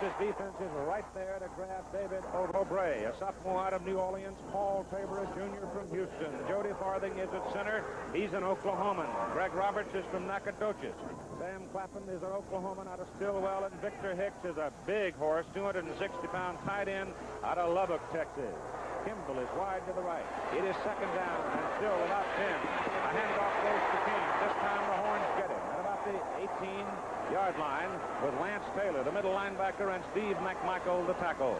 Texas defense is right there to grab David O'Bray, a sophomore out of New Orleans. Paul Tabor, a junior from Houston. Jody Farthing is at center. He's an Oklahoman. Greg Roberts is from Nacogdoches. Sam Clapham is an Oklahoman out of Stillwell. And Victor Hicks is a big horse, 260-pound tight end out of Lubbock, Texas. Kimball is wide to the right. It is second down and still about 10. A handoff goes to King. This time the Horns get him at about the 18-yard line with Lance Taylor, the middle linebacker, and Steve McMichael, the tackle.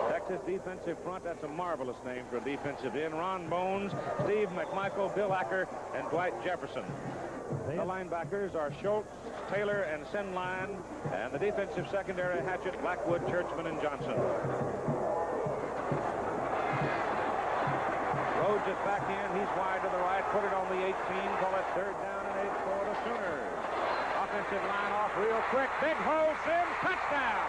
Texas defensive front, that's a marvelous name for a defensive end. Ron Bones, Steve McMichael, Bill Acker, and Dwight Jefferson. The linebackers are Schultz, Taylor, and Sinline, and the defensive secondary, Hatchett, Blackwood, Churchman, and Johnson. Rhodes is back in. He's wide to the right. Put it on the 18. Call it third down and 8 for the Sooners. Offensive line off real quick. Big hole. Sims. Touchdown.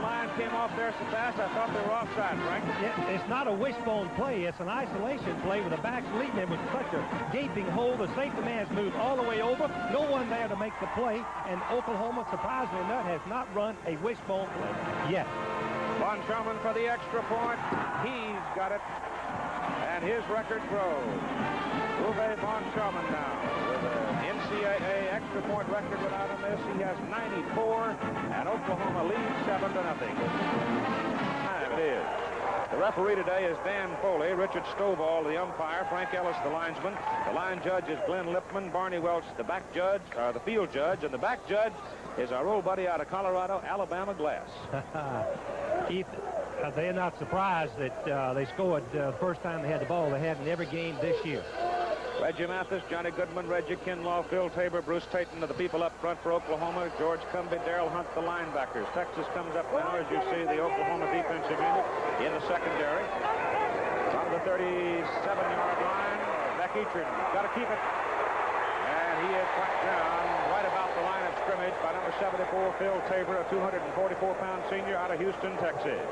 Line came off there so fast, I thought they were offside, Frank. Yeah, it's not a wishbone play. It's an isolation play with the backs leading him with such a gaping hole. The safety man's moved all the way over. No one there to make the play. And Oklahoma, surprisingly enough, has not run a wishbone play yet. Von Sherman for the extra point. He's got it. And his record grows. Uwe Von Sherman now with an NCAA extra point record without a miss. He has 94, and Oklahoma leads 7-0. Time it is. The referee today is Dan Foley, Richard Stovall, the umpire, Frank Ellis, the linesman. The line judge is Glenn Lipman, Barney Welch, the back judge, the field judge, and the back judge is our old buddy out of Colorado, Alabama Glass. Keith, they're not surprised that they scored the first time they had the ball. They had in every game this year. Reggie Mathis, Johnny Goodman, Reggie Kinlaw, Phil Tabor, Bruce Tayton are the people up front for Oklahoma. George Cumbie, Darrell Hunt, the linebackers. Texas comes up now, as you see, the Oklahoma defensive unit in the secondary. From the 37-yard line, McEachern, got to keep it. And he is whacked down right about the line of scrimmage by number 74, Phil Tabor, a 244-pound senior out of Houston, Texas.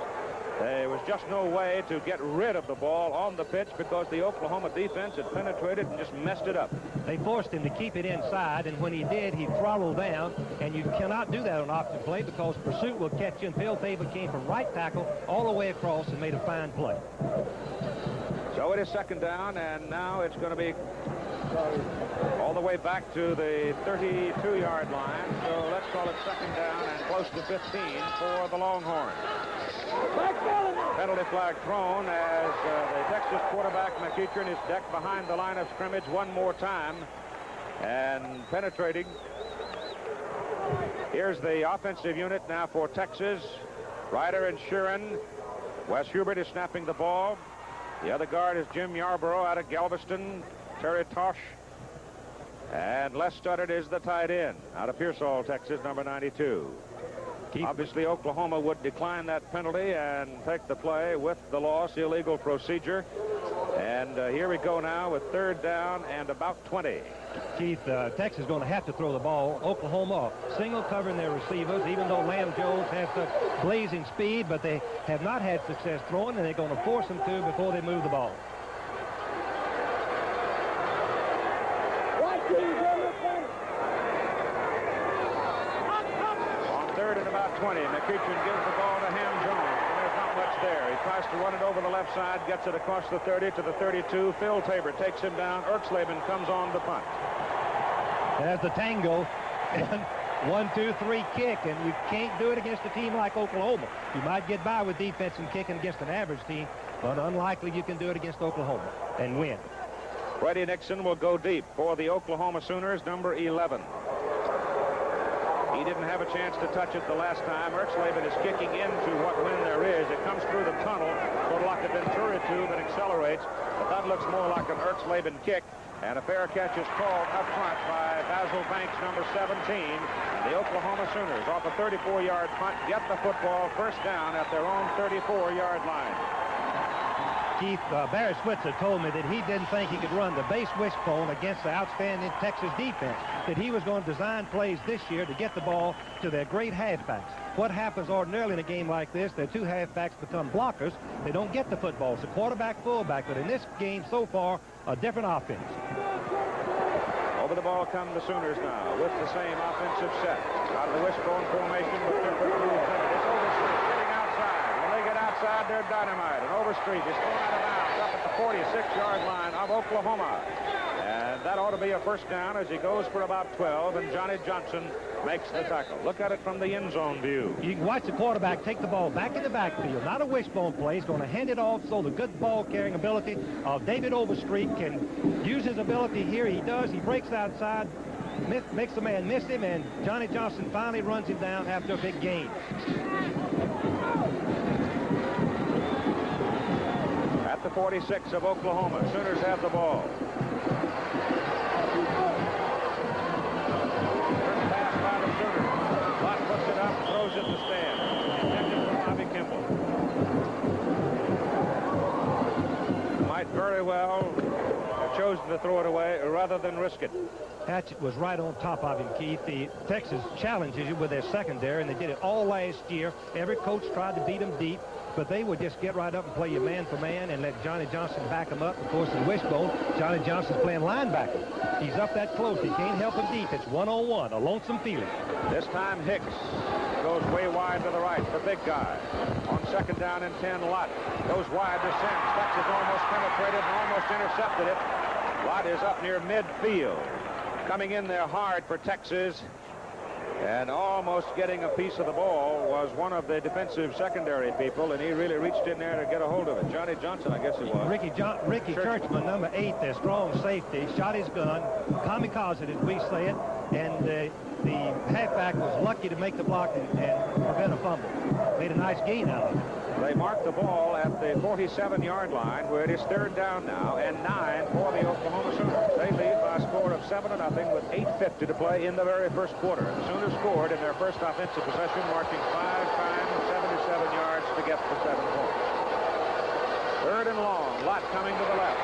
There was just no way to get rid of the ball on the pitch because the Oklahoma defense had penetrated and just messed it up. They forced him to keep it inside, and when he did, he throttled down, and you cannot do that on option play because pursuit will catch you, and Phil Tabor came from right tackle all the way across and made a fine play. So it is second down, and now it's going to be all the way back to the 32-yard line. So let's call it second down and close to 15 for the Longhorns. Penalty flag thrown as the Texas quarterback McEachern is decked behind the line of scrimmage one more time and penetrating. Here's the offensive unit now for Texas. Ryder and Sheeran. Wes Hubert is snapping the ball. The other guard is Jim Yarborough out of Galveston. Terry Tosh. And Les Studdard is the tight end out of Pearsall, Texas, number 92. Obviously, Oklahoma would decline that penalty and take the play with the loss, illegal procedure. And here we go now with third down and about 20. Keith, Texas is going to have to throw the ball. Oklahoma single covering their receivers, even though Lamb Jones has such blazing speed, but they have not had success throwing, and they're going to force them to before they move the ball. Third and about 20. McEachern gives the ball to Ham Jones, and there's not much there. He tries to run it over the left side, gets it across the 30 to the 32. Phil Tabor takes him down. Erxleben comes on the punt. There's the tango. 1, 2, 3 kick, and you can't do it against a team like Oklahoma. You might get by with defense and kicking against an average team, but unlikely you can do it against Oklahoma and win. Freddie Nixon will go deep for the Oklahoma Sooners, number 11. He didn't have a chance to touch it the last time. Erxleben is kicking into what wind there is. It comes through the tunnel, sort of like a Venturi tube, and accelerates. But that looks more like an Erxleben kick. And a fair catch is called up front by Basil Banks, number 17. The Oklahoma Sooners, off a 34-yard punt, get the football first down at their own 34-yard line. Keith, Barry Switzer told me that he didn't think he could run the base wishbone against the outstanding Texas defense, that he was going to design plays this year to get the ball to their great halfbacks. What happens ordinarily in a game like this, their two halfbacks become blockers. They don't get the football. It's a quarterback, fullback, but in this game so far, a different offense. Over the ball come the Sooners now with the same offensive set. Out of the wishbone formation with different moves in it. It's Overstreet getting outside. When they get outside, they're dynamite. And Overstreet is thrown out of bounds up at the 46-yard line of Oklahoma. And that ought to be a first down as he goes for about 12, and Johnny Johnson makes the tackle. Look at it from the end zone view. You can watch the quarterback take the ball back in the backfield. Not a wishbone play. He's going to hand it off so the good ball-carrying ability of David Overstreet can use his ability here. He does. He breaks outside, makes the man miss him, and Johnny Johnson finally runs him down after a big gain. At the 46 of Oklahoma, Sooners have the ball. Throws it to Stan. Intended for Bobby Kimball. Might very well have chosen to throw it away rather than risk it. Hatchett was right on top of him, Keith. The Texas challenges you with their secondary, and they did it all last year. Every coach tried to beat them deep, but they would just get right up and play you man for man and let Johnny Johnson back him up. Of course, in wishbone, Johnny Johnson's playing linebacker. He's up that close. He can't help him deep. It's one-on-one, a lonesome feeling. This time Hicks goes way wide to the right, the big guy. On second down and 10, Lott goes wide to Sims. Texas almost penetrated and almost intercepted it. Lott is up near midfield. Coming in there hard for Texas and almost getting a piece of the ball was one of the defensive secondary people, and he really reached in there to get a hold of it. Johnny Johnson, I guess it was. Ricky Churchman, number 8, their strong safety, shot his gun, kamikaze as we say it, and the halfback was lucky to make the block and prevent a fumble. Made a nice gain out of it. They mark the ball at the 47-yard line, where it is third down now, and 9 for the Oklahoma Sooners. They lead by a score of 7-0 with 8:50 to play in the very first quarter. The Sooners scored in their first offensive possession, marching 5 times, 77 yards to get the 7 points. Third and long, Lott coming to the left.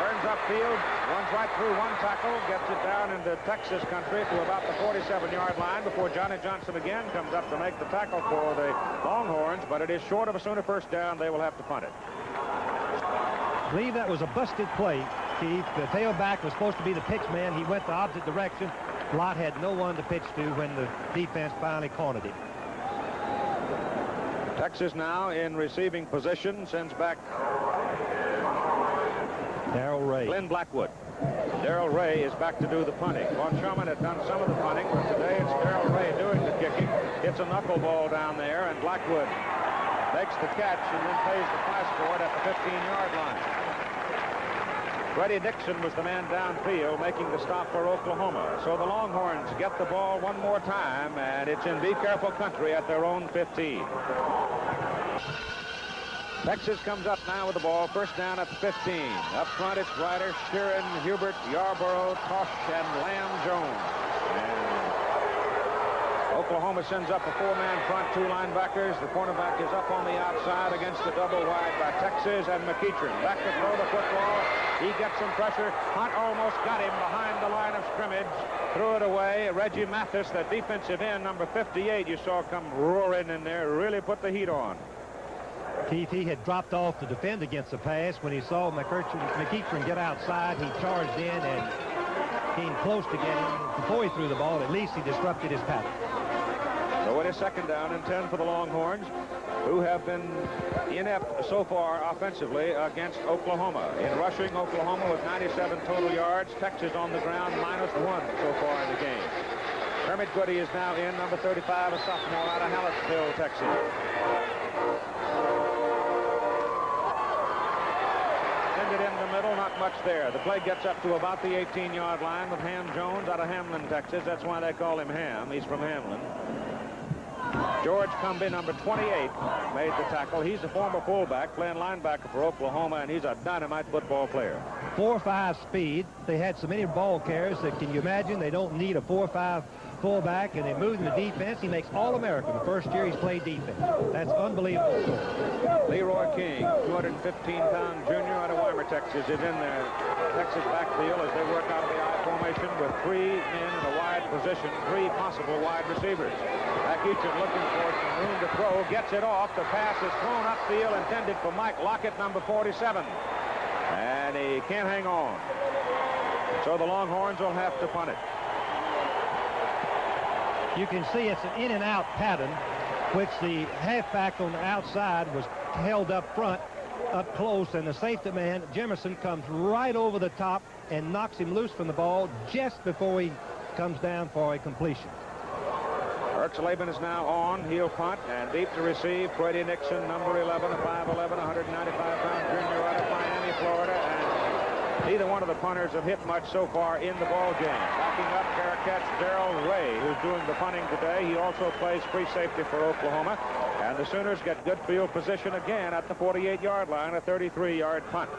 Turns upfield, runs right through one tackle, gets it down into Texas country to about the 47-yard line before Johnny Johnson again comes up to make the tackle for the Longhorns, but it is short of a Sooner first down. They will have to punt it. I believe that was a busted play, Keith. The tailback was supposed to be the pitch man. He went the opposite direction. Lott had no one to pitch to when the defense finally cornered him. Texas now in receiving position, sends back Darrell Ray. Glenn Blackwood. Darrell Ray is back to do the punting. Von Schumann had done some of the punting, but today it's Darrell Ray doing the kicking. Hits a knuckleball down there, and Blackwood makes the catch and then pays the price for it at the 15-yard line. Freddie Dixon was the man downfield making the stop for Oklahoma. So the Longhorns get the ball one more time, and it's in be careful country at their own 15. Texas comes up now with the ball. First down at the 15. Up front, it's Ryder, Sheeran, Hubert, Yarborough, Tosh, and Lamb Jones. And Oklahoma sends up a 4-man front, 2 linebackers. The cornerback is up on the outside against the double wide by Texas, and McEachern back to throw the football. He gets some pressure. Hunt almost got him behind the line of scrimmage. Threw it away. Reggie Mathis, the defensive end, number 58, you saw come roaring in there, really put the heat on. Keith, he had dropped off to defend against the pass. When he saw McEachern get outside, he charged in and came close to getting him. Before he threw the ball, at least he disrupted his pattern. So it is second down and 10 for the Longhorns, who have been inept so far offensively against Oklahoma. In rushing, Oklahoma with 97 total yards. Texas on the ground, -1 so far in the game. Kermit Goody is now in, number 35, a sophomore out of Hallettsville, Texas. It in the middle, not much there. The play gets up to about the 18-yard line with Ham Jones out of Hamlin, Texas. That's why they call him Ham. He's from Hamlin. George Cumby, number 28, made the tackle. He's a former fullback playing linebacker for Oklahoma, and he's a dynamite football player. 4.5 speed. They had so many ball carriers that, can you imagine, they don't need a 4.5 fullback, and they moved him to defense. He makes All-American the first year he's played defense. That's unbelievable story. Leroy King, 215-pound junior out of Weimar, Texas, is in the Texas backfield as they work out of the I formation with 3 men in a wide position, 3 possible wide receivers. Eachin looking for some room to throw, gets it off. The pass is thrown upfield, intended for Mike Lockett, number 47. And he can't hang on. So the Longhorns will have to punt it. You can see it's an in and out pattern, which the halfback on the outside was held up front, up close, and the safety man, Jimerson, comes right over the top and knocks him loose from the ball just before he comes down for a completion. Erxleben is now on. He'll punt, and deep to receive. Freddie Nixon, number 11, a 5'11", 195-pound junior out of Miami, Florida. And neither one of the punters have hit much so far in the ball game. Backing up, fair catch, Darrell Ray, who's doing the punting today. He also plays free safety for Oklahoma. And the Sooners get good field position again at the 48-yard line, a 33-yard punt.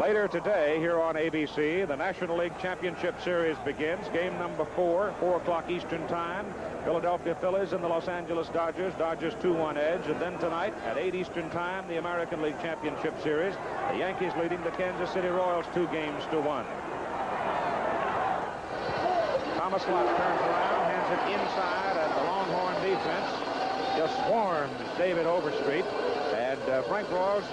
Later today, here on ABC, the National League Championship Series begins. Game number 4, 4 o'clock Eastern Time. Philadelphia Phillies and the Los Angeles Dodgers. Dodgers 2-1 edge. And then tonight at 8 Eastern Time, the American League Championship Series. The Yankees leading the Kansas City Royals 2-1. Thomas Lott turns around, hands it inside, and the Longhorn defense just swarms David Overstreet. And Frank Rawls,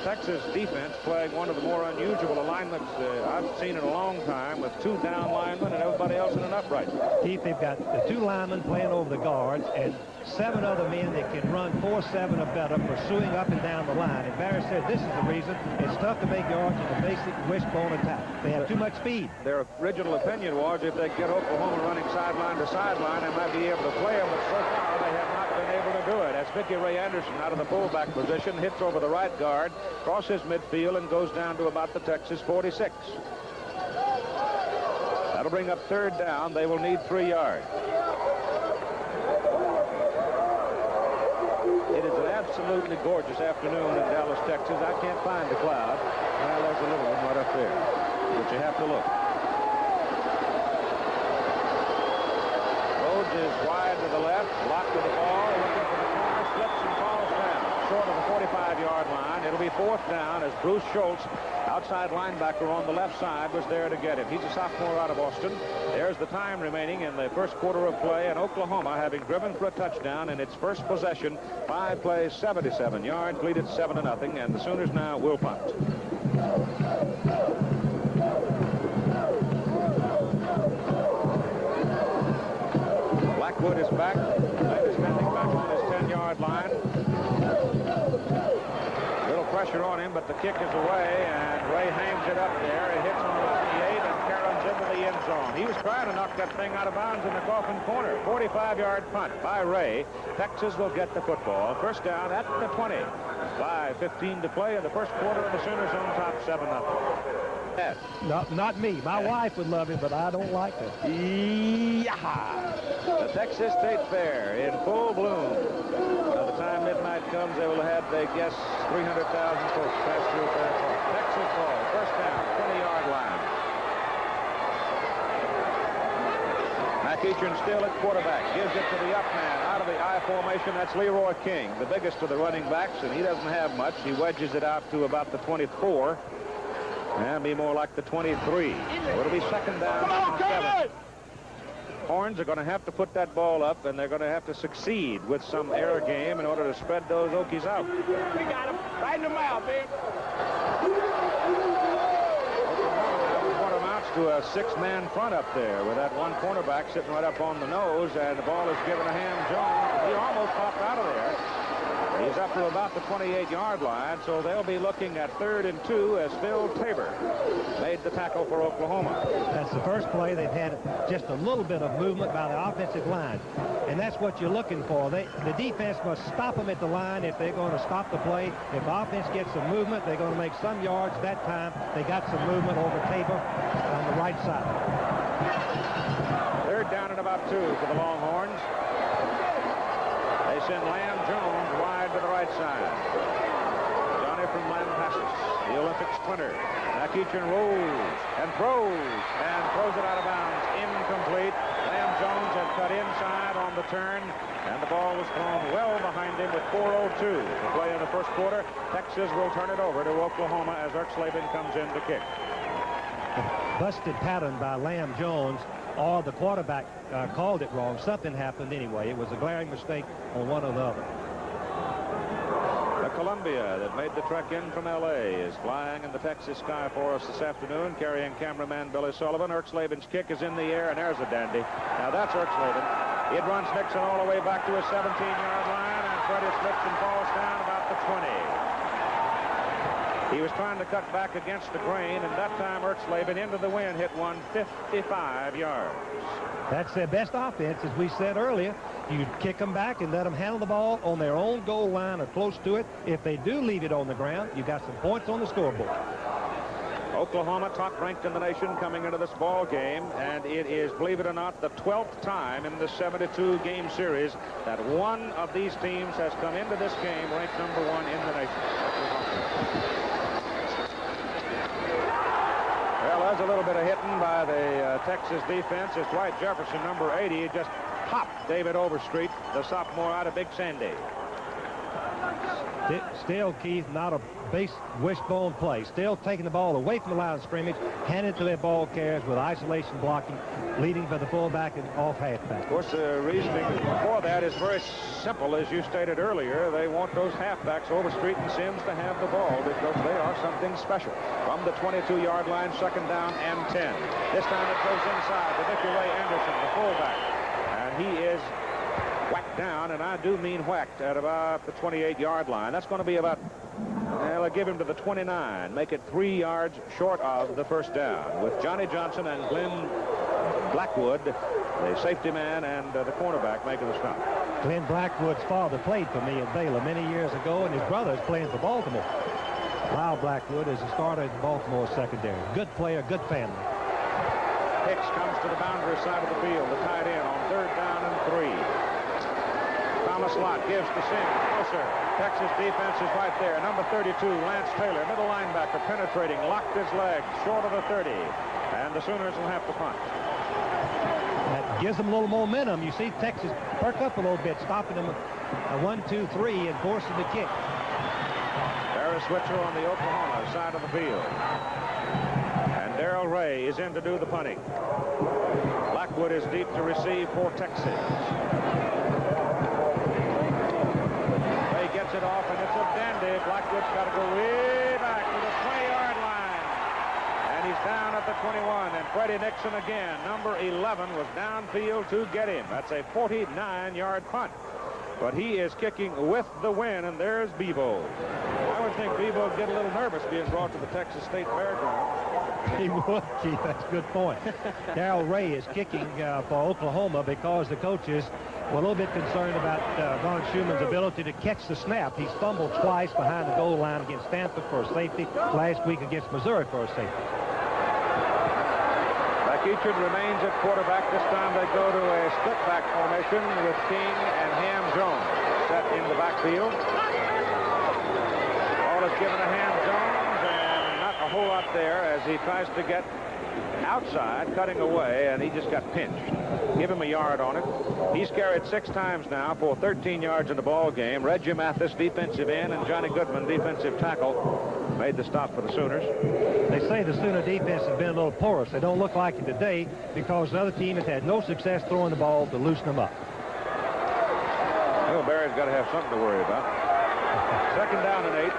Texas defense, playing one of the more unusual alignments I've seen in a long time, with 2 down linemen and everybody else in an upright. Keith, they've got the 2 linemen playing over the guards and 7 other men that can run 4-7 or better, pursuing up and down the line. And Barry said this is the reason it's tough to make yards in the basic wishbone attack. They have too much speed. Their original opinion was if they get Oklahoma running sideline to sideline, they might be able to play them, but so far they have not been able to do it. As Vicky Ray Anderson out of the fullback position hits over the right guard, crosses midfield, and goes down to about the Texas 46. That'll bring up 3rd down. They will need 3 yards. It is an absolutely gorgeous afternoon in Dallas, Texas. I can't find the cloud. Well, there's a little one right up there, but you have to look. Rhodes is wide to the left, locked to the ball, looking for the corner, slips and falls down short of the 45-yard line. It'll be 4th down as Bruce Schultz, outside linebacker on the left side, was there to get him. He's a sophomore out of Austin. There's the time remaining in the first quarter of play, and Oklahoma, having driven for a touchdown in its first possession, 5 plays, 77 yards, lead it 7-0, and the Sooners now will punt. Blackwood is back. Is standing back on his 10-yard line. Little pressure on him, but the kick is away, and Ray hangs it up there. It hits on the 28 and caroms into the end zone. He was trying to knock that thing out of bounds in the coffin corner. 45-yard punt by Ray. Texas will get the football. First down at the 20. 5:15 to play in the first quarter, and the Sooners on top 7-0. Not me. My wife would love him, but I don't like it. The Texas State Fair in full bloom. By the time midnight comes, they will have, they guess, 300,000 folks pass through Fair Park. Texas ball, first down, 20-yard line. Eachin still at quarterback, gives it to the up man out of the I formation. That's Leroy King, the biggest of the running backs, and he doesn't have much. He wedges it out to about the 24, and be more like the 23. So it'll be 2nd down, 7. Horns are going to have to put that ball up, and they're going to have to succeed with some air game in order to spread those Okies out. We got him right in the mouth, baby. What amounts to a 6-man front up there with that one cornerback sitting right up on the nose, and the ball is given to Ham Jones. He almost popped out of there. He's up to about the 28-yard line, so they'll be looking at 3rd and 2 as Phil Tabor made the tackle for Oklahoma. That's the first play. They've had just a little bit of movement by the offensive line, and that's what you're looking for. The defense must stop them at the line if they're going to stop the play. If the offense gets some movement, they're going to make some yards. That time, they got some movement over Tabor on the right side. 3rd down and about 2 for the Longhorns. They send Lamb Jones wide to the right side. Johnny from Lampasas, the Olympic sprinter. McEachin rolls and throws it out of bounds. Incomplete. Lamb Jones had cut inside on the turn, and the ball was thrown well behind him with 4:02 to play in the first quarter. Texas will turn it over to Oklahoma as Erxleben comes in to kick. Busted pattern by Lamb Jones, or the quarterback called it wrong. Something happened anyway. It was a glaring mistake on one or the other. The Columbia that made the trek in from L.A. is flying in the Texas sky for us this afternoon, carrying cameraman Billy Sullivan. Erxleben's kick is in the air, and there's a dandy. Now that's Erxleben. It runs Nixon all the way back to his 17-yard line, and Freddie slips and falls down about the 20. He was trying to cut back against the grain, and that time Erxleben into the wind hit one 55 yards. That's their best offense, as we said earlier. You kick them back and let them handle the ball on their own goal line or close to it. If they do leave it on the ground, you got some points on the scoreboard. Oklahoma, top ranked in the nation, coming into this ball game, and it is, believe it or not, the 12th time in the 72-game series that one of these teams has come into this game ranked #1 in the nation. Well, there's a little bit of hitting by the Texas defense. It's Dwight Jefferson, number 80, just popped David Overstreet, the sophomore out of Big Sandy. Still, Keith, not a base wishbone play. Still taking the ball away from the line of scrimmage, handing it to their ball carriers with isolation blocking, leading for the fullback and off halfback. Of course, the reasoning for that is very simple. As you stated earlier, they want those halfbacks, Overstreet and Sims, to have the ball because they are something special. From the 22-yard line, second down and 10. This time it goes inside to Victor Ray Anderson, the fullback. And he is whacked down, and I do mean whacked, at about the 28-yard line. That's going to be about, well, I'll give him to the 29, make it 3 yards short of the first down, with Johnny Johnson and Glenn Blackwood, the safety man, and the cornerback making the stop. Glenn Blackwood's father played for me at Baylor many years ago, and his brother is playing for Baltimore. Lyle Blackwood is a starter in Baltimore secondary. Good player, good family. Hicks comes to the boundary side of the field, the tight end on third down and 3. Thomas Lott gives to Sims, closer. Texas defense is right there. Number 32, Lance Taylor, middle linebacker, penetrating, locked his legs, short of the 30. And the Sooners will have to punt. That gives them a little momentum. You see Texas perk up a little bit, stopping them a 1-2-3 and forcing the kick. Barry Switzer on the Oklahoma side of the field. And Darrell Ray is in to do the punting. Blackwood is deep to receive for Texas. Ray gets it off, and it's a dandy. Blackwood's got to go way back to the 20-yard line. And he's down at the 21. And Freddie Nixon again, number 11, was downfield to get him. That's a 49-yard punt. But he is kicking with the win, and there's Bevo. I would think Bevo would get a little nervous being brought to the Texas State Fairgrounds. He would, Keith. That's a good point. Darrell Ray is kicking for Oklahoma because the coaches were a little bit concerned about Ron Schumann's ability to catch the snap. He's fumbled twice behind the goal line against Stanford for a safety, last week against Missouri for a safety. McEachin remains at quarterback. This time they go to a split-back formation with King and Ham Jones set in the backfield. Ball is given to Ham Jones, and not a whole lot there as he tries to get outside, cutting away, and he just got pinched. Give him a yard on it. He's carried 6 times now for 13 yards in the ball game. Reggie Mathis, defensive end, and Johnny Goodman, defensive tackle, made the stop for the Sooners. They say the Sooner defense has been a little porous. They don't look like it today because the other team has had no success throwing the ball to loosen them up. Well, Barry's got to have something to worry about. Second down and 8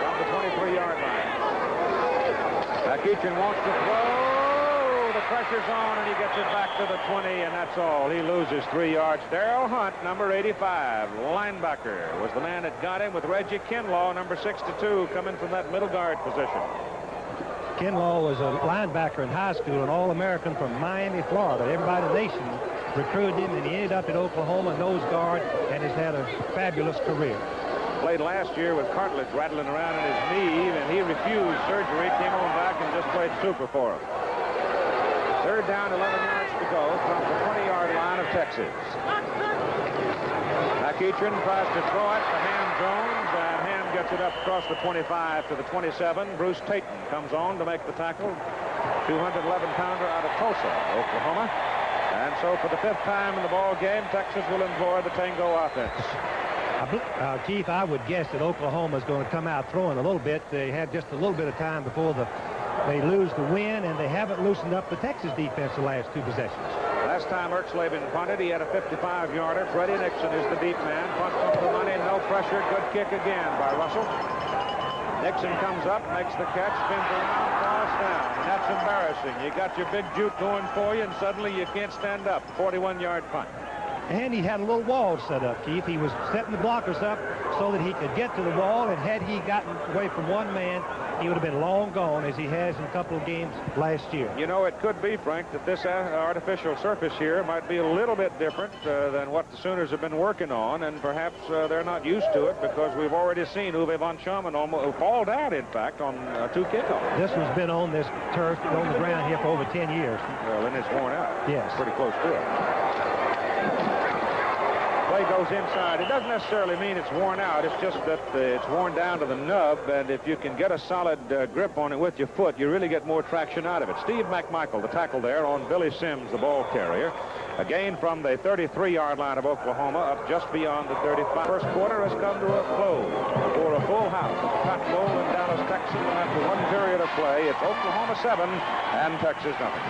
from the 23-yard line. McEachin wants to throw. The pressure's on, and he gets it back to the 20, and that's all. He loses 3 yards. Darrell Hunt, number 85, linebacker, was the man that got him with Reggie Kinlaw, number 62, coming from that middle guard position. Kinlaw was a linebacker in high school, an All-American from Miami, Florida. Everybody in the nation recruited him, and he ended up at Oklahoma, nose guard, and has had a fabulous career. Played last year with cartilage rattling around in his knee, and he refused surgery, came on back and just played super for him. Third down, 11 yards to go from the 20-yard line of Texas. McEachin tries to throw it to Ham Jones, and Ham gets it up across the 25 to the 27. Bruce Tayton comes on to make the tackle. 211-pounder out of Tulsa, Oklahoma. And so for the 5th time in the ball game, Texas will employ the tango offense. Keith, I would guess that Oklahoma is going to come out throwing a little bit. They had just a little bit of time before they lose the win, and they haven't loosened up the Texas defense the last 2 possessions. Last time Ertzleben punted, he had a 55-yarder. Freddie Nixon is the deep man. Punt from the money, no pressure. Good kick again by Russell. Nixon comes up, makes the catch, spins around, falls down. And that's embarrassing. You got your big juke going for you, and suddenly you can't stand up. 41-yard punt. And he had a little wall set up, Keith. He was setting the blockers up so that he could get to the wall, and had he gotten away from one man, he would have been long gone, as he has in a couple of games last year. You know, it could be, Frank, that this artificial surface here might be a little bit different than what the Sooners have been working on, and perhaps they're not used to it, because we've already seen Uwe von Schamann almost fall down, in fact, on 2 kickoffs. This has been on this turf, on the ground here for over 10 years. Well, and it's worn out. Yes. Pretty close to it. Play goes inside. It doesn't necessarily mean it's worn out. It's just that it's worn down to the nub, and if you can get a solid grip on it with your foot, you really get more traction out of it. Steve McMichael, the tackle there on Billy Sims, the ball carrier. A gain from the 33-yard line of Oklahoma up just beyond the 35. First quarter has come to a close for a full house at the Cotton Bowl in Dallas, Texas, and after 1 period of play, it's Oklahoma 7 and Texas nothing.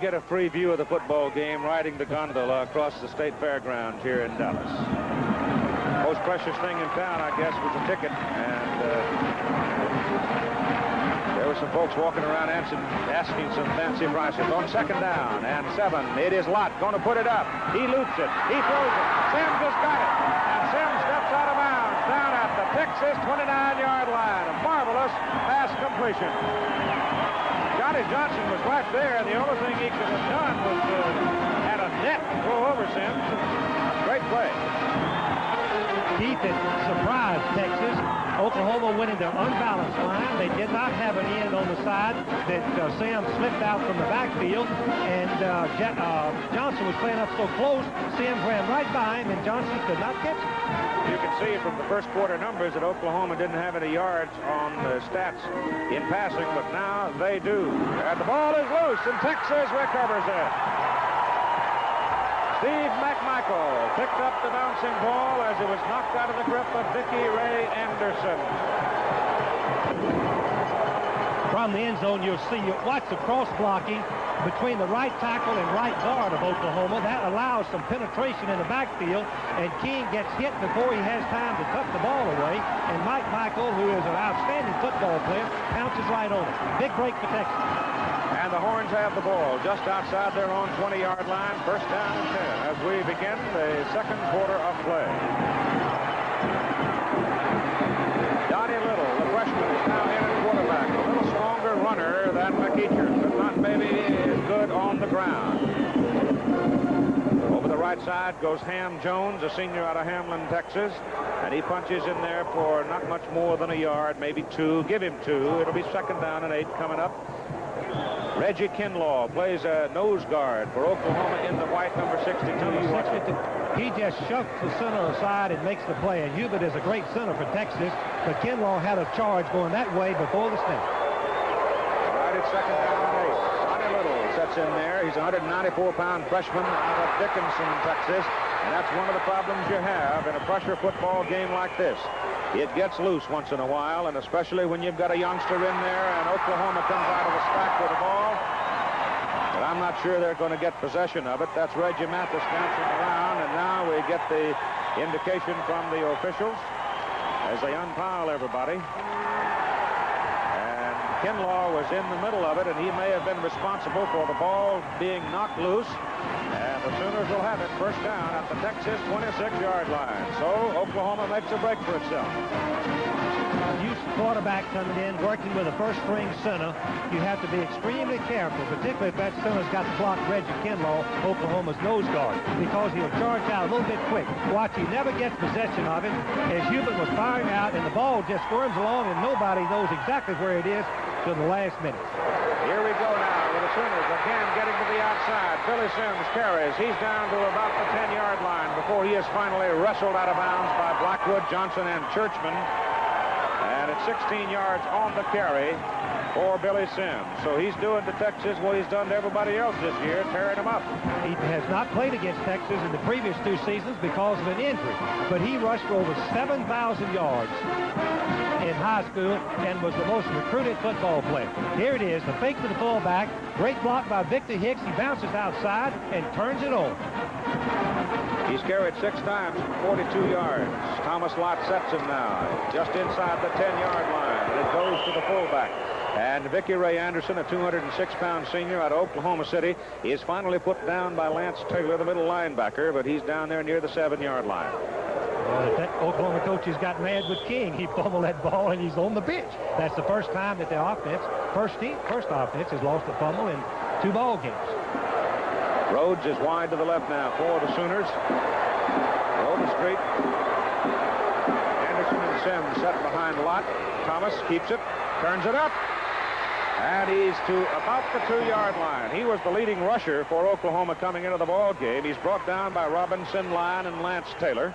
Get a free view of the football game riding the gondola across the state fairgrounds here in Dallas. Most precious thing in town, I guess, was a ticket, and there were some folks walking around asking some fancy prices. On 2nd down and 7, it is Lott going to put it up. He loops it. He throws it. Sims just got it, and Sims steps out of bounds down at the Texas 29-yard line. A marvelous pass completion. Johnny Johnson was right there. The only thing he could have done was had a net throw over Sims. Great play. Keith, it surprised Texas. Oklahoma went in their unbalanced line. They did not have an end on the side that Sam slipped out from the backfield, and Johnson was playing up so close, Sam ran right by him, and Johnson could not catch him. You can see from the first quarter numbers that Oklahoma didn't have any yards on the stats in passing, but now they do. And the ball is loose, and Texas recovers it. Steve McMichael picked up the bouncing ball as it was knocked out of the grip of Vicky Ray Anderson. From the end zone, you'll see, watch the cross blocking between the right tackle and right guard of Oklahoma. That allows some penetration in the backfield, and King gets hit before he has time to tuck the ball away, and Mike Michael, who is an outstanding football player, pounces right on it. Big break for Texas. And the Horns have the ball just outside their own 20-yard line. First down and 10 as we begin the 2nd quarter of play. Donnie Little, the freshman, is now in at quarterback. A little stronger runner than McEachern, but not maybe as good on the ground. Over the right side goes Ham Jones, a senior out of Hamlin, Texas. And he punches in there for not much more than a yard, maybe 2. Give him 2. It'll be 2nd down and 8 coming up. Reggie Kinlaw plays a nose guard for Oklahoma in the white number 62. He just shucks the center aside and makes the play. And Hubert is a great center for Texas, but Kinlaw had a charge going that way before the snap. Right at 2nd down and 8. Sonny Little sets in there. He's a 194-pound freshman out of Dickinson, Texas. And that's one of the problems you have in a pressure football game like this. It gets loose once in a while, and especially when you've got a youngster in there and Oklahoma comes out of the stack with the ball. But I'm not sure they're going to get possession of it. That's Reggie Mathis bouncing around, and now we get the indication from the officials as they unpile everybody. And Kinlaw was in the middle of it, and he may have been responsible for the ball being knocked loose. And the Sooners will have it first down at the Texas 26-yard line. So Oklahoma makes a break for itself. You quarterback coming in, working with a first-string center, you have to be extremely careful, particularly if that center's got to block Reggie Kinlaw, Oklahoma's nose guard, because he'll charge out a little bit quick. Watch, he never gets possession of it, as Hubert was firing out, and the ball just squirms along, and nobody knows exactly where it is till the last minute. Here we go now with a Sooners again getting to the outside. Billy Sims carries. He's down to about the 10-yard line before he is finally wrestled out of bounds by Blackwood, Johnson, and Churchman. And it's 16 yards on the carry for Billy Sims. So he's doing to Texas what he's done to everybody else this year, tearing them up. He has not played against Texas in the previous 2 seasons because of an injury, but he rushed for over 7,000 yards in high school and was the most recruited football player. Here it is, the fake to the fullback, great block by Victor Hicks. He bounces outside and turns it on. He's carried 6 times for 42 yards. Thomas Lott sets him now, just inside the 10-yard line, and it goes to the fullback. And Vicky Ray Anderson, a 206-pound senior out of Oklahoma City, is finally put down by Lance Taylor, the middle linebacker, but he's down there near the 7-yard line. The Oklahoma coaches got mad with King. He fumbled that ball, and he's on the bench. That's the first time that the offense, first offense, has lost a fumble in 2 ball games. Rhodes is wide to the left now for the Sooners. Overstreet. Anderson and Sims set behind Lott. Thomas keeps it, turns it up, and he's to about the 2-yard line. He was the leading rusher for Oklahoma coming into the ball game. He's brought down by Robinson, Lyon, and Lance Taylor.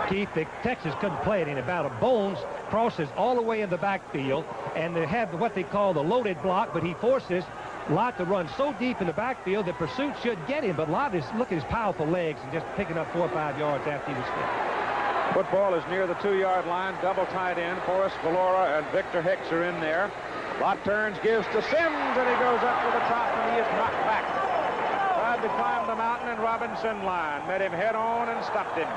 Keith, Texas couldn't play it in about a Bones crosses all the way in the backfield, and they have what they call the loaded block, but he forces Lott to run so deep in the backfield that pursuit should get him, but Lott is, look at his powerful legs and just picking up 4 or 5 yards after he was hit. Football is near the 2-yard line, double tight end. Forrest Valora and Victor Hicks are in there. Lott turns, gives to Sims, and he goes up to the top, and he is knocked back. Tried to climb the mountain, and Robinson line met him head on and stopped him.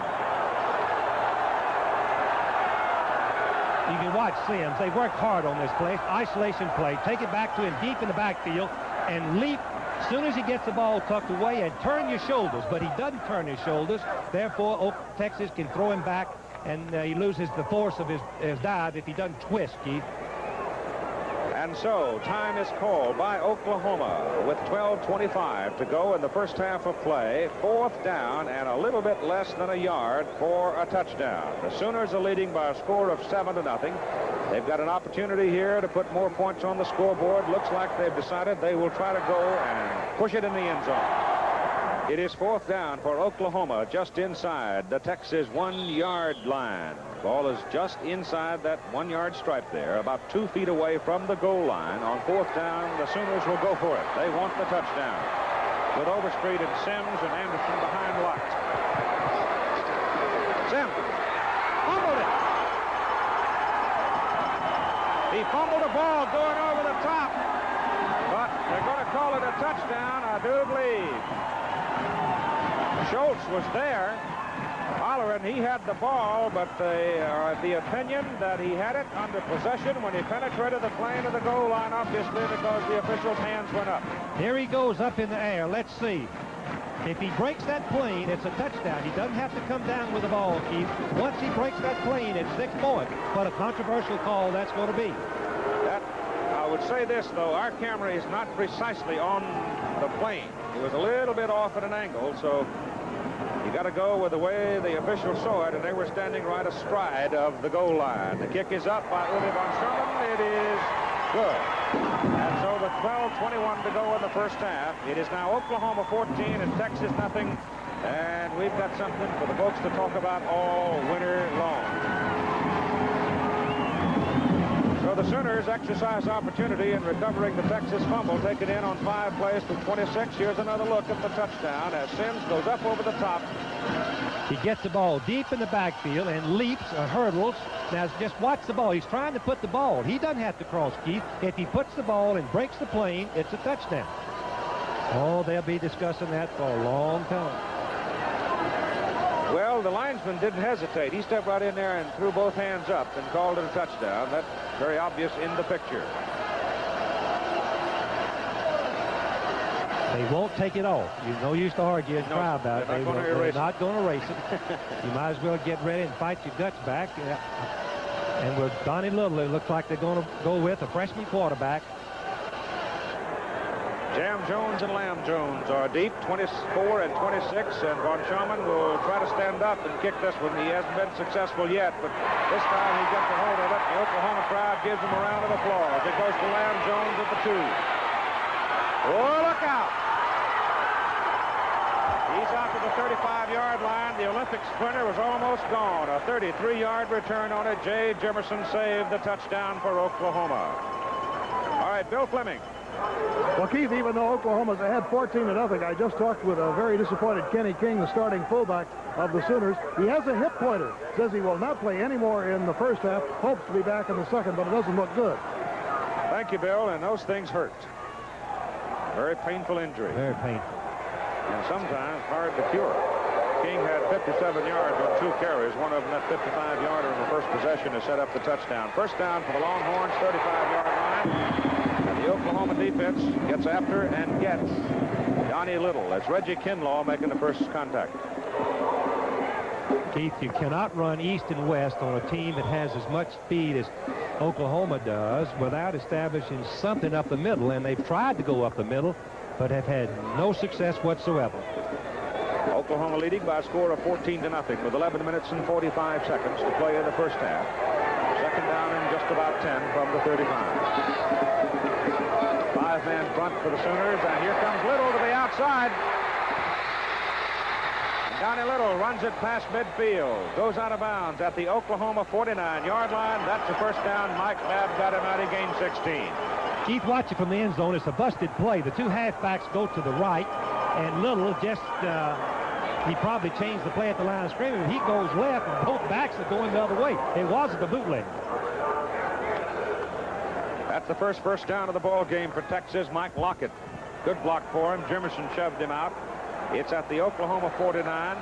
You can watch Sims. They worked hard on this play. Isolation play. Take it back to him deep in the backfield and leap as soon as he gets the ball tucked away and turn your shoulders. But he doesn't turn his shoulders. Therefore, Texas can throw him back, and he loses the force of his dive if he doesn't twist, Keith. And so, time is called by Oklahoma with 12:25 to go in the first half of play. 4th down and a little bit less than a yard for a touchdown. The Sooners are leading by a score of 7-0. They've got an opportunity here to put more points on the scoreboard. Looks like they've decided they will try to go and push it in the end zone. It is 4th down for Oklahoma, just inside the Texas 1-yard line. Ball is just inside that 1-yard stripe there, about 2 feet away from the goal line. On 4th down, the Sooners will go for it. They want the touchdown. With Overstreet and Sims and Anderson behind Lott. Sims fumbled it. He fumbled the ball going over the top. But they're going to call it a touchdown, I do believe. Schultz was there hollering. He had the ball, but they are of the opinion that he had it under possession when he penetrated the plane of the goal line, obviously because the official's hands went up. Here he goes up in the air. Let's see. If he breaks that plane, it's a touchdown. He doesn't have to come down with the ball, Keith. Once he breaks that plane, it's 6 points. But a controversial call that's going to be. I would say this, though. Our camera is not precisely on the plane. It was a little bit off at an angle, so you got to go with the way the officials saw it, and they were standing right astride of the goal line. The kick is up by Uwe von Sherman. It is good. And so with 12:21 to go in the first half, it is now Oklahoma 14 and Texas nothing. And we've got something for the folks to talk about all winter long. So the Sooners exercise opportunity in recovering the Texas fumble taken in on 5 plays for 26. Here's another look at the touchdown as Sims goes up over the top. He gets the ball deep in the backfield and leaps or hurdles. Now just watch the ball. He's trying to put the ball. He doesn't have to cross, Keith. If he puts the ball and breaks the plane, it's a touchdown. Oh, they'll be discussing that for a long time. Well, the linesman didn't hesitate. He stepped right in there and threw both hands up and called it a touchdown. That's very obvious in the picture. They won't take it off. You're no use to argue and cry about it. They're not going to erase it. You might as well get ready and fight your guts back. And with Donnie Little, it looks like they're going to go with a freshman quarterback. Jam Jones and Lamb Jones are deep, 24 and 26, and Von Schaumann will try to stand up and kick this one. He hasn't been successful yet, but this time he gets a hold of it. The Oklahoma crowd gives him a round of applause. It goes to Lamb Jones at the 2. Oh, look out! He's out to the 35-yard line. The Olympic sprinter was almost gone. A 33-yard return on it. Jay Jimerson saved the touchdown for Oklahoma. All right, Bill Fleming. Well, Keith, even though Oklahoma's ahead 14-0, I just talked with a very disappointed Kenny King, the starting fullback of the Sooners. He has a hip pointer. Says he will not play anymore in the first half. Hopes to be back in the second, but it doesn't look good. Thank you, Bill, and those things hurt. Very painful injury. Very painful. And sometimes hard to cure. King had 57 yards on 2 carries. One of them, that 55-yarder in the first possession, to set up the touchdown. First down for the Longhorns, 35-yard line. And the Oklahoma defense gets after and gets Johnny Little. That's Reggie Kinlaw making the first contact. Keith, you cannot run east and west on a team that has as much speed as Oklahoma does without establishing something up the middle, and they've tried to go up the middle, but have had no success whatsoever. Oklahoma leading by a score of 14-0 with 11 minutes and 45 seconds to play in the first half. Second down and just about 10 from the 35. 5-man front for the Sooners, and here comes Little to the outside. Johnny Little runs it past midfield, goes out of bounds at the Oklahoma 49-yard line. That's the first down. Mike Babb got him out. He gained 16. Keith, watch it from the end zone. It's a busted play. The 2 halfbacks go to the right, and Little just, he probably changed the play at the line of scrimmage, but he goes left, and both backs are going the other way. It wasn't a bootleg. That's the first down of the ball game for Texas. Mike Lockett, good block for him. Jimerson shoved him out. It's at the Oklahoma 49.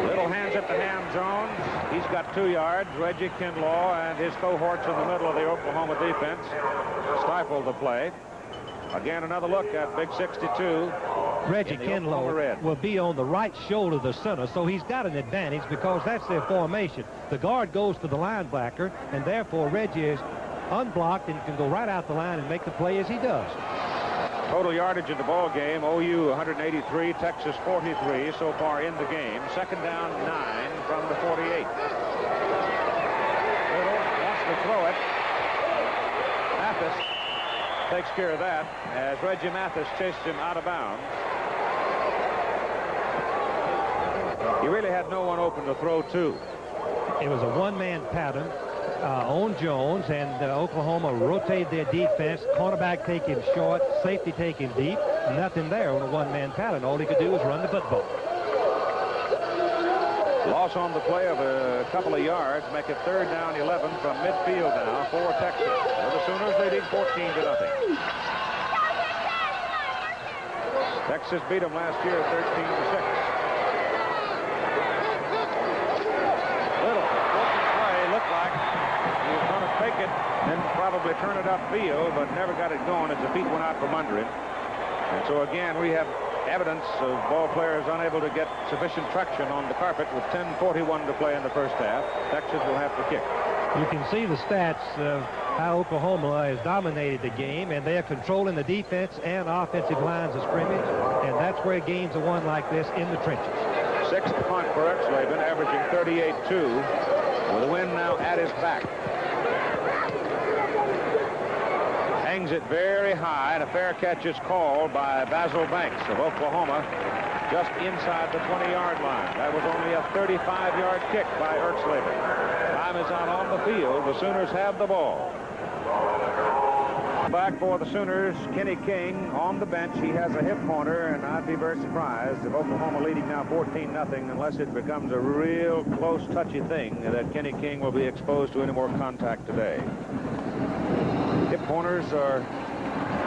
Little hands it to Ham Jones. He's got 2 yards. Reggie Kinlaw and his cohorts in the middle of the Oklahoma defense stifled the play. Again, another look at Big 62. Reggie Kinlaw will be on the right shoulder of the center, so he's got an advantage because that's their formation. The guard goes to the linebacker, and therefore Reggie is unblocked and can go right out the line and make the play as he does. Total yardage in the ball game, OU 183, Texas 43 so far in the game. Second down, 9 from the 48. Little wants to throw it. Mathis takes care of that as Reggie Mathis chased him out of bounds. He really had no one open to throw to. It was a one-man pattern on Jones, and Oklahoma rotated their defense. Cornerback take him short, safety take him deep. Nothing there on a one-man pattern. All he could do was run the football. Loss on the play of a couple of yards, make it third down 11 from midfield now for Texas. Well, the Sooners leading 14-0. Texas beat them last year 13-6. It and probably turn it upfield, but never got it going as the feet went out from under him. And so again, we have evidence of ball players unable to get sufficient traction on the carpet with 10:41 to play in the first half. Texas will have to kick. You can see the stats of how Oklahoma has dominated the game, and they are controlling the defense and offensive lines of scrimmage, and that's where games are won like this, in the trenches. 6th punt for Erxleben, averaging 38-2, with the wind now at his back. Hangs it very high, and a fair catch is called by Basil Banks of Oklahoma just inside the 20-yard line. That was only a 35-yard kick by Erxleben. Time is out on the field. The Sooners have the ball. Back for the Sooners, Kenny King on the bench. He has a hip corner, and I'd be very surprised if Oklahoma leading now 14-0 unless it becomes a real close, touchy thing that Kenny King will be exposed to any more contact today. Hip corners are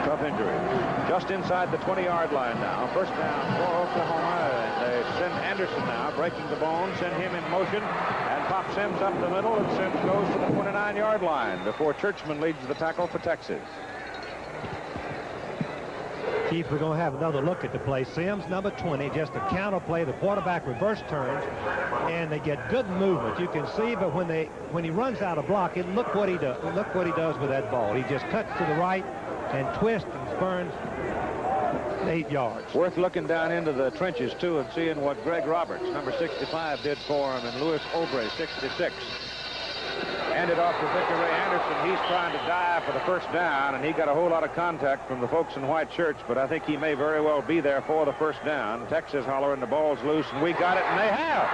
tough injuries. Just inside the 20-yard line now. First down for Oklahoma. And they send Anderson now, breaking the bone, send him in motion, and pop Sims up the middle, and Sims goes to the 29-yard line before Churchman leads the tackle for Texas. Keith, we're going to have another look at the play. Sims, number 20, just a counter play. The quarterback reverse turns, and they get good movement. You can see, but when he runs out of block, look what he does. Look what he does with that ball. He just cuts to the right and twists and spurns 8 yards. Worth looking down into the trenches, too, and seeing what Greg Roberts, number 65, did for him, and Louis Aubrey, 66. Handed off to Victor Ray Anderson. He's trying to dive for the first down, and he got a whole lot of contact from the folks in white shirts, but I think he may very well be there for the first down. Texas hollering the ball's loose, and we got it, and they have.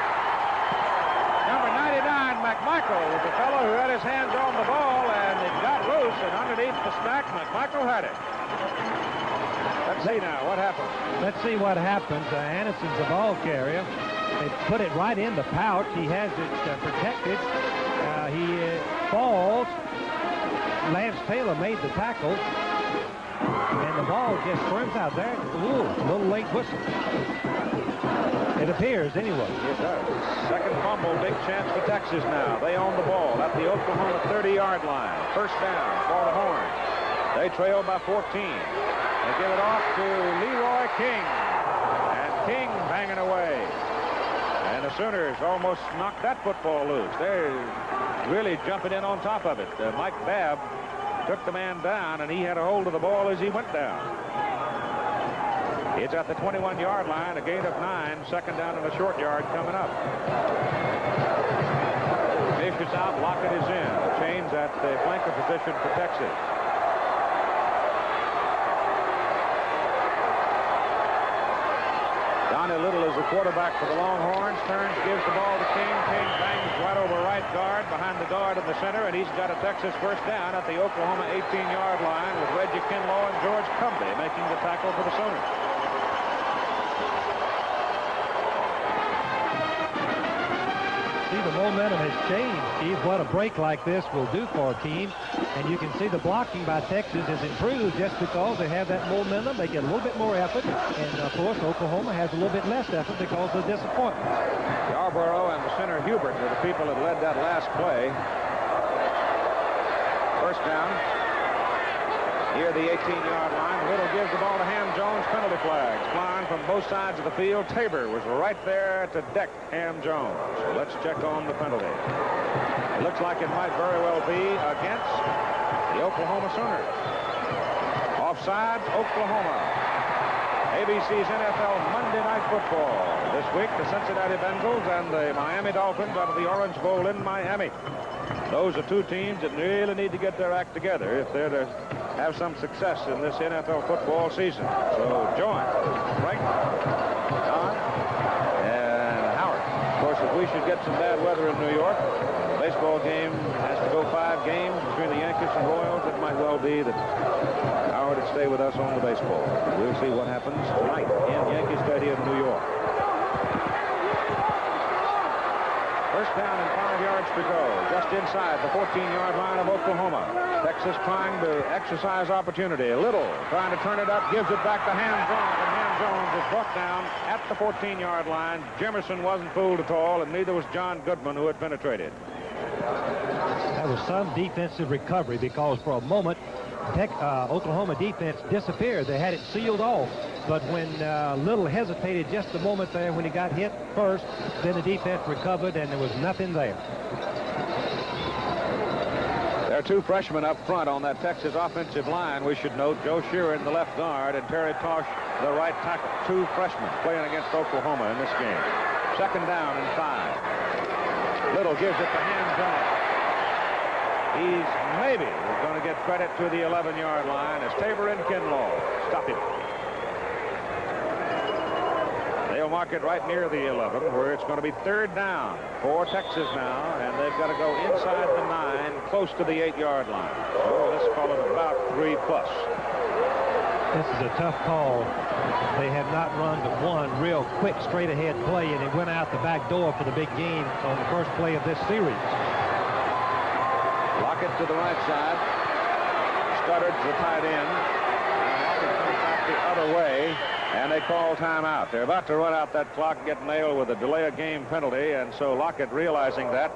Number 99, McMichael, was the fellow who had his hands on the ball, and it got loose, and underneath the stack, McMichael had it. Let's see now what happens. Let's see what happens. Anderson's the ball carrier. They put it right in the pouch. He has it protected. He falls. Lance Taylor made the tackle. And the ball just swims out there. Ooh, a little late whistle. It appears, anyway. It does. Second fumble, big chance for Texas now. They own the ball at the Oklahoma 30-yard line. First down for the Horns. They trail by 14. They give it off to Leroy King. And King banging away. And the Sooners almost knocked that football loose. They're really jumping in on top of it. Mike Babb took the man down, and he had a hold of the ball as he went down. It's at the 21-yard line, a gain of 9, second down in the short yard coming up. Fish is out, Lockett is in. The chains at the flanker position for Texas. Donnie Little is the quarterback for the Longhorns. Turns, gives the ball to King. King bangs right over right guard, behind the guard in the center, and he's got a Texas first down at the Oklahoma 18-yard line with Reggie Kinlaw and George Cumby making the tackle for the Sooners. See, the momentum has changed, Steve. What a break like this will do for a team. And you can see the blocking by Texas has improved just because they have that momentum. They get a little bit more effort. And, of course, Oklahoma has a little bit less effort because of disappointment. Yarborough and the center Hubert were the people that led that last play. First down. Near the 18-yard line. Little gives the ball to Ham Jones. Penalty flags flying from both sides of the field. Tabor was right there to deck Ham Jones. So let's check on the penalty. It looks like it might very well be against the Oklahoma Sooners. Offside, Oklahoma. ABC's NFL Monday Night Football. This week, the Cincinnati Bengals and the Miami Dolphins out of the Orange Bowl in Miami. Those are two teams that really need to get their act together if they're to have some success in this NFL football season. So join Frank, Don, and Howard. Of course, if we should get some bad weather in New York, the baseball game has to go 5 games between the Yankees and Royals. It might well be that Howard would stay with us on the baseball. We'll see what happens tonight in Yankee Stadium, New York. First down and 5 yards to go, just inside the 14-yard line of Oklahoma. Texas trying to exercise opportunity. Little trying to turn it up, gives it back to Ham Jones, and Ham Jones is brought down at the 14-yard line. Jimerson wasn't fooled at all, and neither was John Goodman, who had penetrated. That was some defensive recovery because for a moment, Oklahoma defense disappeared. They had it sealed off. But when Little hesitated just a moment there when he got hit first, then the defense recovered and there was nothing there. There are 2 freshmen up front on that Texas offensive line. We should note Joe Sheeran, the left guard, and Terry Tosh, the right tackle. 2 freshmen playing against Oklahoma in this game. Second down and 5. Little gives it to Ham Jones. He's maybe going to get credit to the 11-yard line as Tabor and Kinlaw stop him. They'll mark it right near the 11, where it's going to be third down for Texas now, and they've got to go inside the 9, close to the 8-yard line. So let's call it about 3+. This is a tough call. They have not run but one real quick straight-ahead play, and it went out the back door for the big game on the first play of this series. Lockett to the right side. Studdard's the tight end. And Lockett comes back the other way. And they call timeout. They're about to run out that clock, get nailed with a delay of game penalty, and so Lockett, realizing that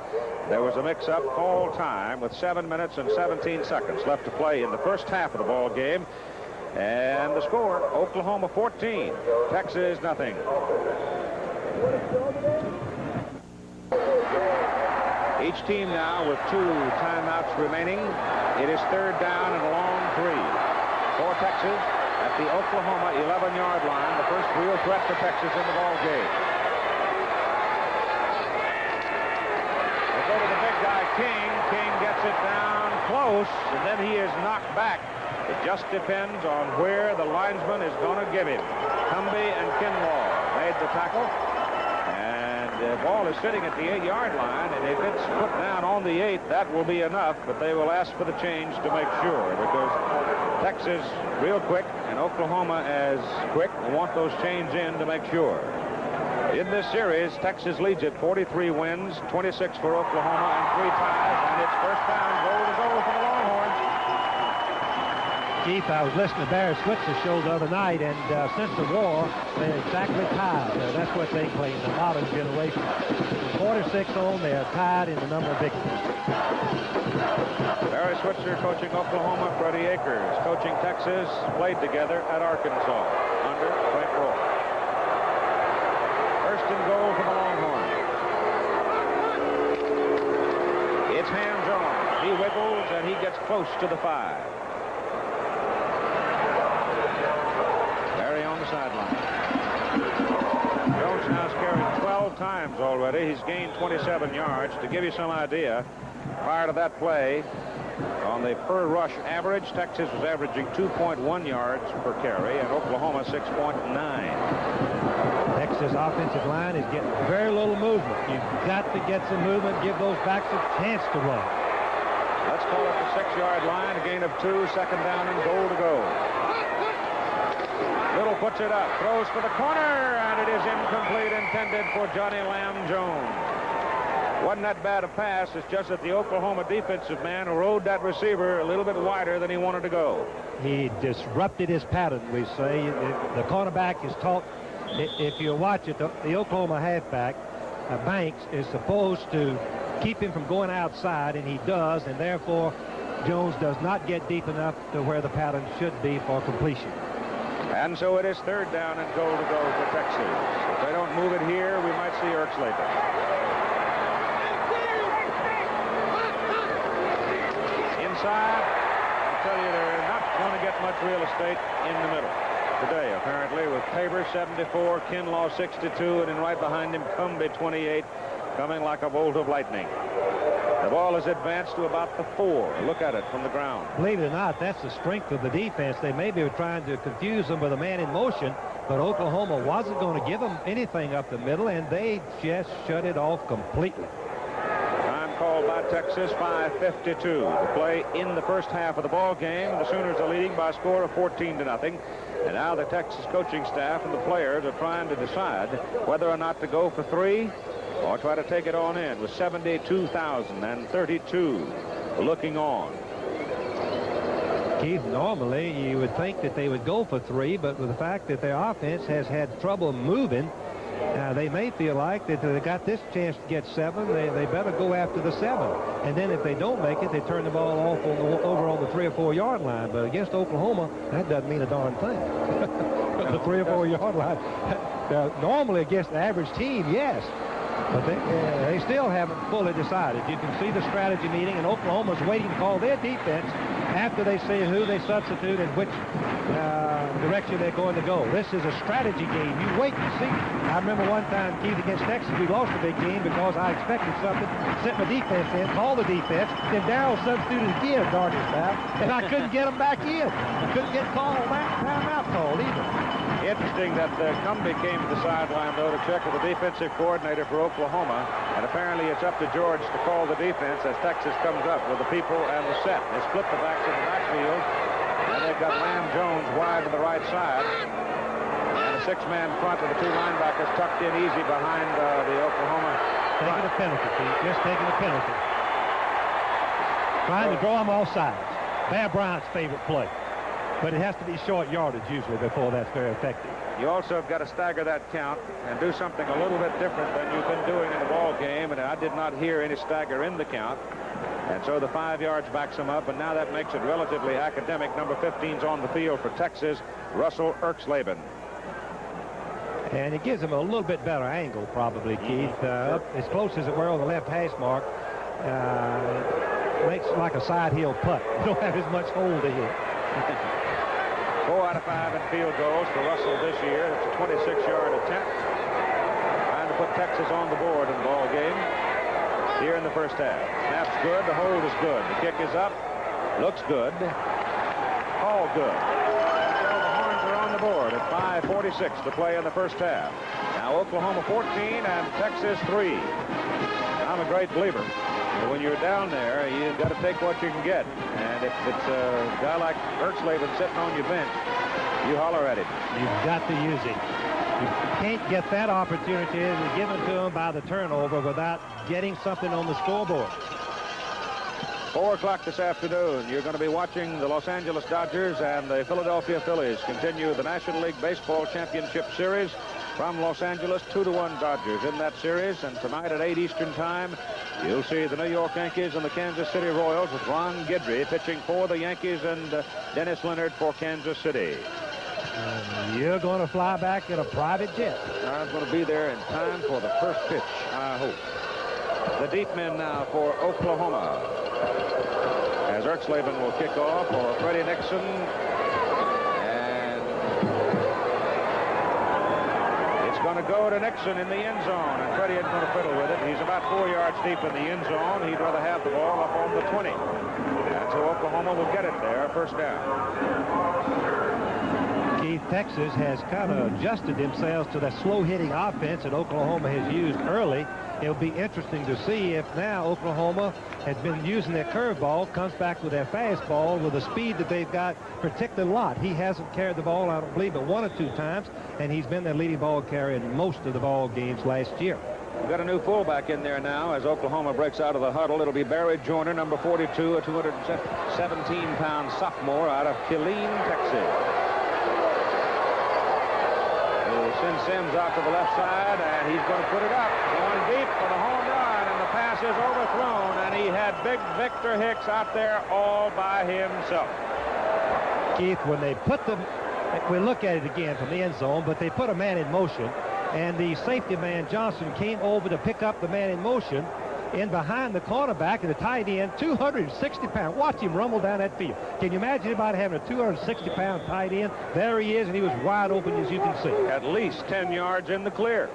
there was a mix-up, call time with 7 minutes and 17 seconds left to play in the first half of the ball game. And the score, Oklahoma 14, Texas nothing. Each team now with 2 timeouts remaining. It is third down and a long 3 for Texas at the Oklahoma 11-yard line. The first real threat for Texas in the ball game. They go to the big guy, King. King gets it down close, and then he is knocked back. It just depends on where the linesman is going to give him. Cumbie and Kinlaw made the tackle. The ball is sitting at the 8-yard line, and if it's put down on the 8, that will be enough, but they will ask for the change to make sure, because Texas real quick and Oklahoma as quick want those chains in to make sure. In this series, Texas leads it 43 wins, 26 for Oklahoma, and 3 ties, and it's first down, goal to goal for the Longhorns. Keith, I was listening to Barry Switzer's show the other night, and since the war, they're exactly tied. That's what they claim, the modern generation. 46 on, they're tied in the number of victories. Barry Switzer coaching Oklahoma, Freddie Akers coaching Texas, played together at Arkansas under Frank Roy. First and goal for the Longhorns. It's hands-on. He wiggles, and he gets close to the 5. Sideline. Jones now has carried 12 times already. He's gained 27 yards. To give you some idea, prior to that play, on the per rush average, Texas was averaging 2.1 yards per carry, and Oklahoma 6.9. Texas offensive line is getting very little movement. You've got to get some movement, give those backs a chance to run. Let's call it the 6-yard line, a gain of 2, second down and goal to go. Little puts it up, throws for the corner, and it is incomplete, intended for Johnny Lamb Jones. Wasn't that bad a pass. It's just that the Oklahoma defensive man rode that receiver a little bit wider than he wanted to go. He disrupted his pattern, we say. The cornerback is taught, if you watch it, the Oklahoma halfback, Banks, is supposed to keep him from going outside, and he does, and therefore Jones does not get deep enough to where the pattern should be for completion. And so it is third down and goal to go for Texas. If they don't move it here, we might see Ertz later. Inside, I tell you, they're not going to get much real estate in the middle today, apparently, with Tabor 74, Kinlaw 62, and then right behind him, Cumbie 28, coming like a bolt of lightning. The ball is advanced to about the 4. Look at it from the ground. Believe it or not, that's the strength of the defense. They maybe were trying to confuse them with a man in motion, but Oklahoma wasn't going to give them anything up the middle, and they just shut it off completely. Time called by Texas, 5:52 to play in the first half of the ball game. The Sooners are leading by a score of 14-0. And now the Texas coaching staff and the players are trying to decide whether or not to go for 3 or try to take it on in, with 72,032 looking on. Keith, normally you would think that they would go for 3, but with the fact that their offense has had trouble moving, they may feel like that they got this chance to get 7. They better go after the 7. And then if they don't make it, they turn the ball off over on the 3 or 4 yard line. But against Oklahoma, that doesn't mean a darn thing. The 3 or 4 yard line. Normally against the average team, yes. But they still haven't fully decided. You can see the strategy meeting, and Oklahoma's waiting to call their defense after they see who they substitute and which direction they're going to go. This is a strategy game. You wait and see. I remember one time, Keith, against Texas, we lost a big game because I expected something, sent my defense in, called the defense, then Darrell substituted again, darn his foul, and I couldn't get them back in. Couldn't get called back, timeout called either. Interesting that Cumbie came to the sideline, though, to check with the defensive coordinator for Oklahoma. And apparently it's up to George to call the defense as Texas comes up with the people and the set. They split the backs in the backfield. And they've got Lamb Jones wide to the right side. And a 6-man front with the 2 linebackers tucked in easy behind the Oklahoma front. Taking a penalty, Pete. Just taking a penalty. Trying to draw them all sides. Bear Bryant's favorite play. But it has to be short yardage usually before that's very effective. You also have got to stagger that count and do something a little bit different than you've been doing in the ball game. And I did not hear any stagger in the count. And so the 5 yards backs him up, and now that makes it relatively academic. Number 15's on the field for Texas, Russell Erxleben. And it gives him a little bit better angle, probably, Keith. Up as close as it were on the left hash mark. Makes like a side heel putt. You don't have as much hold to hit. 4 out of 5 in field goals for Russell this year. It's a 26-yard attempt. Trying to put Texas on the board in the ball game here in the first half. Snap's good. The hold is good. The kick is up. Looks good. All good. And so the Horns are on the board at 5:46 to play in the first half. Now Oklahoma 14 and Texas 3. I'm a great believer. But when you're down there, you've got to take what you can get. And if it's a guy like Erxleben sitting on your bench, you holler at him. You've got to use it. You can't get that opportunity given to him by the turnover without getting something on the scoreboard. 4 o'clock this afternoon, you're going to be watching the Los Angeles Dodgers and the Philadelphia Phillies continue the National League Baseball Championship Series from Los Angeles. 2-1 Dodgers in that series. And tonight at 8 Eastern Time, you'll see the New York Yankees and the Kansas City Royals with Ron Guidry pitching for the Yankees and Dennis Leonard for Kansas City. You're going to fly back in a private jet. I'm going to be there in time for the first pitch, I hope. The deep men now for Oklahoma. As Erxleben will kick off for Freddie Nixon. And it's going to go to Nixon in the end zone. And Freddie isn't going to fiddle with it. He's about 4 yards deep in the end zone. He'd rather have the ball up on the 20. And so Oklahoma will get it there, first down. Keith, Texas has kind of adjusted themselves to that slow-hitting offense that Oklahoma has used early. It'll be interesting to see if now Oklahoma has been using their curveball, comes back with their fastball with the speed that they've got, particularly Lott. He hasn't carried the ball, I don't believe, but 1 or 2 times, and he's been their leading ball carrier in most of the ball games last year. We've got a new fullback in there now as Oklahoma breaks out of the huddle. It'll be Barry Joyner, number 42, a 217-pound sophomore out of Killeen, Texas. Send Sims out to the left side, and he's going to put it up. Going deep for the home run, and the pass is overthrown, and he had big Victor Hicks out there all by himself. Keith, when they put them, we look at it again from the end zone, but they put a man in motion, and the safety man, Johnson, came over to pick up the man in motion in behind the cornerback and the tight end, 260 pounds. Watch him rumble down that field. Can you imagine anybody having a 260-pound tight end? There he is, and he was wide open, as you can see. At least 10 yards in the clear.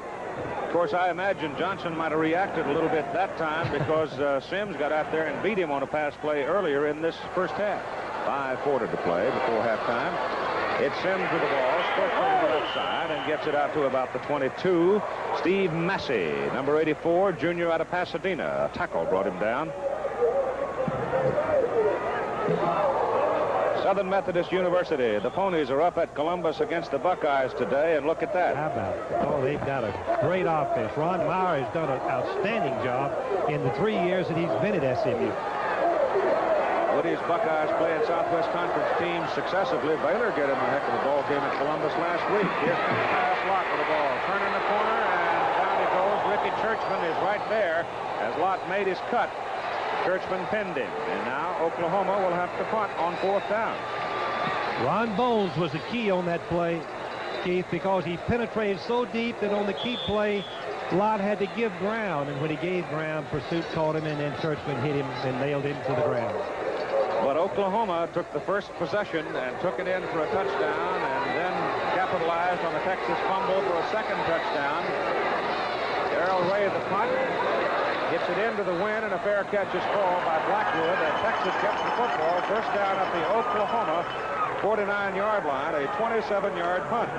Of course, I imagine Johnson might have reacted a little bit that time because Sims got out there and beat him on a pass play earlier in this first half. 5:40 to play before halftime. It's Sims with the ball, splits over the left side, and gets it out to about the 22. Steve Massey, number 84, junior out of Pasadena. A tackle brought him down. Southern Methodist University. The Ponies are up at Columbus against the Buckeyes today, and look at that. How about it? Oh, they've got a great offense. Ron Meyer has done an outstanding job in the 3 years that he's been at SMU. Woody's Buckeyes playing Southwest Conference teams successively. Baylor get him a heck of a ball game at Columbus last week. Here's Pass Lott with the ball. Turning the corner, and down he goes. Ricky Churchman is right there as Lott made his cut. Churchman pinned him, and now Oklahoma will have to punt on 4th down. Ron Bones was the key on that play, Keith, because he penetrated so deep that on the key play, Lott had to give ground, and when he gave ground, Pursuit caught him, and then Churchman hit him and nailed him to the ground. But Oklahoma took the first possession and took it in for a touchdown, and then capitalized on the Texas fumble for a second touchdown. Darrell Ray, the punt, hits it into the wind, and a fair catch is called by Blackwood. And Texas gets the football. First down at the Oklahoma 49-yard line, a 27-yard punt.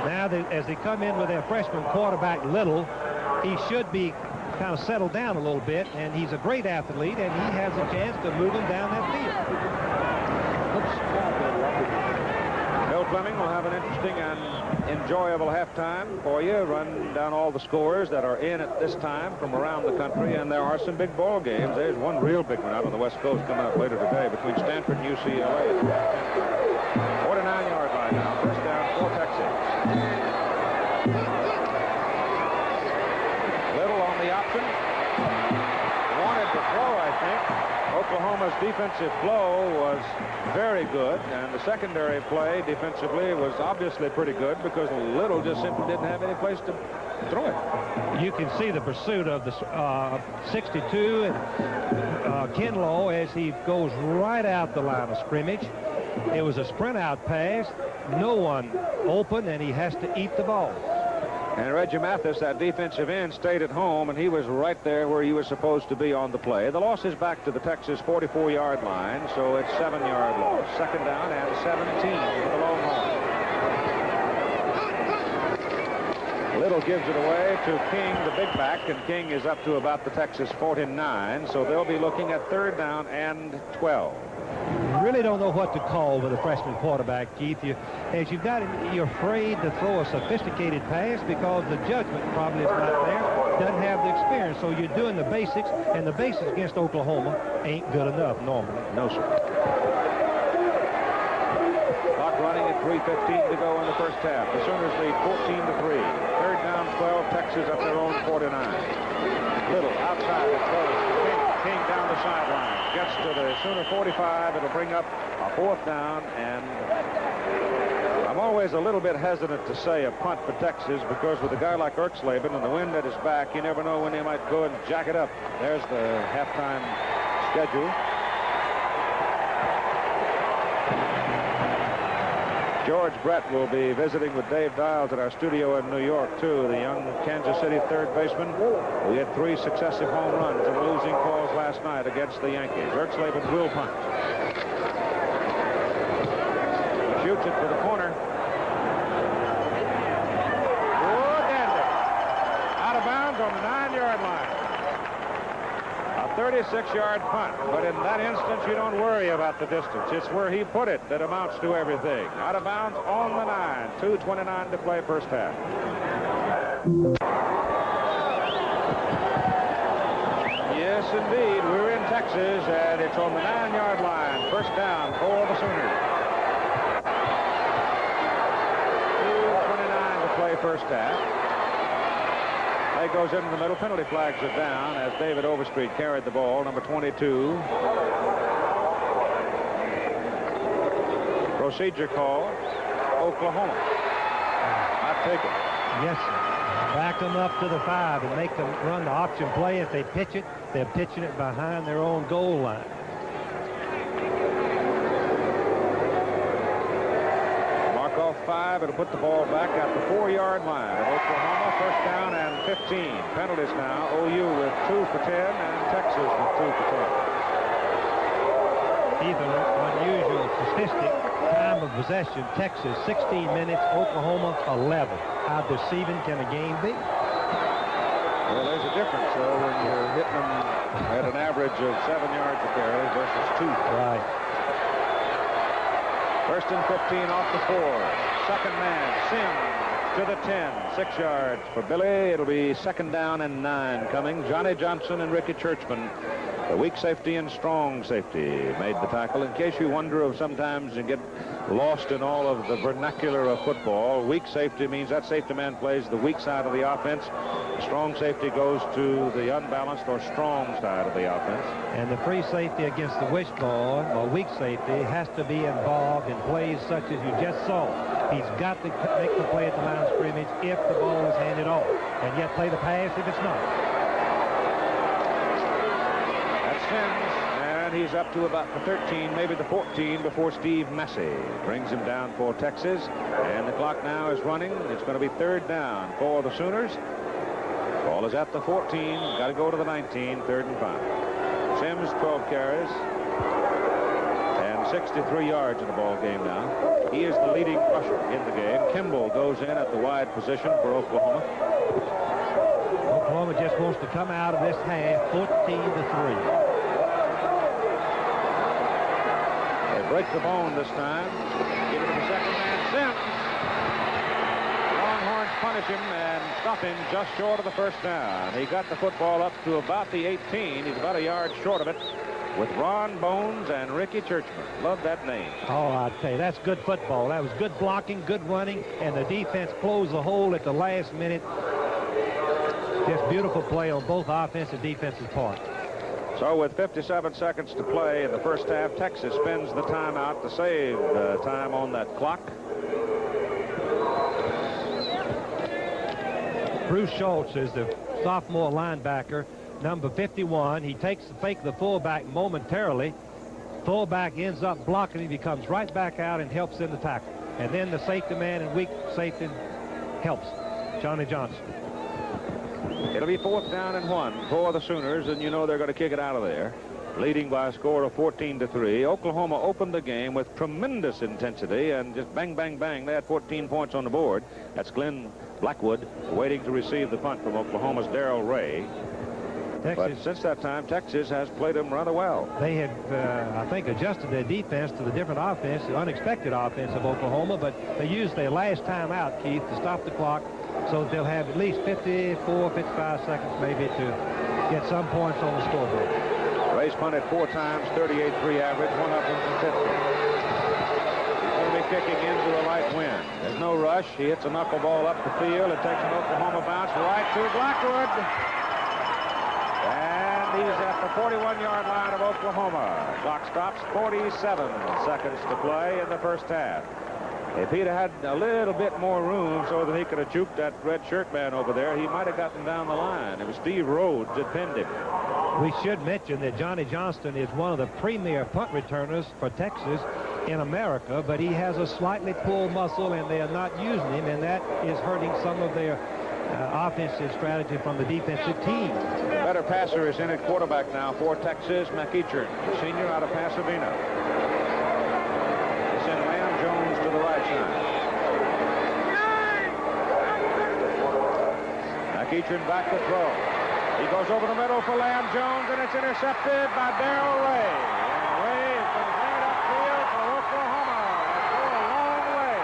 Now, as they come in with their freshman quarterback, Little, he should be kind of settled down a little bit, and he's a great athlete, and he has a chance to move him down that field. Bill Fleming will have an interesting and enjoyable halftime for you. Run down all the scores that are in at this time from around the country, and there are some big ball games. There's one real big one out on the West Coast coming up later today between Stanford and UCLA. 49-yard line now. First down for Texas. Little on the option. Wanted to throw, I think, offensive flow was very good, and the secondary play defensively was obviously pretty good because Little just simply didn't have any place to throw it. You can see the pursuit of the 62 and Kinlaw as he goes right out the line of scrimmage. It was a sprint out pass, no one open, and he has to eat the ball. And Reggie Mathis, that defensive end, stayed at home, and he was right there where he was supposed to be on the play. The loss is back to the Texas 44-yard line, so it's 7-yard loss. Second down and 17 for the Longhorns. Little gives it away to King, the big back, and King is up to about the Texas 49, so they'll be looking at third down and 12. Really don't know what to call with a freshman quarterback, Keith. As you've got him, you're afraid to throw a sophisticated pass because the judgment probably is not there, doesn't have the experience. So you're doing the basics, and the basics against Oklahoma ain't good enough normally. No, sir. Clock running at 3:15 to go in the first half. The Sooners lead 14-3. Third down, 12. Texas up their own 49. Little outside the throw. King down the sideline. Gets to the Sooner 45. It'll bring up a fourth down, and I'm always a little bit hesitant to say a punt for Texas because with a guy like Erxleben and the wind at his back, you never know when they might go and jack it up. There's the halftime schedule. George Brett will be visiting with Dave Dials at our studio in New York, too, the young Kansas City third baseman who hit 3 successive home runs in losing calls last night against the Yankees. Erxleben will punt. Shoots it for the corner. Good ender. Out of bounds on the 9-yard line. A 36-yard punt, but in that instance, you don't worry about the distance. It's where he put it that amounts to everything. Out of bounds on the 9. 2:29 to play first half. Yes, indeed. We're in Texas, and it's on the 9-yard line. First down for the Sooners. 2:29 to play first half. Play goes into the middle. Penalty flags are down as David Overstreet carried the ball, number 22. Procedure call, Oklahoma. Not taken. Yes, sir. Back them up to the 5 and make them run the option play. If they pitch it, they're pitching it behind their own goal line. Mark off 5. It'll put the ball back at the 4-yard line of Oklahoma. First down and 15. Penalties now. OU with 2 for 10 and Texas with 2 for 10. Even unusual statistic. Time of possession, Texas 16 minutes, Oklahoma 11. How deceiving can a game be? Well, there's a difference, though, when you're hitting them at an average of 7 yards a carry versus 2. Right. First and 15 off the 4. Second man, Sims to the 10. 6 yards for Billy. It'll be second down and 9 coming. Johnny Johnson and Ricky Churchman, the weak safety and strong safety, made the tackle. In case you wonder if sometimes you get lost in all of the vernacular of football, weak safety means that safety man plays the weak side of the offense. The strong safety goes to the unbalanced or strong side of the offense. And the free safety against the wishbone, or weak safety, has to be involved in plays such as you just saw. He's got to make the play at the line of scrimmage if the ball is handed off, and yet play the pass if it's not. Sims, and he's up to about the 13, maybe the 14 before Steve Massey brings him down for Texas. And the clock now is running. It's going to be third down for the Sooners. Ball is at the 14. Got to go to the 19, third and 5. Sims, 12 carries and 63 yards in the ball game now. He is the leading rusher in the game. Kimball goes in at the wide position for Oklahoma. Oklahoma just wants to come out of this half 14-3. Break the bone this time. Give it to the second man, Sims. Longhorns punish him and stop him just short of the first down. He got the football up to about the 18. He's about a yard short of it with Ron Bones and Ricky Churchman. Love that name. Oh, I tell you, that's good football. That was good blocking, good running, and the defense closed the hole at the last minute. Just beautiful play on both offense and defensive part. So with 57 seconds to play in the first half, Texas spends the timeout to save time on that clock. Bruce Schultz is the sophomore linebacker, number 51. He takes the fake the fullback momentarily. Fullback ends up blocking him. He comes right back out and helps in the tackle. And then the safety man and weak safety helps Johnny Johnson. It'll be 4th down and 1 for the Sooners, and you know they're going to kick it out of there, leading by a score of 14-3. Oklahoma opened the game with tremendous intensity and just bang, bang, bang. They had 14 points on the board. That's Glenn Blackwood waiting to receive the punt from Oklahoma's Darrell Ray. But since that time, Texas has played them rather well. They had, I think, adjusted their defense to the different offense, the unexpected offense of Oklahoma, but they used their last time out, Keith, to stop the clock, so that they'll have at least 54, 55 seconds maybe to get some points on the scoreboard. Ray's punted 4 times, 38-3 average, one of them from 50. He's going to be kicking into a light wind. There's no rush. He hits a knuckleball up the field. It takes an Oklahoma bounce right to Blackwood. And he's at the 41-yard line of Oklahoma. Clock stops, 47 seconds to play in the first half. If he'd had a little bit more room so that he could have juked that red shirt man over there, he might have gotten down the line. It was Steve Rhodes that pinned him. We should mention that Johnny Johnston is one of the premier punt returners for Texas in America, but he has a slightly pulled muscle, and they are not using him, and that is hurting some of their offensive strategy from the defensive team. Better passer is in at quarterback now for Texas, McEachern, senior out of Pasadena. They send Lamb Jones to the right side. McEachern back to throw. He goes over the middle for Lamb Jones, and it's intercepted by Darrell Ray. And Ray is going to bring it upfield for Oklahoma. That's go a long way.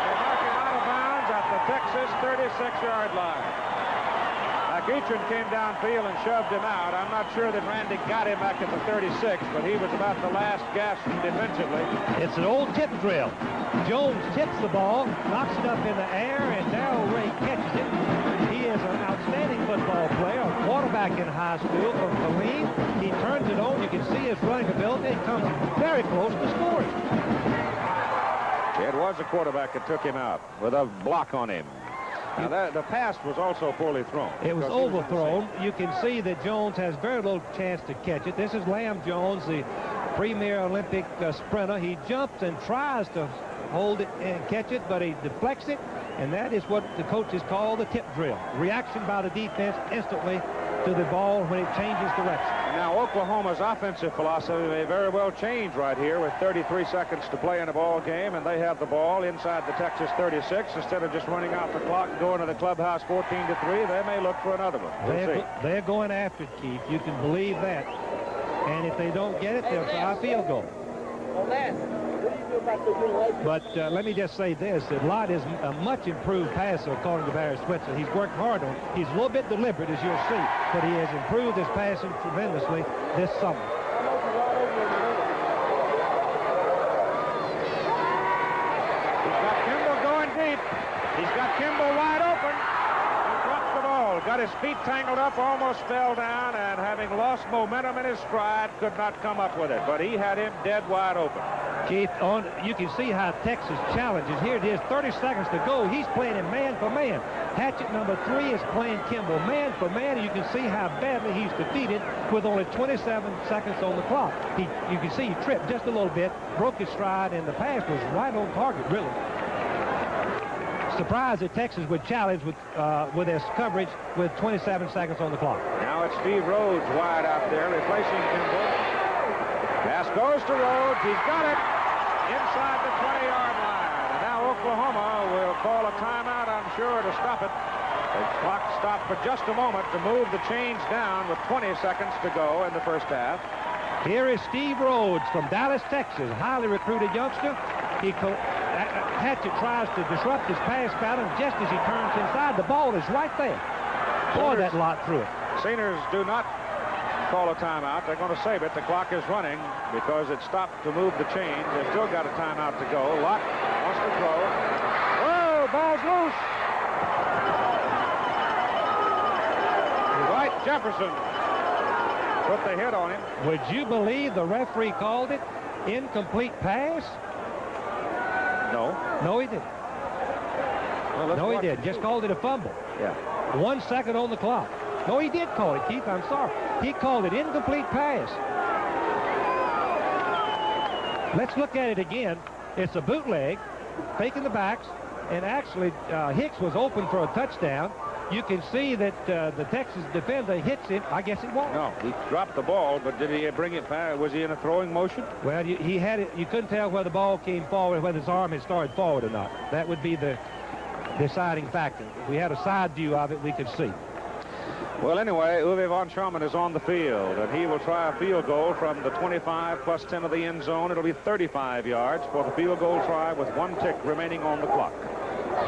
They mark him out of bounds at the Texas 36-yard line. McEachern came downfield and shoved him out. I'm not sure that Randy got him back at the 36, but he was about the last gasp defensively. It's an old tip drill. Jones tips the ball, knocks it up in the air, and Darrell Ray catches it. He is an outstanding football player, a quarterback in high school from Killeen. He turns it on. You can see his running ability. He comes very close to scoring. It was a quarterback that took him out with a block on him. Now, the pass was also poorly thrown. It was overthrown. You can see that Jones has very little chance to catch it. This is Lamb Jones, the premier Olympic sprinter. He jumps and tries to hold it and catch it, but he deflects it, and that is what the coaches call the tip drill. Reaction by the defense instantly to the ball when it changes direction. Now, Oklahoma's offensive philosophy may very well change right here with 33 seconds to play in a ball game, and they have the ball inside the Texas 36. Instead of just running out the clock and going to the clubhouse 14-3, they may look for another one. They're going after it, Keith. You can believe that. And if they don't get it, they'll try a field goal. But let me just say this, that Lott is a much improved passer, according to Barry Switzer. He's worked hard on it. He's a little bit deliberate, as you'll see, but he has improved his passing tremendously this summer. He's got Kimball going deep. He's got Kimball wide open. He dropped the ball, got his feet tangled up, almost fell down, and having lost momentum in his stride, could not come up with it. But he had him dead wide open. Keith, you can see how Texas challenges. Here it is, 30 seconds to go. He's playing him man for man. Hatchet number 3 is playing Kimball man for man, and you can see how badly he's defeated with only 27 seconds on the clock. You can see he tripped just a little bit, broke his stride, and the pass was right on target, really. Surprised that Texas would challenge with their coverage with 27 seconds on the clock. Now it's Steve Rhodes wide out there, replacing Kimball. Pass goes to Rhodes. He's got it inside the 20-yard line. And now Oklahoma will call a timeout, I'm sure, to stop it. The clock stopped for just a moment to move the chains down with 20 seconds to go in the first half. Here is Steve Rhodes from Dallas, Texas, highly recruited youngster. Hatchet tries to disrupt his pass pattern just as he turns inside. The ball is right there. Boy, that Lott threw it. Sooners do not call a timeout. They're going to save it. The clock is running because it stopped to move the chains. They've still got a timeout to go. Lott wants to throw. Oh, ball's loose. Dwight Jefferson put the hit on him. Would you believe the referee called it incomplete pass? No. No, he didn't. Well, No, he didn't. Just called it a fumble. Yeah. 1 second on the clock. No, he did call it, Keith. I'm sorry. He called it incomplete pass. Let's look at it again. It's a bootleg, faking the backs, and actually Hicks was open for a touchdown. You can see that the Texas defender hits him. I guess it won't. No, he dropped the ball, but did he bring it back? Was he in a throwing motion? Well, he had it. You couldn't tell where the ball came forward, whether his arm had started forward or not. That would be the deciding factor. If we had a side view of it, we could see. Well, anyway, Uwe von Schamann is on the field, and he will try a field goal from the 25 plus 10 of the end zone. It'll be 35 yards for the field goal try with 1 tick remaining on the clock.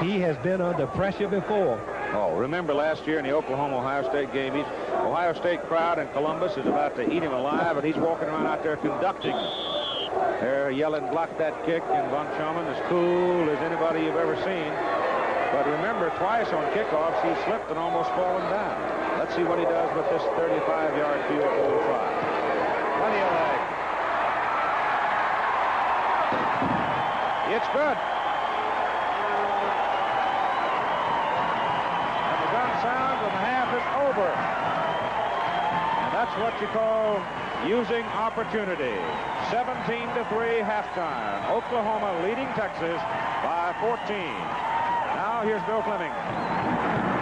He has been under pressure before. Oh, remember last year in the Oklahoma-Ohio State game, Ohio State crowd in Columbus is about to eat him alive, and he's walking around out there conducting. They're yelling, block that kick, and von Schamann is cool as anybody you've ever seen. But remember, twice on kickoffs, he slipped and almost fallen down. Let's see what he does with this 35-yard field goal try. Plenty of leg. It's good. And the gun sounds and the half is over. And that's what you call using opportunity. 17-3 halftime. Oklahoma leading Texas by 14. Now here's Bill Fleming.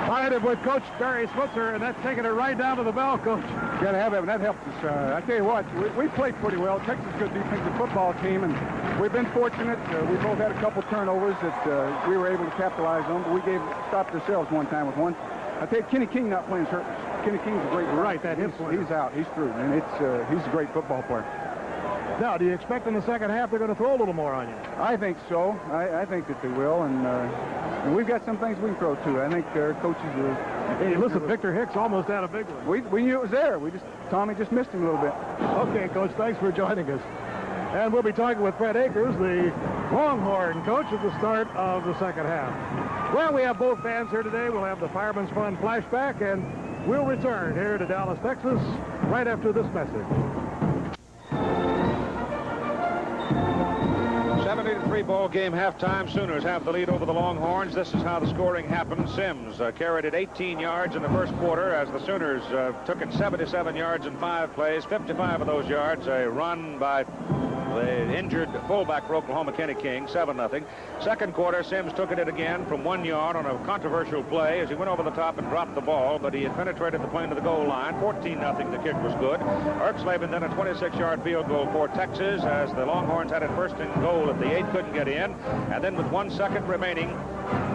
Fired with Coach Barry Switzer, and that's taking it right down to the bell, Coach. Got to have it, and that helped us. I tell you what, we played pretty well. Texas is a good defensive football team, and we've been fortunate. We both had a couple turnovers that we were able to capitalize on, but we stopped ourselves one time with one. I tell you, Kenny King not playing hurt. Kenny King's a great player. Right, that hip. He's out. He's through, and he's a great football player. Now, do you expect in the second half they're going to throw a little more on you? I think so. I think that they will, and we've got some things we can throw too. I think our coaches are. Hey, listen, Victor Hicks almost had a big one. We knew it was there. Tommy just missed him a little bit. Okay, Coach, thanks for joining us. And we'll be talking with Fred Akers, the Longhorn coach, at the start of the second half. Well, we have both bands here today. We'll have the Fireman's Fund flashback, and we'll return here to Dallas, Texas, right after this message. 70-3 ball game halftime. Sooners have the lead over the Longhorns. This is how the scoring happened. Sims carried it 18 yards in the first quarter as the Sooners took it 77 yards in 5 plays. 55 of those yards a run by the injured fullback for Oklahoma, Kenny King, 7-0. Second quarter, Sims took it again from 1 yard on a controversial play as he went over the top and dropped the ball, but he had penetrated the plane to the goal line. 14-0. The kick was good. Erxleben then a 26-yard field goal for Texas as the Longhorns had it first and goal at the 8, couldn't get in. And then with 1 second remaining,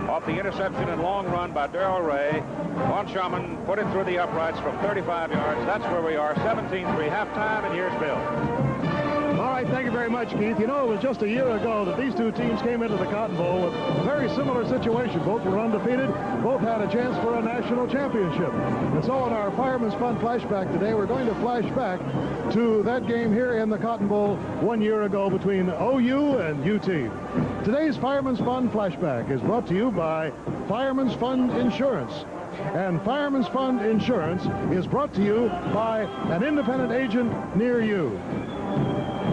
off the interception and long run by Darrell Ray, von Schamann put it through the uprights from 35 yards. That's where we are, 17-3 halftime, and here's Bill. All right, thank you very much, Keith. You know, it was just a year ago that these two teams came into the Cotton Bowl with a very similar situation. Both were undefeated. Both had a chance for a national championship. And so in our Fireman's Fund flashback today, we're going to flash back to that game here in the Cotton Bowl 1 year ago between OU and UT. Today's Fireman's Fund flashback is brought to you by Fireman's Fund Insurance. And Fireman's Fund Insurance is brought to you by an independent agent near you.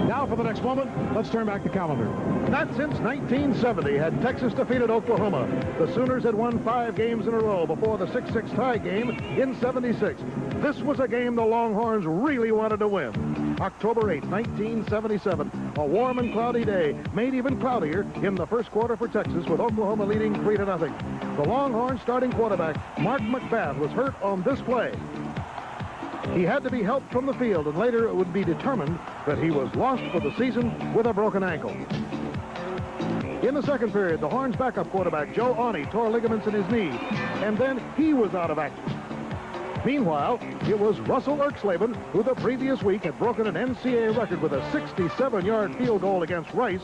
Now for the next moment, let's turn back the calendar. Not since 1970 had Texas defeated Oklahoma. The Sooners had won 5 games in a row before the 6-6 tie game in '76. This was a game the Longhorns really wanted to win. October 8, 1977, a warm and cloudy day, made even cloudier in the first quarter for Texas, with Oklahoma leading 3-0. The Longhorns starting quarterback, Mark McBath, was hurt on this play. He had to be helped from the field, and later it would be determined that he was lost for the season with a broken ankle. In the second period, the Horns' backup quarterback, Joe Awney, tore ligaments in his knee, and then he was out of action. Meanwhile, it was Russell Erxleben, who the previous week had broken an NCAA record with a 67-yard field goal against Rice,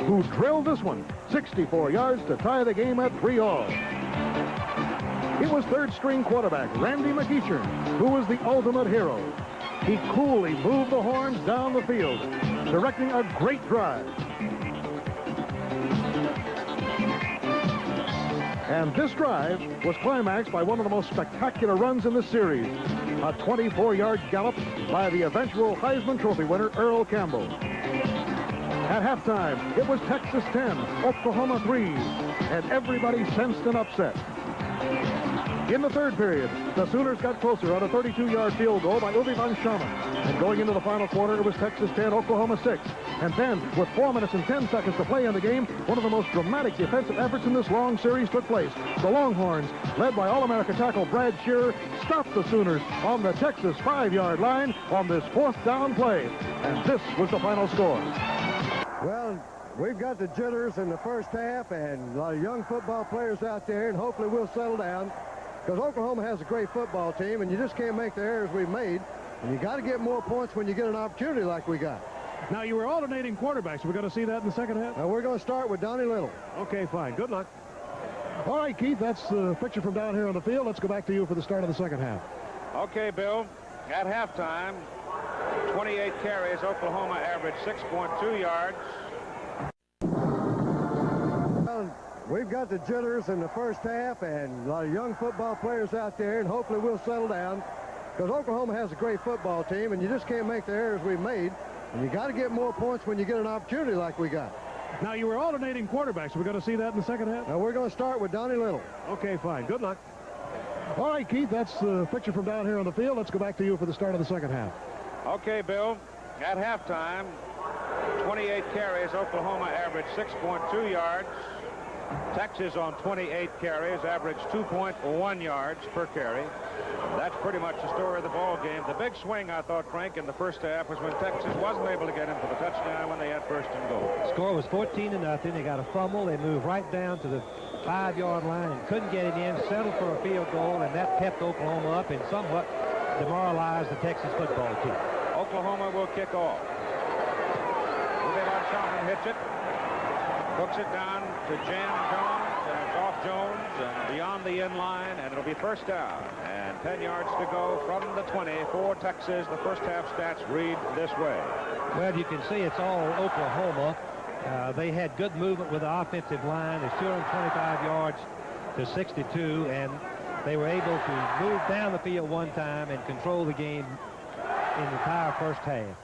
who drilled this one 64 yards to tie the game at 3-all. It was third-string quarterback Randy McEachern who was the ultimate hero. He coolly moved the Horns down the field, directing a great drive. And this drive was climaxed by one of the most spectacular runs in the series, a 24-yard gallop by the eventual Heisman Trophy winner, Earl Campbell. At halftime, it was Texas 10, Oklahoma 3, and everybody sensed an upset. In the third period, the Sooners got closer on a 32-yard field goal by Uwe von Schamann. And going into the final quarter, it was Texas 10, Oklahoma 6. And then, with 4 minutes and 10 seconds to play in the game, one of the most dramatic defensive efforts in this long series took place. The Longhorns, led by All-America tackle Brad Shearer, stopped the Sooners on the Texas 5-yard line on this 4th down play. And this was the final score. Well, we've got the jitters in the first half and a lot of young football players out there, and hopefully we'll settle down. Because Oklahoma has a great football team, and you just can't make the errors we've made. And you got to get more points when you get an opportunity like we got. Now, you were alternating quarterbacks. We're going to see that in the second half? Now, we're going to start with Donnie Little. Okay, fine. Good luck. All right, Keith, that's the picture from down here on the field. Let's go back to you for the start of the second half. Okay, Bill. At halftime, 28 carries. Oklahoma averaged 6.2 yards. We've got the jitters in the first half and a lot of young football players out there, and hopefully we'll settle down. Because Oklahoma has a great football team, and you just can't make the errors we've made. And you got to get more points when you get an opportunity like we got. Now, you were alternating quarterbacks. We're going to see that in the second half? Now, we're going to start with Donnie Little. Okay, fine. Good luck. All right, Keith, that's the picture from down here on the field. Let's go back to you for the start of the second half. Okay, Bill. At halftime, 28 carries. Oklahoma averaged 6.2 yards. Texas on 28 carries averaged 2.1 yards per carry. That's pretty much the story of the ball game. The big swing, I thought, Frank, in the first half was when Texas wasn't able to get into the touchdown when they had first and goal. Score was 14-0. They got a fumble. They moved right down to the 5-yard line and couldn't get it in, settled for a field goal, and that kept Oklahoma up and somewhat demoralized the Texas football team. Oklahoma will kick off. Uwe von Schamann hits it. Hooks it down to Jan Jones, and it's off Jones and beyond the end line, and it'll be first down. And 10 yards to go from the 20 for Texas. The first half stats read this way. Well, you can see it's all Oklahoma. They had good movement with the offensive line. It's 225 yards to 62, and they were able to move down the field one time and control the game in the entire first half.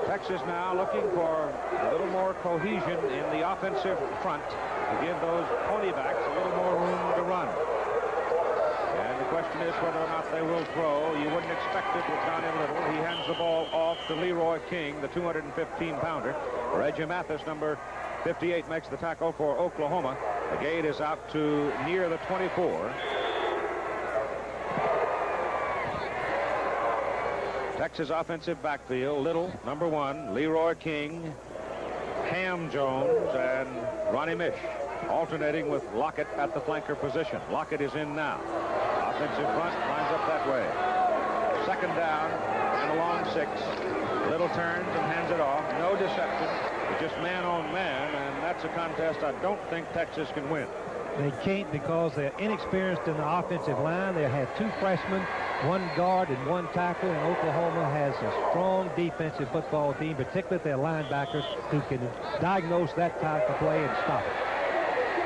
Texas now looking for a little more cohesion in the offensive front to give those pony-backs a little more room to run. And the question is whether or not they will throw. You wouldn't expect it with Donnie Little. He hands the ball off to Leroy King, the 215-pounder. Reggie Mathis, number 58, makes the tackle for Oklahoma. The gate is out to near the 24. Texas offensive backfield, Little, number 1, Leroy King, Ham Jones, and Ronnie Mish, alternating with Lockett at the flanker position. Lockett is in now. Offensive front lines up that way. Second down and a long 6. Little turns and hands it off. No deception. It's just man on man, and that's a contest I don't think Texas can win. They can't because they're inexperienced in the offensive line. They have 2 freshmen, 1 guard and 1 tackle, and Oklahoma has a strong defensive football team, particularly their linebackers, who can diagnose that type of play and stop it.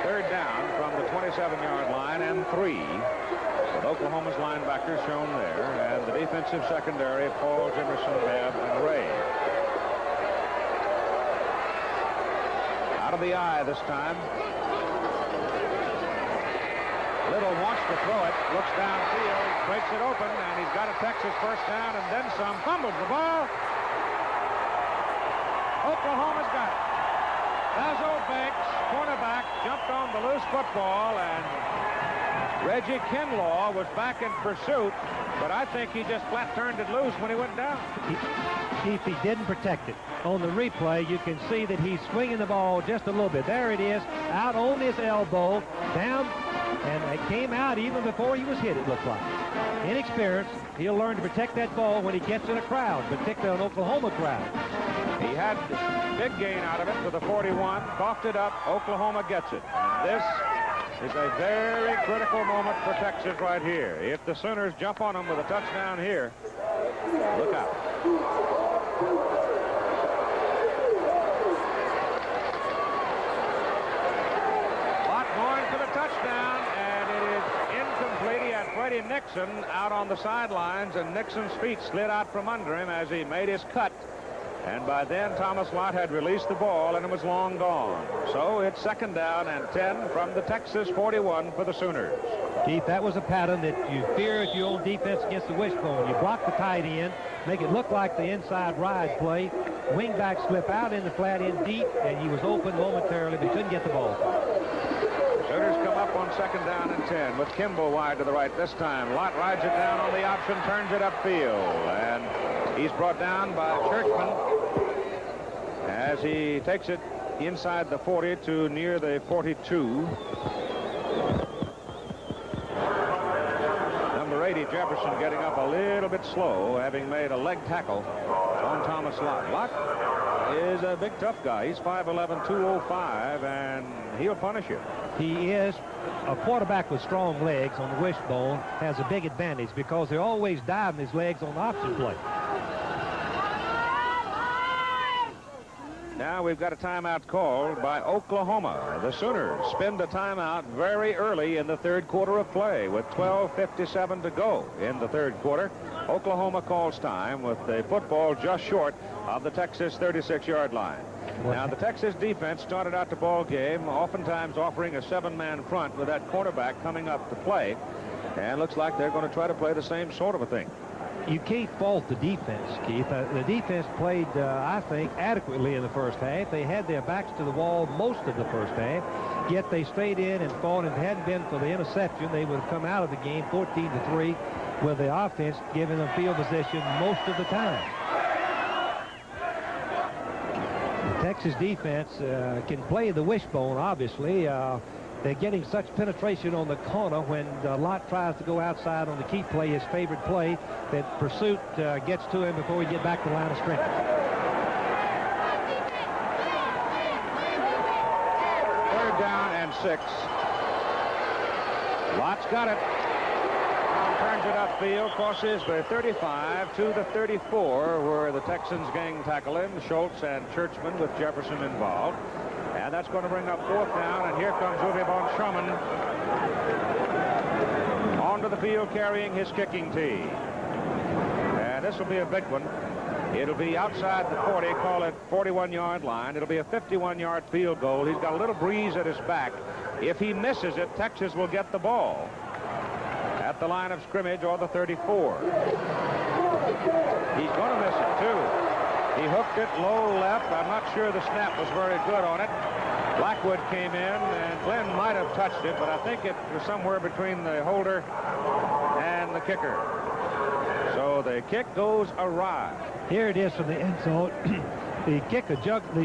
Third down from the 27-yard line and 3, with Oklahoma's linebackers shown there, and the defensive secondary, Paul, Jimerson, Babb, and Ray. Out of the eye this time. Little wants to throw it, looks downfield, breaks it open, and he's got a Texas first down and then some. Fumbles the ball. Oklahoma's got it. Lazo Banks, cornerback, jumped on the loose football, and Reggie Kinlaw was back in pursuit, but I think he just flat turned it loose when he went down. If he didn't protect it. On the replay, you can see that he's swinging the ball just a little bit. There it is, out on his elbow, down, and it came out even before he was hit, it looked like. Inexperienced, he'll learn to protect that ball when he gets in a crowd, particularly an Oklahoma crowd. He had big gain out of it to the 41, coughed it up, Oklahoma gets it. This is a very critical moment for Texas right here. If the Sooners jump on them with a touchdown here, look out. Nixon out on the sidelines, and Nixon's feet slid out from under him as he made his cut. And by then, Thomas Lott had released the ball, and it was long gone. So it's 2nd down and 10 from the Texas 41 for the Sooners. Keith, that was a pattern that you fear if you're on defense against the wishbone. You block the tight end, make it look like the inside ride play. Wingback slip out in the flat end deep, and he was open momentarily, but he couldn't get the ball. Sooners come up on 2nd down and 10 with Kimball wide to the right this time. Lott rides it down on the option, turns it upfield, and he's brought down by Churchman as he takes it inside the 40 to near the 42. Number 80, Jefferson, getting up a little bit slow, having made a leg tackle on Thomas Lott. Lott is a big, tough guy. He's 5'11", 205, and he'll punish you. He is a quarterback with strong legs on the wishbone, has a big advantage because they're always diving his legs on the option play. Now we've got a timeout called by Oklahoma. The Sooners spend a timeout very early in the 3rd quarter of play with 12:57 to go in the 3rd quarter. Oklahoma calls time with the football just short of the Texas 36-yard line. Now, the Texas defense started out the ball game oftentimes offering a 7-man front with that quarterback coming up to play, and looks like they're going to try to play the same sort of a thing. You can't fault the defense, Keith. The defense played, I think, adequately in the first half. They had their backs to the wall most of the first half, yet they stayed in and fought. And if it hadn't been for the interception, they would have come out of the game 14-3 with the offense giving them field position most of the time. The Texas defense can play the wishbone, obviously. They're getting such penetration on the corner when Lott tries to go outside on the key play, his favorite play, that pursuit gets to him before he gets back to the line of scrimmage. 3rd down and 6. Lott's got it. Turns it upfield, crosses the 35 to the 34, where the Texans gang tackle him. Schultz and Churchman with Jefferson involved. And that's going to bring up 4th down, and here comes Uwe von Schumann onto the field carrying his kicking tee. And this will be a big one. It'll be outside the 40, call it 41-yard line. It'll be a 51-yard field goal. He's got a little breeze at his back. If he misses it, Texas will get the ball at the line of scrimmage or the 34. He's going to miss it, too. He hooked it low left. I'm not sure the snap was very good on it. Blackwood came in, and Glenn might have touched it, but I think it was somewhere between the holder and the kicker. So the kick goes awry. Here it is from the end zone. The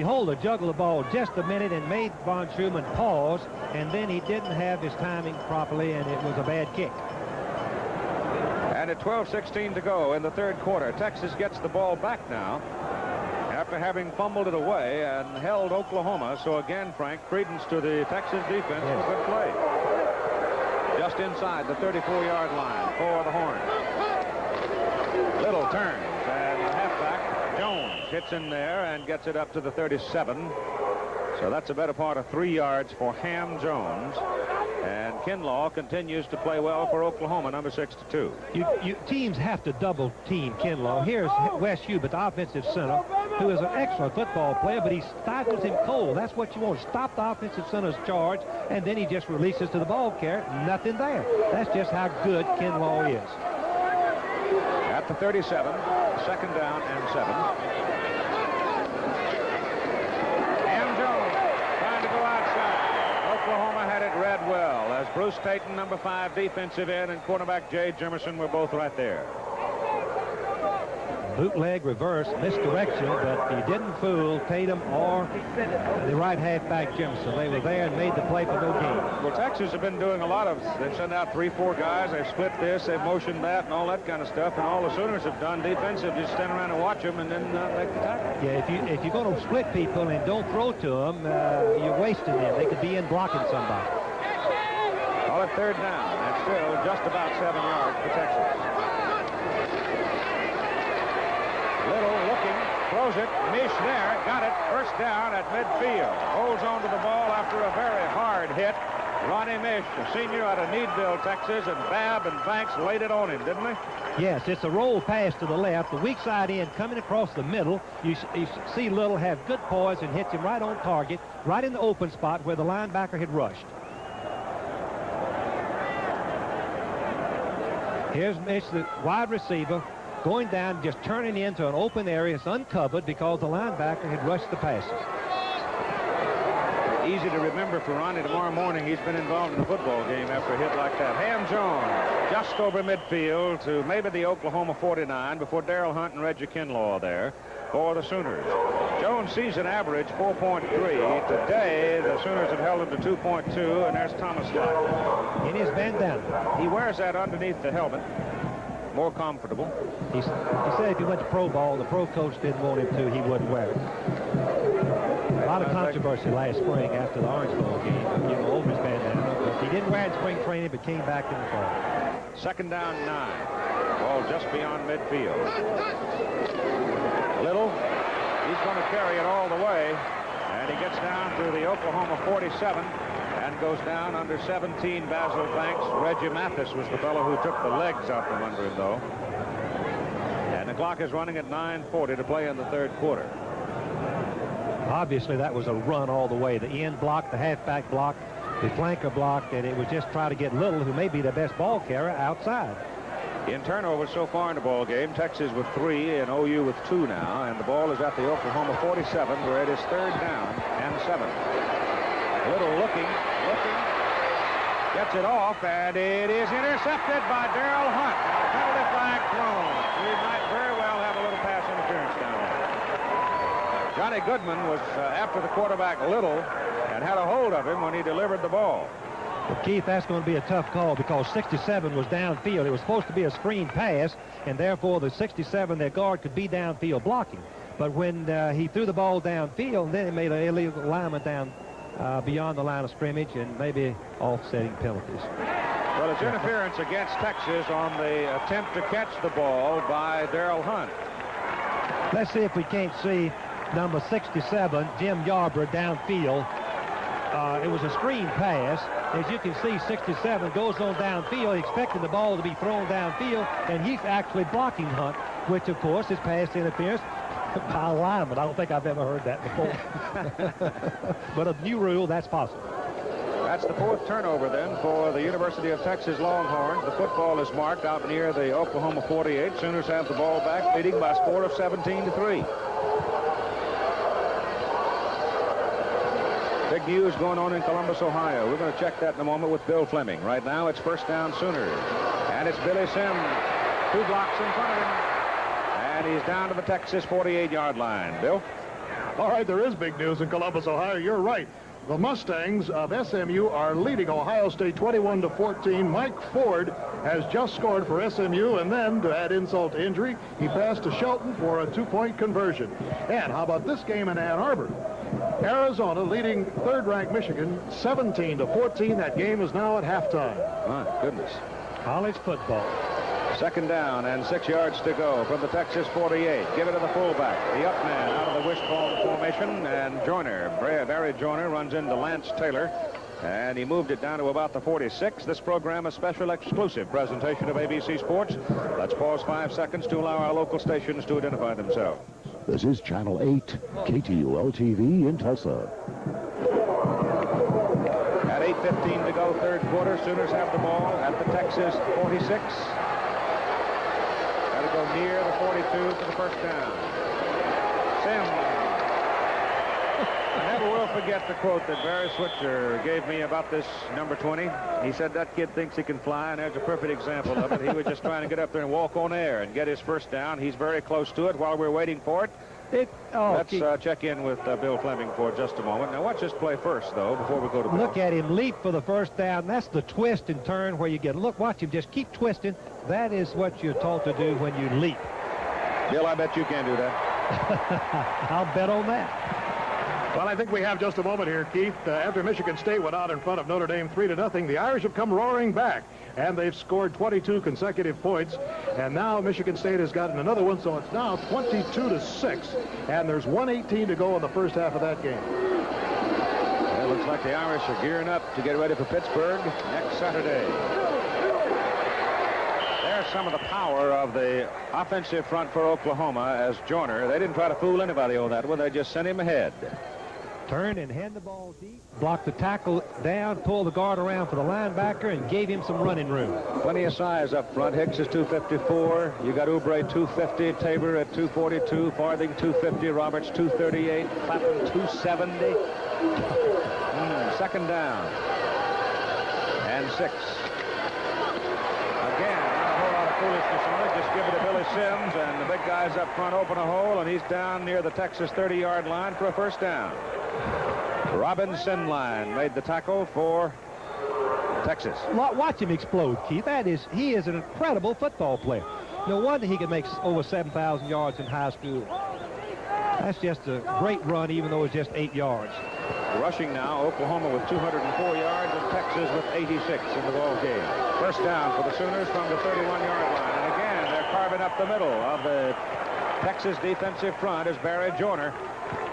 holder juggled the ball just a minute and made von Schumann pause, and then he didn't have his timing properly, and it was a bad kick. And at 12:16 to go in the 3rd quarter, Texas gets the ball back now after having fumbled it away and held Oklahoma. So again, Frank, credence to the Texas defense for good play. Just inside the 34-yard line for the Horns. Little turns, and the halfback, Jones, hits in there and gets it up to the 37. So that's a better part of 3 yards for Ham Jones. And Kinlaw continues to play well for Oklahoma, number 62. Teams have to double team Kinlaw. Here's Wes Hubert, the offensive center, who is an excellent football player, but he stifles him cold. That's what you want. Stop the offensive center's charge, and then he just releases to the ball carrier. Nothing there. That's just how good Kinlaw is. At the 37, 2nd down and 7. Ham Jones trying to go outside. Oklahoma had it read well as Bruce Payton, number 5 defensive end, and quarterback Jay Jimerson were both right there. Bootleg reverse, misdirection, but he didn't fool Tatum or the right halfback Jimerson. They were there and made the play for no gain. Well, Texas have been doing a lot of, they've sent out 3-4 guys, they've split this, they've motioned that, and all that kind of stuff, and all the Sooners have done defensive, just stand around and watch them and then make the tackle. Yeah, if you're going to split people and don't throw to them, you're wasting them. They could be in blocking somebody. Call it 3rd down. That's still just about 7 yards for Texas. Little looking, throws it, Mish there, got it, 1st down at midfield. Holds on to the ball after a very hard hit Ronnie Mish, a senior out of Needville, Texas, and Babb and Banks laid it on him, didn't they? Yes, it's a roll pass to the left, the weak side end coming across the middle. You see Little have good poise and hits him right on target, right in the open spot where the linebacker had rushed. Here's Mish, the wide receiver, going down, just turning into an open area. It's uncovered because the linebacker had rushed the passes. Easy to remember for Ronnie tomorrow morning. He's been involved in a football game after a hit like that. Hands on, just over midfield to maybe the Oklahoma 49 before Darrell Hunt and Reggie Kinlaw are there for the Sooners. Jones season average 4.3. Today, the Sooners have held him to 2.2, and there's Thomas Lott. In his bandana. He wears that underneath the helmet. More comfortable. He said if he went to pro ball, the pro coach didn't want him to, he wouldn't wear it. A lot of controversy last spring after the Orange Bowl game, over his bandana. He didn't wear it in spring training, but came back in the fall. Second down, 9. Ball just beyond midfield. Little, he's going to carry it all the way, and he gets down to the Oklahoma 47 and goes down under 17 Basil Banks. Reggie Mathis was the fellow who took the legs out from under him, though. And the clock is running at 9:40 to play in the third quarter. Obviously, that was a run all the way. The end block, the halfback block, the flanker block, and it was just try to get Little, who may be the best ball carrier, outside. In turnovers so far in the ball game, Texas with 3 and OU with 2 now, and the ball is at the Oklahoma 47, where it is third down and 7. Little looking, gets it off, and it is intercepted by Darrell Hunt. Penalty flag thrown. We might very well have a little pass interference down there. Johnny Goodman was after the quarterback Little and had a hold of him when he delivered the ball. Well, Keith, that's going to be a tough call because 67 was downfield. It was supposed to be a screen pass, and therefore the 67, their guard, could be downfield blocking. But when he threw the ball downfield, then it made an illegal alignment down beyond the line of scrimmage and maybe offsetting penalties. Well, it's interference against Texas on the attempt to catch the ball by Darrell Hunt. Let's see if we can't see number 67, Jim Yarbrough, downfield. It was a screen pass. As you can see, 67 goes on downfield, expecting the ball to be thrown downfield, and he's actually blocking Hunt, which, of course, is pass interference by alignment. I don't think I've ever heard that before. But a new rule, that's possible. That's the 4th turnover, then, for the University of Texas Longhorns. The football is marked out near the Oklahoma 48. Sooners have the ball back, leading by a score of 17-3. Big news going on in Columbus, Ohio. We're going to check that in a moment with Bill Fleming. Right now, it's first down Sooners. And it's Billy Sims, 2 blocks in front of him. And he's down to the Texas 48-yard line. Bill? All right, there is big news in Columbus, Ohio. You're right. The Mustangs of SMU are leading Ohio State 21-14. Mike Ford has just scored for SMU, and then, to add insult to injury, he passed to Shelton for a 2-point conversion. And how about this game in Ann Arbor? Arizona leading third-ranked Michigan 17-14. That game is now at halftime. My goodness. College football. Second down and 6 yards to go from the Texas 48. Give it to the fullback. The up man out of the wishbone formation, and Joyner, Barry Joyner, runs into Lance Taylor, and he moved it down to about the 46. This program is a special exclusive presentation of ABC Sports. Let's pause 5 seconds to allow our local stations to identify themselves. This is Channel 8, KTUL-TV in Tulsa. At 8:15 to go, third quarter. Sooners have the ball at the Texas 46. Got to go near the 42 for the first down. Sims. I never will forget the quote that Barry Switzer gave me about this number 20. He said that kid thinks he can fly, and there's a perfect example of it. He was just trying to get up there and walk on air and get his first down. He's very close to it. While we're waiting for it, let's check in with Bill Fleming for just a moment. Now watch this play first, though, before we go to Bill. Look at him leap for the first down. That's the twist and turn where you get, look, watch him just keep twisting. That is what you're taught to do when you leap. Bill, I bet you can do that. I'll bet on that. Well, I think we have just a moment here, Keith. After Michigan State went out in front of Notre Dame 3-0, the Irish have come roaring back, and they've scored 22 consecutive points. And now Michigan State has gotten another one, so it's now 22-6, and there's 1:18 to go in the first half of that game. It looks like the Irish are gearing up to get ready for Pittsburgh next Saturday. There's some of the power of the offensive front for Oklahoma as Joyner. They didn't try to fool anybody on that one. They just sent him ahead. Turned and hand the ball deep, blocked the tackle down, pulled the guard around for the linebacker, and gave him some running room. Plenty of size up front. Hicks is 254. You got Oubre 250, Tabor at 242, Farthing 250, Roberts 238, Clapton 270. Second down. And 6. Again, not a whole lot of foolishness on it. Just give it to Billy Sims, and the big guys up front open a hole, and he's down near the Texas 30-yard line for a first down. Robin Sinline made the tackle for Texas. Watch him explode, Keith. He is an incredible football player. No wonder he could make over 7,000 yards in high school. That's just a great run, even though it's just 8 yards. Rushing now, Oklahoma with 204 yards and Texas with 86 in the ball game. First down for the Sooners from the 31-yard line. And again, they're carving up the middle of the Texas defensive front as Barry Joyner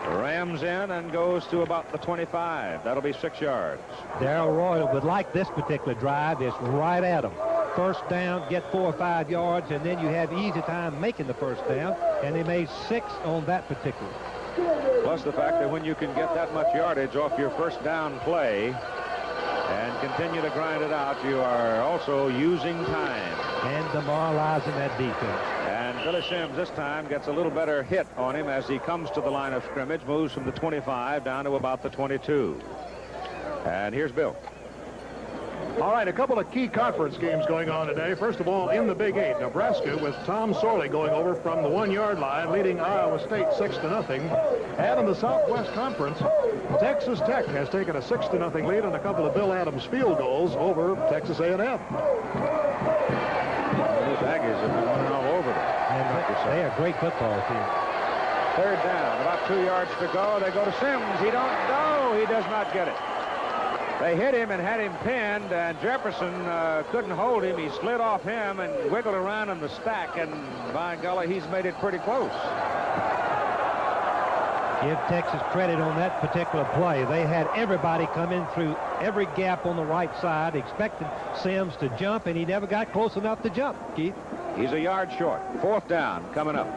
rams in and goes to about the 25. That'll be 6 yards. Darrell Royal would like this particular drive. It's right at him. First down, get 4 or 5 yards, and then you have easy time making the first down, and they made 6 on that particular. Plus the fact that when you can get that much yardage off your first down play and continue to grind it out, you are also using time. And demoralizing that defense. And Billy Sims this time gets a little better hit on him as he comes to the line of scrimmage, moves from the 25 down to about the 22. And here's Bill. All right, a couple of key conference games going on today. First of all, in the Big 8, Nebraska with Tom Sorley going over from the 1-yard line, leading Iowa State 6-0. And in the Southwest Conference, Texas Tech has taken a 6-0 lead on a couple of Bill Adams field goals over Texas A&M. Those Aggies have been running all over them. And they are a great football team. Third down, about 2 yards to go. They go to Sims. He does not get it. They hit him and had him pinned, and Jefferson couldn't hold him. He slid off him and wiggled around in the stack, and by golly, he's made it pretty close. Give Texas credit on that particular play. They had everybody come in through every gap on the right side, expecting Sims to jump, and he never got close enough to jump, Keith. He's a yard short. Fourth down coming up.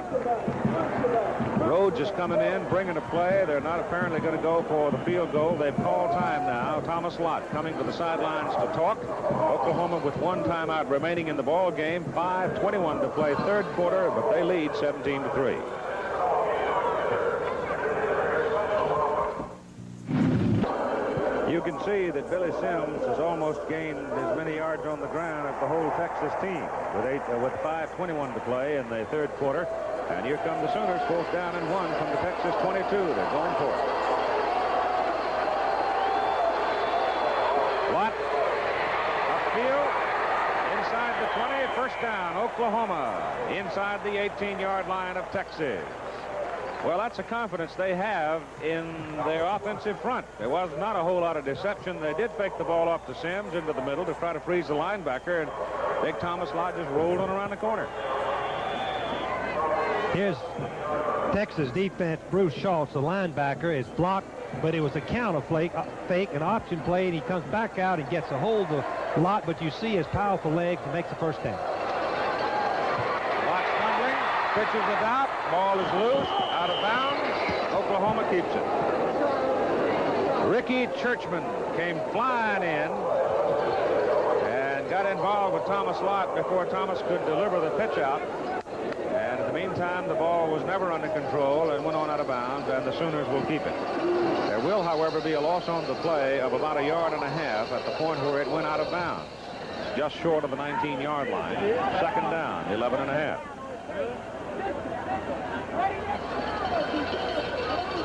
Rhodes is coming in, bringing a play. They're not apparently going to go for the field goal. They've called time now. Thomas Lott coming to the sidelines to talk. Oklahoma with 1 timeout remaining in the ball game. 5:21 to play, third quarter, but they lead 17-3. You can see that Billy Sims has almost gained as many yards on the ground as the whole Texas team with 5:21 to play in the third quarter. And here come the Sooners, 4th down and 1 from the Texas 22. They're going for it. Watt upfield inside the 20. First down, Oklahoma inside the 18-yard line of Texas. Well, that's a confidence they have in their offensive front. There was not a whole lot of deception. They did fake the ball off to Sims into the middle to try to freeze the linebacker, and big Thomas Lott just rolled on around the corner. Here's Texas defense. Bruce Schultz, the linebacker, is blocked, but it was a counter fake, an option play, and he comes back out and gets a hold of Lott, but you see his powerful legs and makes the first down. Lott fumbling, pitches it out, ball is loose, out of bounds. Oklahoma keeps it. Ricky Churchman came flying in and got involved with Thomas Lott before Thomas could deliver the pitch out. And in the meantime, the ball was never under control and went on out of bounds, and the Sooners will keep it. There will, however, be a loss on the play of about 1.5 yards at the point where it went out of bounds. It's just short of the 19-yard line. Second down, 11.5.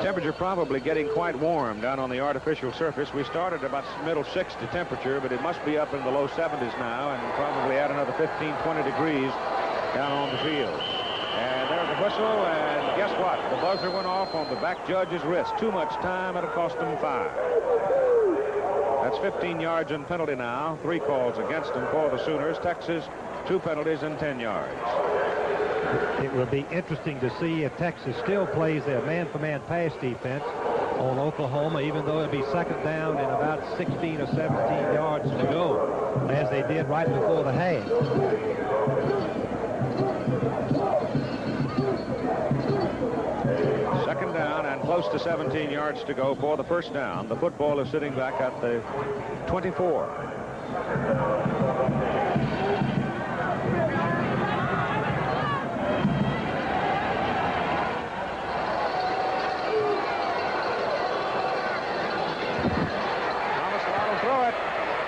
Temperature probably getting quite warm down on the artificial surface. We started about middle 60 temperature, but it must be up in the low 70s now and probably add another 15, 20 degrees down on the field. And there's a whistle, and guess what? The buzzer went off on the back judge's wrist. Too much time, it'll cost them 5. That's 15 yards in penalty now. 3 calls against them for the Sooners. Texas, 2 penalties and 10 yards. It will be interesting to see if Texas still plays their man-for-man pass defense on Oklahoma, even though it'd be second down and about 16 or 17 yards to go, as they did right before the half. Second down and close to 17 yards to go for the first down. The football is sitting back at the 24.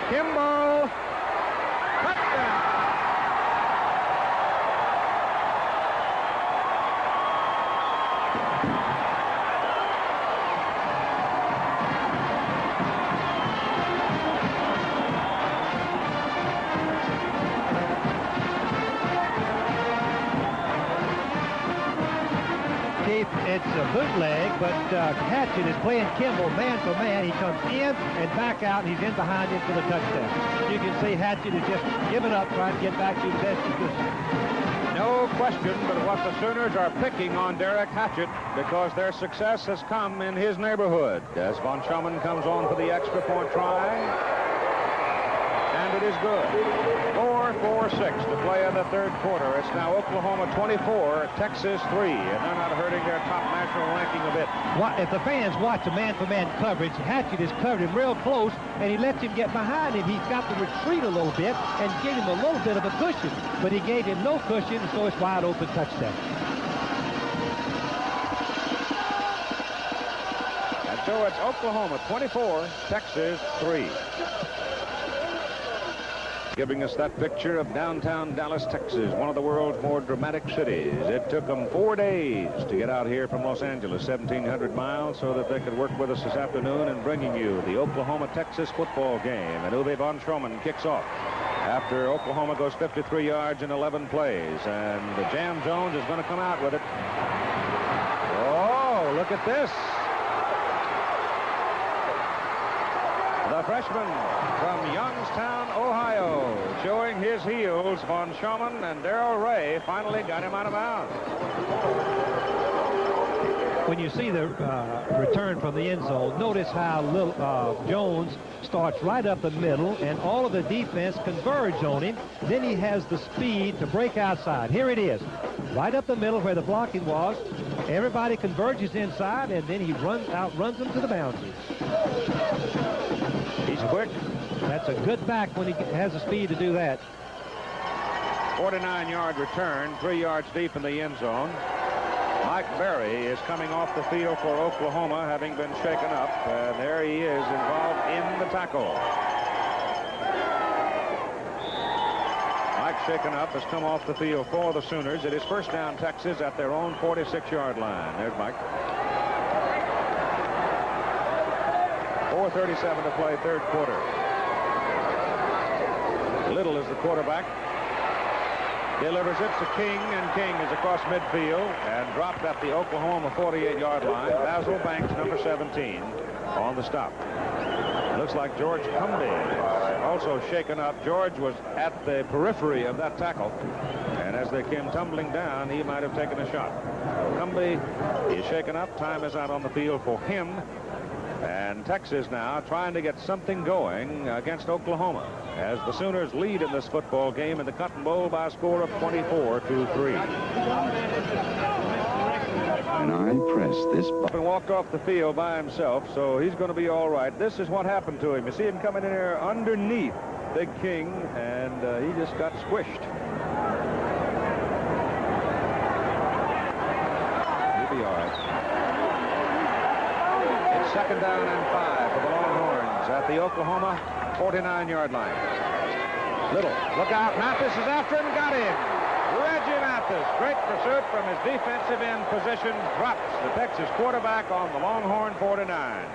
Kimball, touchdown. Keith, it's a bootleg, but Hatchett is playing Kimball man for man. He comes in and back out, and he's in behind him for the touchdown. You can see Hatchett is just giving up, trying to get back to the best he could. No question but what the Sooners are picking on Derek Hatchett, because their success has come in his neighborhood. As Von Schumann comes on for the extra point try. And it is good. 4-4-6 to play in the third quarter. It's now Oklahoma 24, Texas 3, and they're not hurting their top national ranking a bit. If the fans watch a man-for-man coverage, Hatchett is covered him real close, and he lets him get behind him. He's got to retreat a little bit and give him a little bit of a cushion, but he gave him no cushion, so it's wide open touchdown. And so it's Oklahoma 24, Texas 3. Giving us that picture of downtown Dallas, Texas, one of the world's more dramatic cities. It took them 4 days to get out here from Los Angeles, 1,700 miles, so that they could work with us this afternoon in bringing you the Oklahoma-Texas football game. And Uwe von Stroman kicks off after Oklahoma goes 53 yards in 11 plays. And the Jam Jones is going to come out with it. Oh, look at this. The freshman from Youngstown, Ohio, showing his heels. Von Schumann and Darrell Ray finally got him out of bounds. When you see the return from the end zone, notice how Jones starts right up the middle, and all of the defense converge on him. Then he has the speed to break outside. Here it is, right up the middle where the blocking was. Everybody converges inside, and then he outruns them to the boundaries. He's quick. That's a good back when he has the speed to do that. 49-yard return, 3 yards deep in the end zone. Mike Berry is coming off the field for Oklahoma, having been shaken up, and there he is involved in the tackle. Mike, shaken up, has come off the field for the Sooners. It is first down Texas at their own 46-yard line. There's Mike. 4:37 to play, third quarter. Little is the quarterback. Delivers it to King, and King is across midfield and dropped at the Oklahoma 48-yard line. Basil Banks, number 17, on the stop. Looks like George Cumby also shaken up. George was at the periphery of that tackle, and as they came tumbling down, he might have taken a shot. Cumby is shaken up. Time is out on the field for him. And Texas now trying to get something going against Oklahoma as the Sooners lead in this football game in the Cotton Bowl by a score of 24-3. And I press this button. And walked off the field by himself, so he's going to be all right. This is what happened to him. You see him coming in here underneath Big King, and he just got squished. He'll be all right. Second down and 5 for the Longhorns at the Oklahoma 49-yard line. Little, look out, Mathis is after him, got him. Reggie Mathis, great pursuit from his defensive end position, drops the Texas quarterback on the Longhorn 49.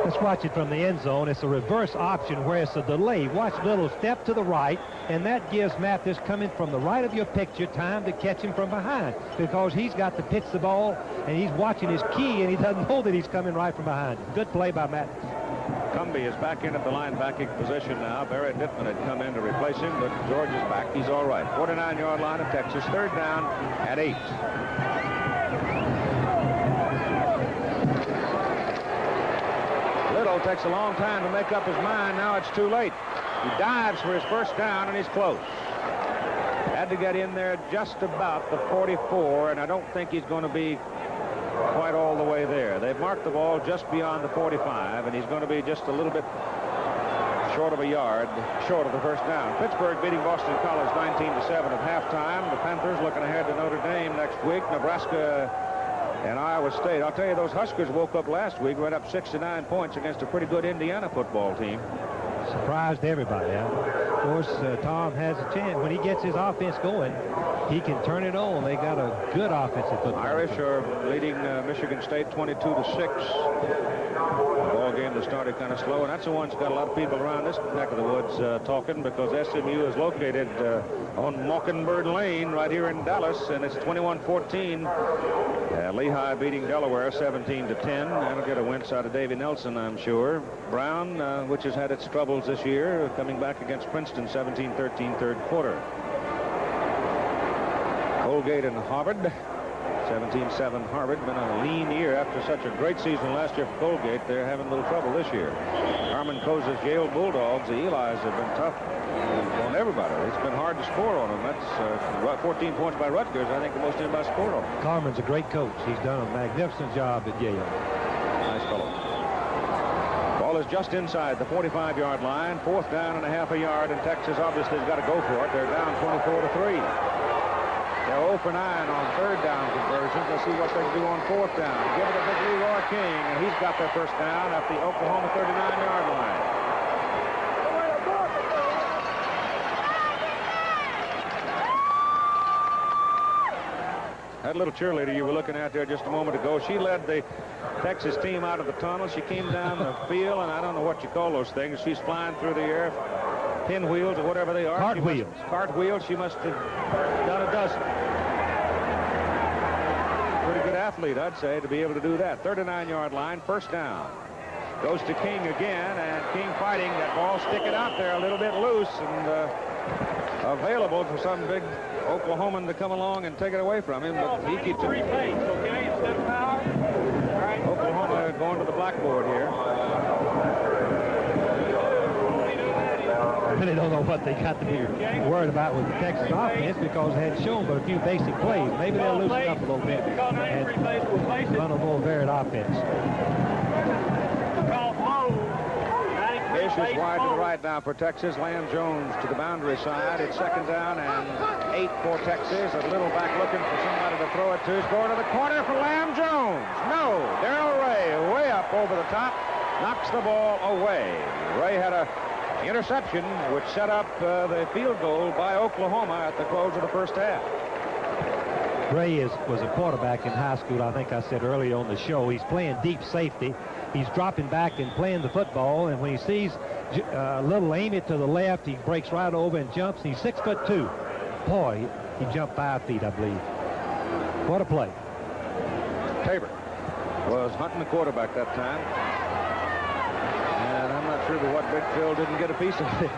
Let's watch it from the end zone. It's a reverse option where it's a delay. Watch Little step to the right, and that gives Mathis, coming from the right of your picture, time to catch him from behind, because he's got to pitch the ball, and he's watching his key, and he doesn't know that he's coming right from behind. Good play by Mathis. Cumby is back in at the linebacking position now. Barrett Dittman had come in to replace him, but George is back. He's all right. 49-yard line of Texas, third down at 8. Bigelow takes a long time to make up his mind. Now it's too late. He dives for his first down, and he's close. Had to get in there just about the 44, and I don't think he's going to be quite all the way there. They've marked the ball just beyond the 45, and he's going to be just a little bit short of a yard, short of the first down. Pittsburgh beating Boston College 19-7 at halftime. The Panthers looking ahead to Notre Dame next week. Nebraska and Iowa State. I'll tell you, those Huskers woke up last week, went up 6 to 9 points against a pretty good Indiana football team. Surprised everybody. Of course, Tom has a chance. When he gets his offense going, he can turn it on. They got a good offensive football. Irish are leading Michigan State 22-6. The ball game that started kind of slow, and that's the one that's got a lot of people around this neck of the woods talking, because SMU is located on Mockingbird Lane right here in Dallas, and it's 21-14. Lehigh beating Delaware 17-10. That'll get a wince out of Davy Nelson, I'm sure. Brown, which has had its troubles this year, coming back against Princeton 17-13 third quarter. Colgate and Harvard, 17-7 Harvard. Been a lean year after such a great season last year for Colgate. They're having a little trouble this year. Armin Koza's Yale Bulldogs, the Elis, have been tough on everybody. It's been hard to score on them. That's 14 points by Rutgers. I think the most anybody scored on them. Carmen's a great coach. He's done a magnificent job at Yale. Nice fellow. Ball is just inside the 45-yard line. 4th down and a half a yard, and Texas obviously has got to go for it. They're down 24-3. They're 0 for 9 on 3rd down conversions. Let's see what they can do on 4th down. Give it to Big Leroy King, and he's got their first down at the Oklahoma 39-yard line. That little cheerleader you were looking at there just a moment ago, she led the Texas team out of the tunnel. She came down the field, and I don't know what you call those things. She's flying through the air. Pinwheels or whatever they are. Cartwheels. Cartwheels. She must have done a dozen. Pretty good athlete, I'd say, to be able to do that. 39-yard line, 1st down. Goes to King again, and King fighting. That ball sticking out there a little bit loose and available for some big Oklahoman to come along and take it away from him. But he keeps it. Oklahoma going to the blackboard here. I really don't know what they got to be worried about with the Texas offense, because they had shown but a few basic plays. Maybe they'll loosen up a little bit and run a more varied offense. Ish is wide to the right now for Texas. Lamb Jones to the boundary side. It's 2nd down and 8 for Texas. A little back looking for somebody to throw it to. He's going to the corner for Lamb Jones. No, Darrell Ray way up over the top. Knocks the ball away. Ray had a interception, which set up the field goal by Oklahoma at the close of the first half. Ray was a quarterback in high school. I think I said earlier on the show, he's playing deep safety. He's dropping back and playing the football, and when he sees little Amy to the left, he breaks right over and jumps. He's 6'2". Boy, he jumped 5 feet, I believe. What a play. Tabor was hunting the quarterback that time. And I'm not sure but what Big Phil didn't get a piece of it.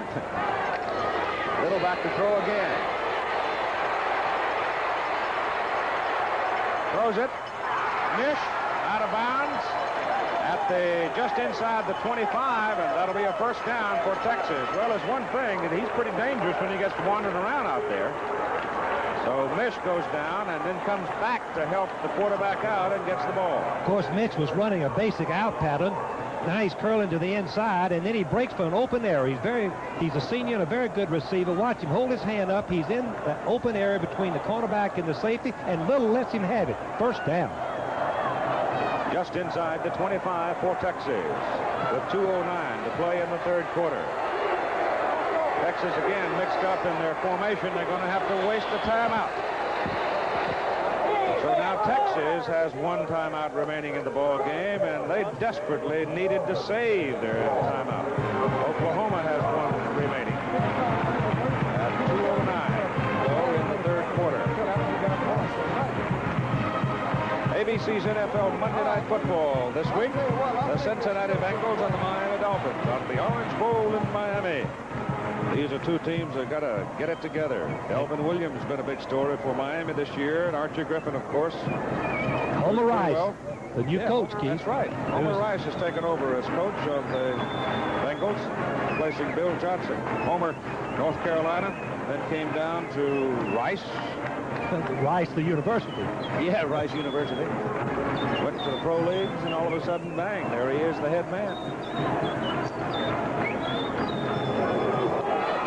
Little back to throw again. Throws it. Mish out of bounds at just inside the 25, and that'll be a 1st down for Texas. Well, there's one thing, that he's pretty dangerous when he gets wandering around out there. So Mish goes down and then comes back to help the quarterback out and gets the ball. Of course, Mitch was running a basic out pattern. Now he's curling to the inside, and then he breaks for an open area. He's a senior and a very good receiver. Watch him hold his hand up. He's in the open area between the cornerback and the safety, and Little lets him have it. 1st down. Just inside the 25 for Texas with 2:09 to play in the 3rd quarter. Texas again mixed up in their formation. They're going to have to waste a timeout. So now Texas has 1 timeout remaining in the ball game, and they desperately needed to save their timeout. Oklahoma has 1 remaining. At 2:09 to go in the 3rd quarter. ABC's NFL Monday Night Football this week. The Cincinnati Bengals and the Miami Dolphins on the Orange Bowl in Miami. These are 2 teams that got to get it together. Delvin Williams has been a big story for Miami this year, and Archie Griffin, of course. On the rise. Well. the new coach, Keith. That's right. Homer Rice has taken over as coach of the Bengals, replacing Bill Johnson. Homer, North Carolina, then came down to Rice. Rice, the university. Yeah, Rice University. Went to the pro leagues, and all of a sudden, bang, there he is, the head man.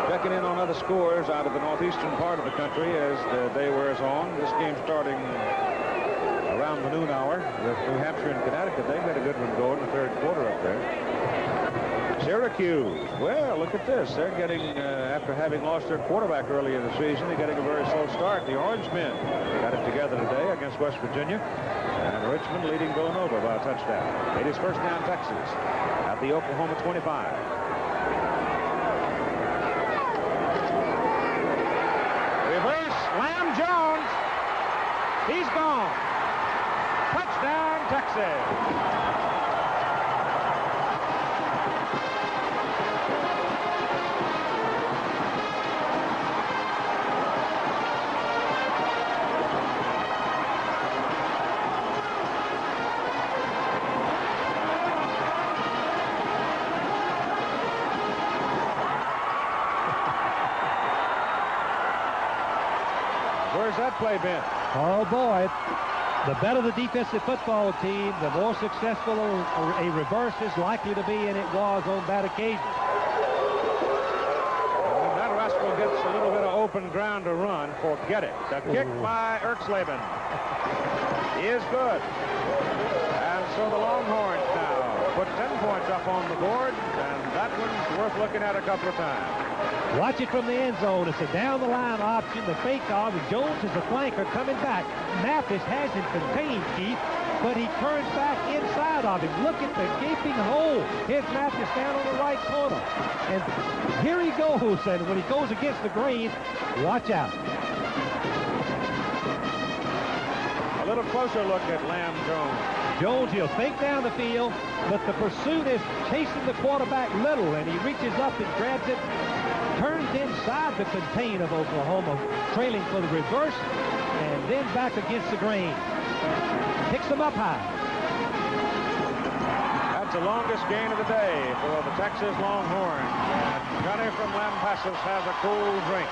Checking in on other scores out of the northeastern part of the country as the day wears on. This game starting around the noon hour with New Hampshire and Connecticut. They've got a good one going in the third quarter up there. Syracuse, well, look at this. They're getting, after having lost their quarterback early in the season, they're getting a very slow start. The Orange Men got it together today against West Virginia. And Richmond leading Villanova by a touchdown. It is first down Texas at the Oklahoma 25. Reverse, Lamb Jones. He's gone. Touchdown, Texas. Where's that play been? Oh, boy. The better the defensive football team, the more successful a reverse is likely to be, and it was on that occasion. When that rascal gets a little bit of open ground to run, forget it. The kick by Erxleben is good. And so the Longhorns now put 10 points up on the board, and that one's worth looking at a couple of times. Watch it from the end zone. It's a down-the-line option. The fake off, and Jones is a flanker coming back. Mathis has him contained, Keith, but he turns back inside of him. Look at the gaping hole. Here's Mathis down on the right corner. And here he goes, and when he goes against the grain, watch out. A little closer look at Lamb Jones. Jones, he'll fake down the field, but the pursuit is chasing the quarterback little, and he reaches up and grabs it, turns inside the contain of Oklahoma, trailing for the reverse, and then back against the grain. Picks them up high. That's the longest gain of the day for the Texas Longhorns. And Johnny from Lampasas has a cool drink.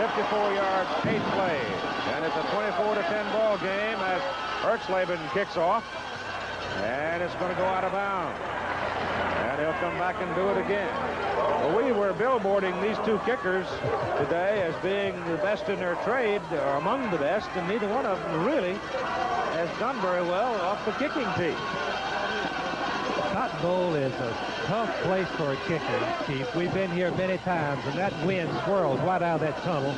54 yards, 8 plays. And it's a 24-10 ball game as Erxleben kicks off. And it's going to go out of bounds. And he'll come back and do it again. Well, we were billboarding these two kickers today as being the best in their trade, or among the best, and neither one of them really has done very well off the kicking tee. Cotton Bowl is a tough place for a kicker, Chief. We've been here many times, and that wind swirls right out of that tunnel,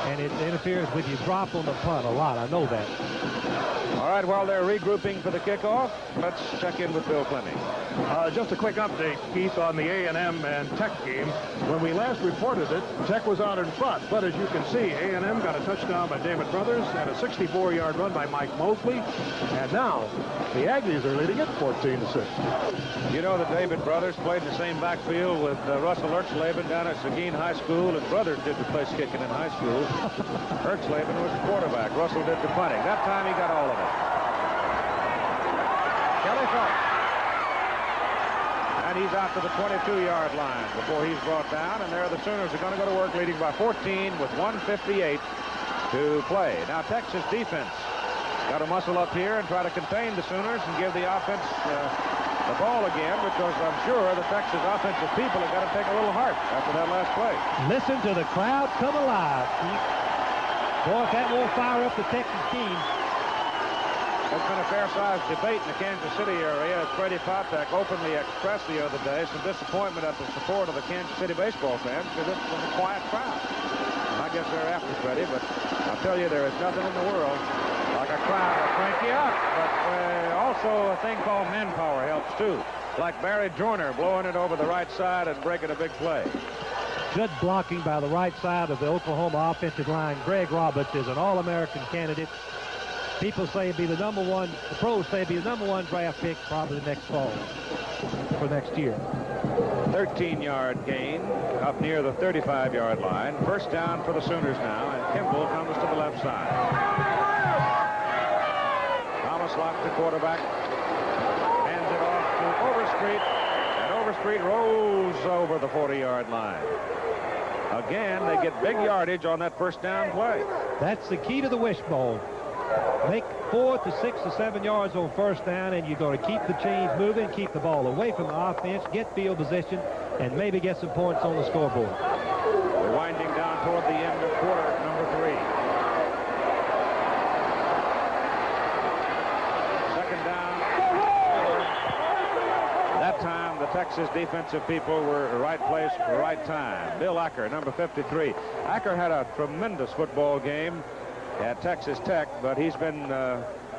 and it interferes with you drop on the punt a lot. I know that. All right, while they're regrouping for the kickoff, let's check in with Bill Fleming. Just a quick update, Keith, on the A&M and Tech game. When we last reported it, Tech was out in front. But as you can see, A&M got a touchdown by David Brothers and a 64-yard run by Mike Mosley. And now the Aggies are leading it 14-6. You know that David Brothers played in the same backfield with Russell Erxleben down at Seguin High School, and Brothers did the place kicking in high school. Erxleben was the quarterback. Russell did the punting. That time he got all of it. Kelly Phelps. And he's out to the 22-yard line before he's brought down, and there the Sooners are going to go to work leading by 14 with 1:58 to play. Now Texas defense got to muscle up here and try to contain the Sooners and give the offense the ball again, because I'm sure the Texas offensive people have got to take a little heart after that last play. Listen to the crowd come alive, Keith. Boy, if that won't fire up the Texas team. There's been a fair-sized debate in the Kansas City area as Freddie Patek openly expressed the other day some disappointment at the support of the Kansas City baseball fans because this was a quiet crowd. And I guess they're after Freddie, but I'll tell you, there is nothing in the world like a crowd to crank you up. But also a thing called manpower helps, too. Like Barry Joyner blowing it over the right side and breaking a big play. Good blocking by the right side of the Oklahoma offensive line. Greg Roberts is an All-American candidate. People say he'd be the #1, the pros say he'd be the #1 draft pick probably next fall for next year. 13-yard gain up near the 35-yard line. First down for the Sooners now, and Kimball comes to the left side. Thomas Locke, the quarterback. Overstreet, and Overstreet rolls over the 40-yard line. Again, they get big yardage on that first down play. That's the key to the wishbone. Make 4 to 6 to 7 yards on first down, and you're going to keep the chains moving, keep the ball away from the offense, get field position, and maybe get some points on the scoreboard. We're winding down toward the end of quarter number 3. Second down. That time, the Texas defensive people were right place, right time. Bill Acker, number 53. Acker had a tremendous football game at Texas Tech, but he's been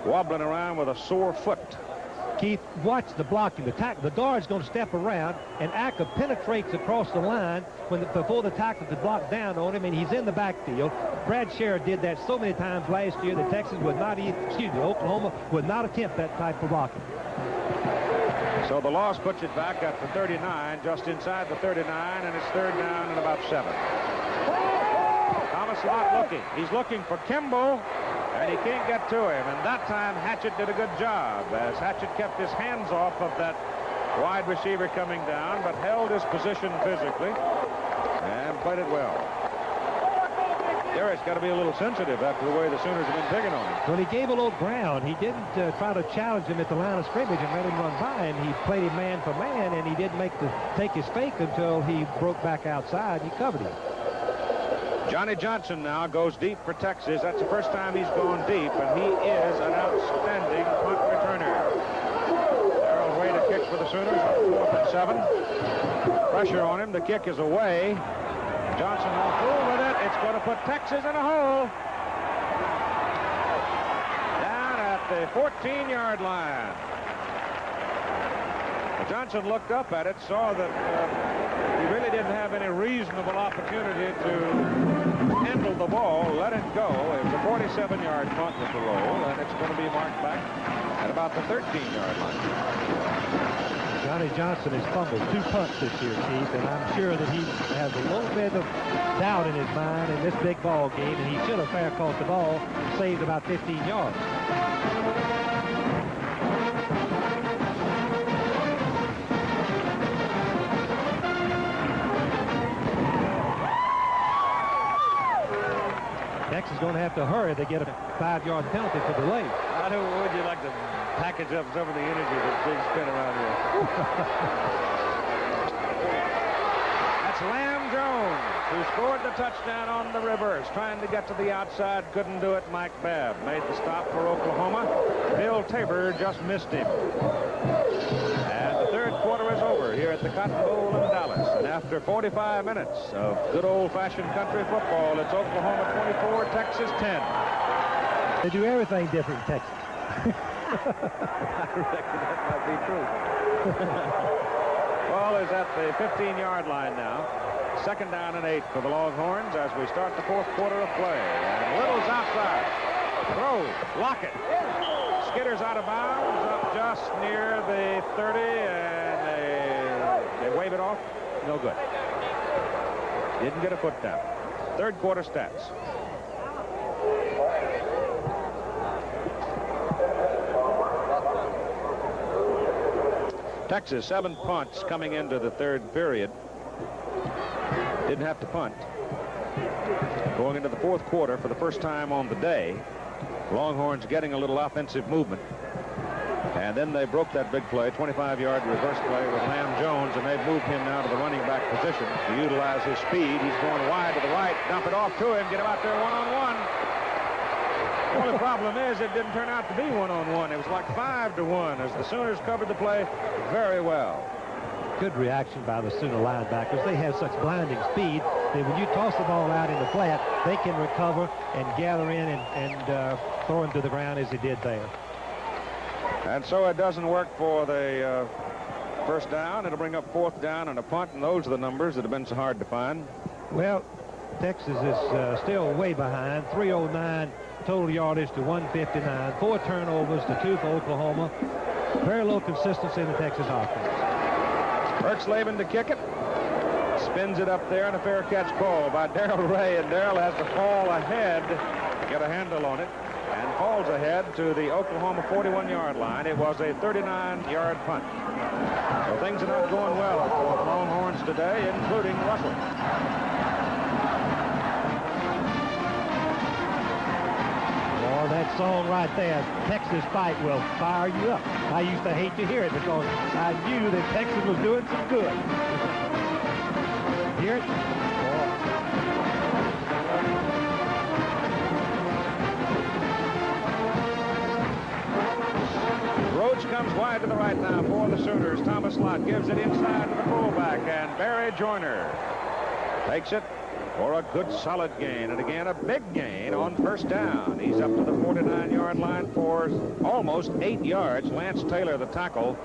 wobbling around with a sore foot. Keith, watch the blocking. The guard's going to step around, and Acker penetrates across the line before the tackle to block down on him, and he's in the backfield. Brad Scherer did that so many times last year that Texas would not, Oklahoma would not attempt that type of blocking. So the loss puts it back at the 39, just inside the 39, and it's third down and about 7. Thomas Lott looking. He's looking for Kimball, and he can't get to him. And that time, Hatchett did a good job, as Hatchett kept his hands off of that wide receiver coming down, but held his position physically and played it well. Garrett's got to be a little sensitive after the way the Sooners have been picking on him. Well, he gave a little ground. He didn't try to challenge him at the line of scrimmage and let him run by him. He played him man for man, and he didn't take his fake until he broke back outside. He covered him. Johnny Johnson now goes deep for Texas. That's the first time he's gone deep, and he is an outstanding punt returner. Darrell Ray to kick for the Sooners on 4th and 7. Pressure on him. The kick is away. Johnson won't fool with it. It's going to put Texas in a hole. Down at the 14-yard line. Johnson looked up at it, saw that he really didn't have any reasonable opportunity to handle the ball, let it go. It was a 47-yard punt with the roll, and it's going to be marked back at about the 13-yard line. Johnny Johnson has fumbled 2 punts this year, Keith, and I'm sure that he has a little bit of doubt in his mind in this big ball game, and he should have fair caught the ball and saved about 15 yards. Texas is going to have to hurry. They get a 5-yard penalty for delay. How would you like to package up some of the energy that's being spent around here? That's Lamb Jones, who scored the touchdown on the reverse, trying to get to the outside, couldn't do it. Mike Babb made the stop for Oklahoma. Bill Tabor just missed him. And the third quarter is over here at the Cotton Bowl in Dallas. And after 45 minutes of good old-fashioned country football, it's Oklahoma 24, Texas 10. They do everything different in Texas. I reckon that might be true. Ball is at the 15-yard line now. Second down and 8 for the Longhorns as we start the fourth quarter of play. And Little's outside. Throw. Lockett. Skitter's out of bounds up just near the 30, and they wave it off. No good. Didn't get a foot down. Third quarter stats. Texas, 7 punts coming into the third period. Didn't have to punt. Going into the fourth quarter for the first time on the day, Longhorns getting a little offensive movement. And then they broke that big play, 25-yard reverse play with Lamb Jones, and they've moved him now to the running back position to utilize his speed. He's going wide to the right. Dump it off to him. Get him out there one-on-one. The only problem is it didn't turn out to be one-on-one. It was like 5-1 as the Sooners covered the play very well. Good reaction by the Sooner linebackers. They have such blinding speed that when you toss the ball out in the flat, they can recover and gather in and throw him to the ground as he did there. And so it doesn't work for the first down. It'll bring up fourth down and a punt, and those are the numbers that have been so hard to find. Well, Texas is still way behind. 309 total yardage to 159. 4 turnovers to 2 for Oklahoma. Very low consistency in the Texas offense. Burkslavin to kick it. Spins it up there, and a fair catch call by Darrell Ray, and Darrell has to fall ahead to get a handle on it. and falls ahead to the Oklahoma 41-yard line. It was a 39-yard punt. So things are not going well for the Longhorns today, including Russell. Well, that song right there, Texas Fight, will fire you up. I used to hate to hear it because I knew that Texas was doing some good. Hear it? Rhodes comes wide to the right now for the Sooners. Thomas Lott gives it inside to the fullback, and Barry Joyner takes it for a good solid gain, and again a big gain on first down. He's up to the 49-yard line for almost 8 yards. Lance Taylor, the tackle.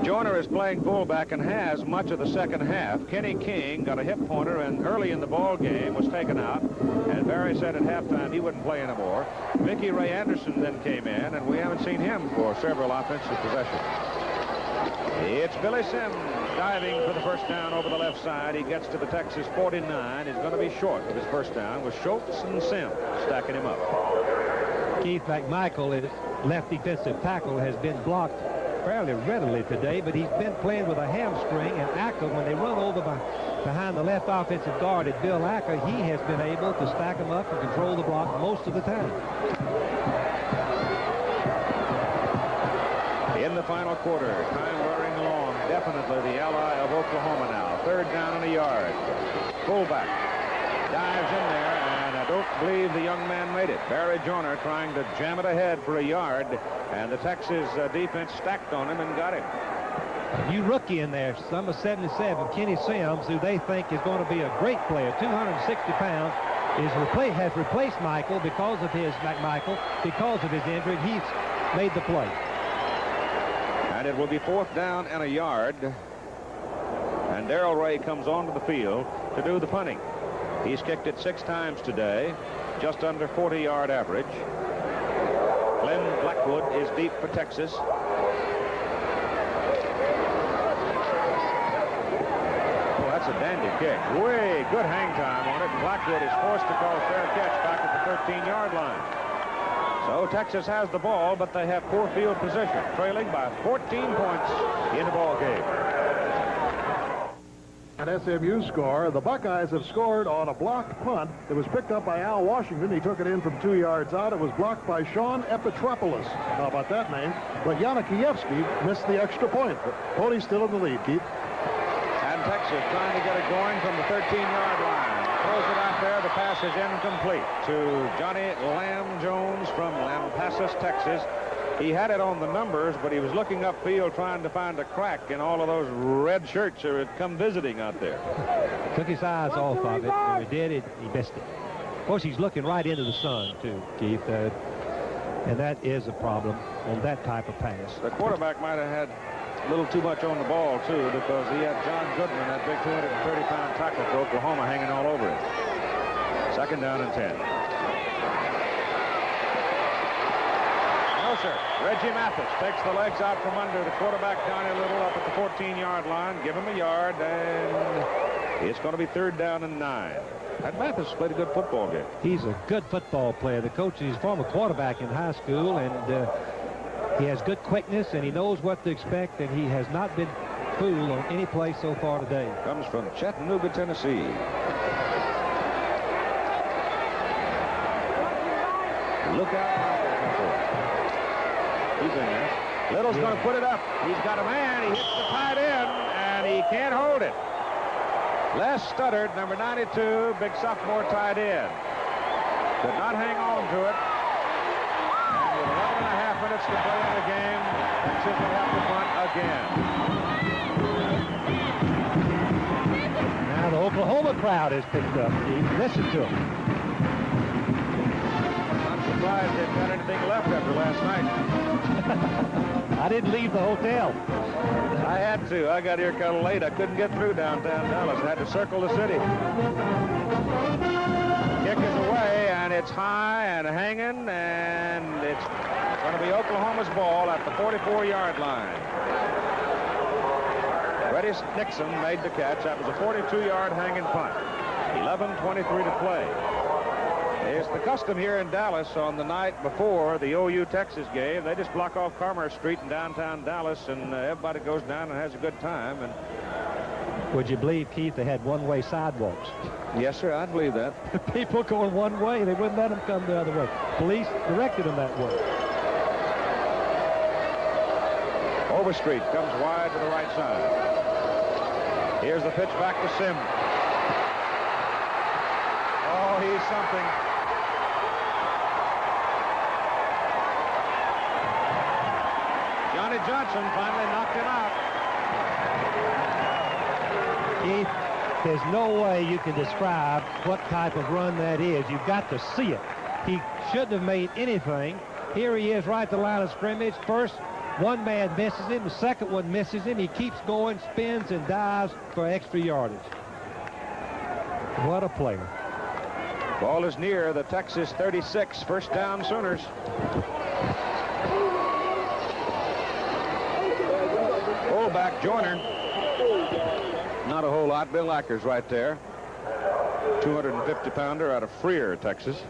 Joyner is playing fullback and has much of the second half. Kenny King got a hip pointer and early in the ball game was taken out, and Barry said at halftime he wouldn't play anymore. Mickey Ray Anderson then came in, and we haven't seen him for several offensive possessions. It's Billy Sims diving for the first down over the left side. He gets to the Texas 49. He's going to be short of his first down with Schultz and Sims stacking him up. Keith McMichael, his left defensive tackle, has been blocked fairly readily today, but he's been playing with a hamstring, and Acker, when they run over behind the left offensive guard at Bill Acker, he has been able to stack him up and control the block most of the time. In the final quarter, time wearing along, definitely the ally of Oklahoma now. Third down and a yard. Fullback dives in there, and I don't believe the young man made it. Barry Joyner trying to jam it ahead for a yard, and the Texas defense stacked on him and got him. A new rookie in there, number 77, Kenny Sims, who they think is going to be a great player, 260 pounds, has replaced McMichael because of his injury. He's made the play. And it will be fourth down and a yard. And Darrell Ray comes onto the field to do the punting. He's kicked it 6 times today, just under 40-yard average. Glenn Blackwood is deep for Texas. Oh, that's a dandy kick. Way good hang time on it. Blackwood is forced to call fair catch back at the 13-yard line. So Texas has the ball, but they have poor field position, trailing by 14 points in the ball game. An SMU score. The Buckeyes have scored on a blocked punt that was picked up by Al Washington. He took it in from 2 yards out. It was blocked by Sean Epitropoulos. How about that name? But Yannikiewski missed the extra point. But Pony's still in the lead, Keith. And Texas trying to get it going from the 13-yard line. Throws it out there. The pass is incomplete to Johnny Lamb Jones from Lampasas, Texas. He had it on the numbers, but he was looking upfield trying to find a crack in all of those red shirts that had come visiting out there. Took his eyes off of it. When he did it, he missed it. Of course, he's looking right into the sun, too, Keith. And that is a problem on that type of pass. The quarterback might have had a little too much on the ball, too, because he had John Goodman, that big 230-pound tackle for Oklahoma, hanging all over him. Second down and 10. No, sir. Reggie Mathis takes the legs out from under the quarterback, Johnny Little, up at the 14-yard line. Give him a yard, and it's going to be third down and 9. That Mathis played a good football game. He's a good football player. The coach, he's a former quarterback in high school, and he has good quickness, and he knows what to expect, and he has not been fooled on any play so far today. Comes from Chattanooga, Tennessee. Look out. He's in there. Little's going to put it up. He's got a man. He hits the tight end, and he can't hold it. Les Studdard, number 92, big sophomore tight end. Could not hang on to it. And with 11 and a half minutes to play in the game, Texas will have to punt again. Now the Oklahoma crowd has picked up. Listen to him. I'm surprised they've got anything left after last night. I didn't leave the hotel. I had to. I got here kind of late. I couldn't get through downtown Dallas. I had to circle the city. Kick is away, and it's high and hanging, and it's going to be Oklahoma's ball at the 44-yard line. Freddie Nixon made the catch. That was a 42-yard hanging punt. 11:23 to play. It's the custom here in Dallas on the night before the OU-Texas game. They just block off Commerce Street in downtown Dallas, and everybody goes down and has a good time. And would you believe, Keith, they had one-way sidewalks? Yes, sir, I'd believe that. People going one way, they wouldn't let them come the other way. Police directed them that way. Overstreet comes wide to the right side. Here's the pitch back to Sims. Oh, he's something. Johnny Johnson finally knocked him out. Keith, there's no way you can describe what type of run that is. You've got to see it. He shouldn't have made anything. Here he is right at the line of scrimmage. First, one man misses him. The second one misses him. He keeps going, spins, and dives for extra yardage. What a player. Ball is near the Texas 36. First down, Sooners. Fullback Joyner. Not a whole lot. Bill Acker's right there. 250-pounder out of Freer, Texas.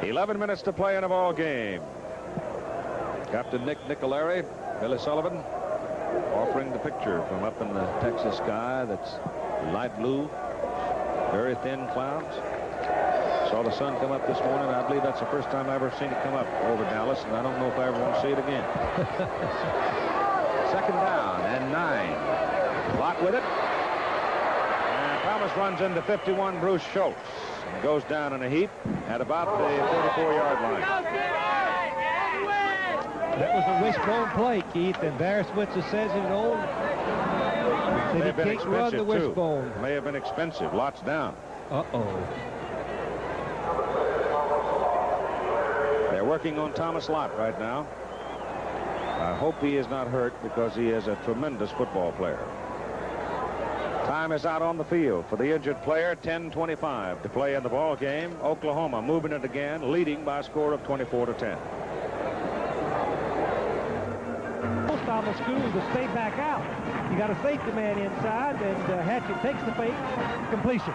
11 minutes to play in a ball game. Captain Nick Nicolari, Billy Sullivan, offering the picture from up in the Texas sky that's light blue, very thin clouds. Saw the sun come up this morning. I believe that's the first time I've ever seen it come up over Dallas, and I don't know if I ever want to see it again. Second down and 9. Lott with it. And Thomas runs into 51 Bruce Schultz. And goes down in a heap at about the 44-yard line. That was a wishbone play, Keith, and Barris Switzer says it all. May have been expensive, too. May have been expensive. Lott's down. Uh-oh. They're working on Thomas Lott right now. I hope he is not hurt because he is a tremendous football player. Time is out on the field for the injured player. 10:25 to play in the ball game. Oklahoma moving it again, leading by a score of 24-10. Most of the schools to stay back out. You got a safety man inside, and Hatchett takes the fake completion.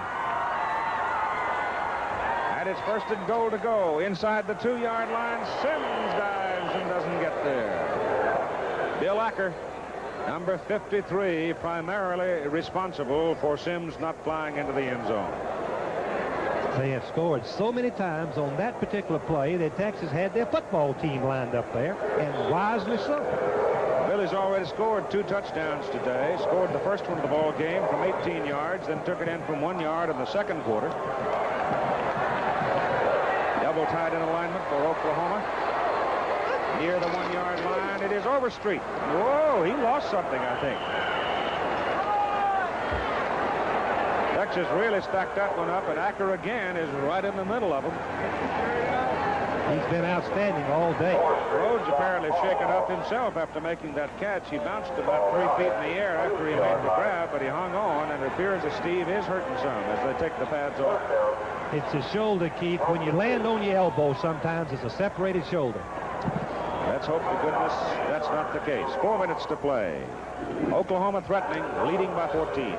And it's first and goal to go inside the 2-yard line. Sims dives and doesn't get there. Bill Acker, number 53, primarily responsible for Sims not flying into the end zone. They have scored so many times on that particular play that Texas had their football team lined up there, and wisely so. Billy's already scored 2 touchdowns today. Scored the first one of the ball game from 18 yards, then took it in from 1 yard in the second quarter. Double tight in alignment for Oklahoma. Near the 1-yard line, it is Overstreet. Whoa, he lost something, I think. Texas really stacked that one up, and Acker again is right in the middle of them. He's been outstanding all day. Rhodes apparently shaken up himself after making that catch. He bounced about 3 feet in the air after he made the grab, but he hung on, and it appears that Steve is hurting some as they take the pads off. It's his shoulder, Keith. When you land on your elbow, sometimes it's a separated shoulder. Let's hope to goodness that's not the case. 4 minutes to play. Oklahoma threatening, leading by 14.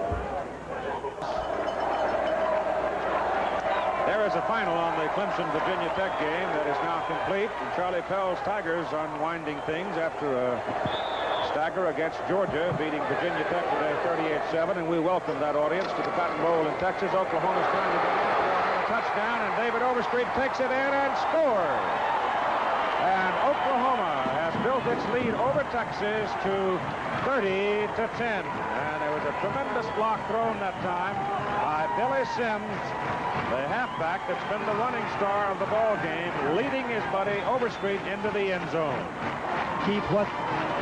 There is a final on the Clemson-Virginia Tech game that is now complete. And Charlie Pell's Tigers unwinding things after a stagger against Georgia, beating Virginia Tech today 38-7. And we welcome that audience to the Cotton Bowl in Texas. Oklahoma's trying to get in for a touchdown, and David Overstreet takes it in and scores. And Oklahoma has built its lead over Texas to 30-10. And there was a tremendous block thrown that time by Billy Sims, the halfback that's been the running star of the ball game, leading his buddy Overstreet into the end zone. Keith, what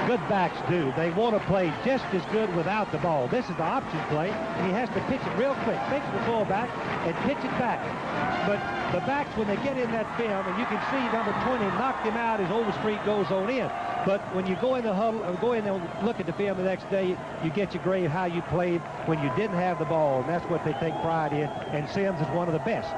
good backs do, they want to play just as good without the ball. This is the option play, and he has to pitch it real quick. Fake the fullback and pitch it back. But the backs, when they get in that film, and you can see number 20 knocked him out as Overstreet goes on in. But when you go in the huddle, or go in and look at the film the next day, you get your grade how you played when you didn't have the ball, and that's what they take pride in, and Sims is one of the best.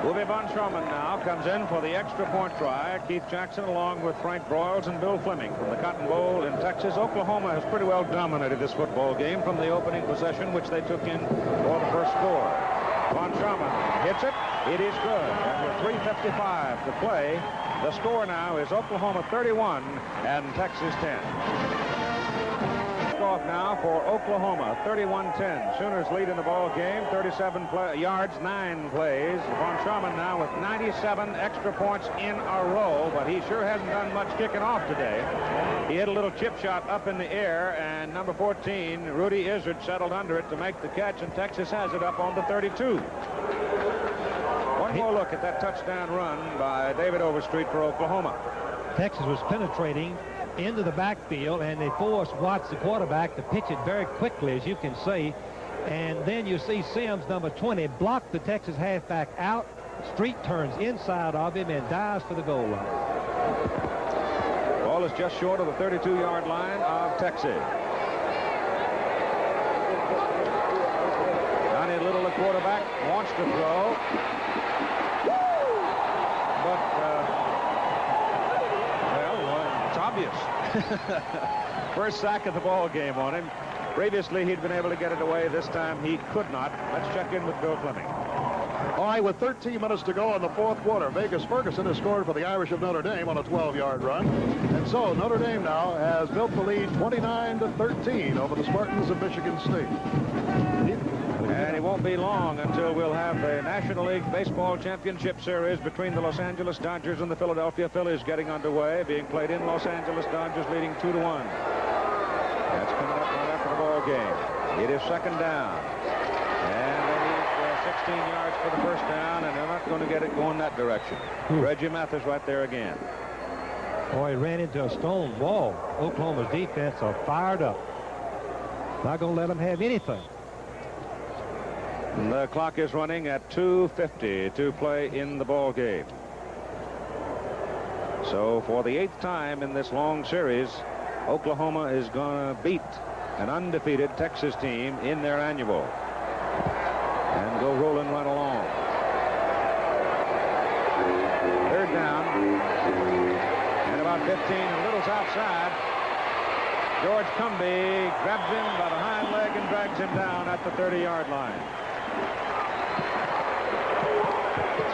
Uwe von Schaumann now comes in for the extra point try. Keith Jackson along with Frank Broyles and Bill Fleming from the Cotton Bowl in Texas. Oklahoma has pretty well dominated this football game from the opening possession, which they took in for the first score. Von Schaumann hits it. It is good. And with 3:55 to play, the score now is Oklahoma 31 and Texas 10. Off now for Oklahoma, 31-10. Sooners lead in the ball game, 37 yards, 9 plays. Von Schaumann now with 97 extra points in a row, but he sure hasn't done much kicking off today. He hit a little chip shot up in the air, and number 14, Rudy Izzard, settled under it to make the catch, and Texas has it up on the 32. One more look at that touchdown run by David Overstreet for Oklahoma. Texas was penetrating into the backfield, and they forced Watts, the quarterback, to pitch it very quickly, as you can see. And then you see Sims, number 20, block the Texas halfback out. Street turns inside of him and dives for the goal line. Ball is just short of the 32-yard line of Texas. Johnny Little, the quarterback, wants to throw. But obvious. First sack of the ball game on him. Previously, he'd been able to get it away. This time, he could not. Let's check in with Bill Fleming. All right, with 13 minutes to go in the fourth quarter, Vegas Ferguson has scored for the Irish of Notre Dame on a 12-yard run. And so Notre Dame now has built the lead 29-13 over the Spartans of Michigan State. And it won't be long until we'll have the National League Baseball Championship Series between the Los Angeles Dodgers and the Philadelphia Phillies getting underway, being played in Los Angeles. Dodgers leading 2-1. That's coming up right after the ball game. It is second down. And they need 16 yards for the first down, and they're not going to get it going that direction. Reggie Mathis right there again. Boy, he ran into a stone wall. Oklahoma's defense are fired up. Not going to let them have anything. The clock is running at 2:50 to play in the ball game. So for the 8th time in this long series, Oklahoma is going to beat an undefeated Texas team in their annual and go rolling right along. Third down and about 15, and Little's outside. George Cumbie grabs him by the hind leg and drags him down at the 30-yard line.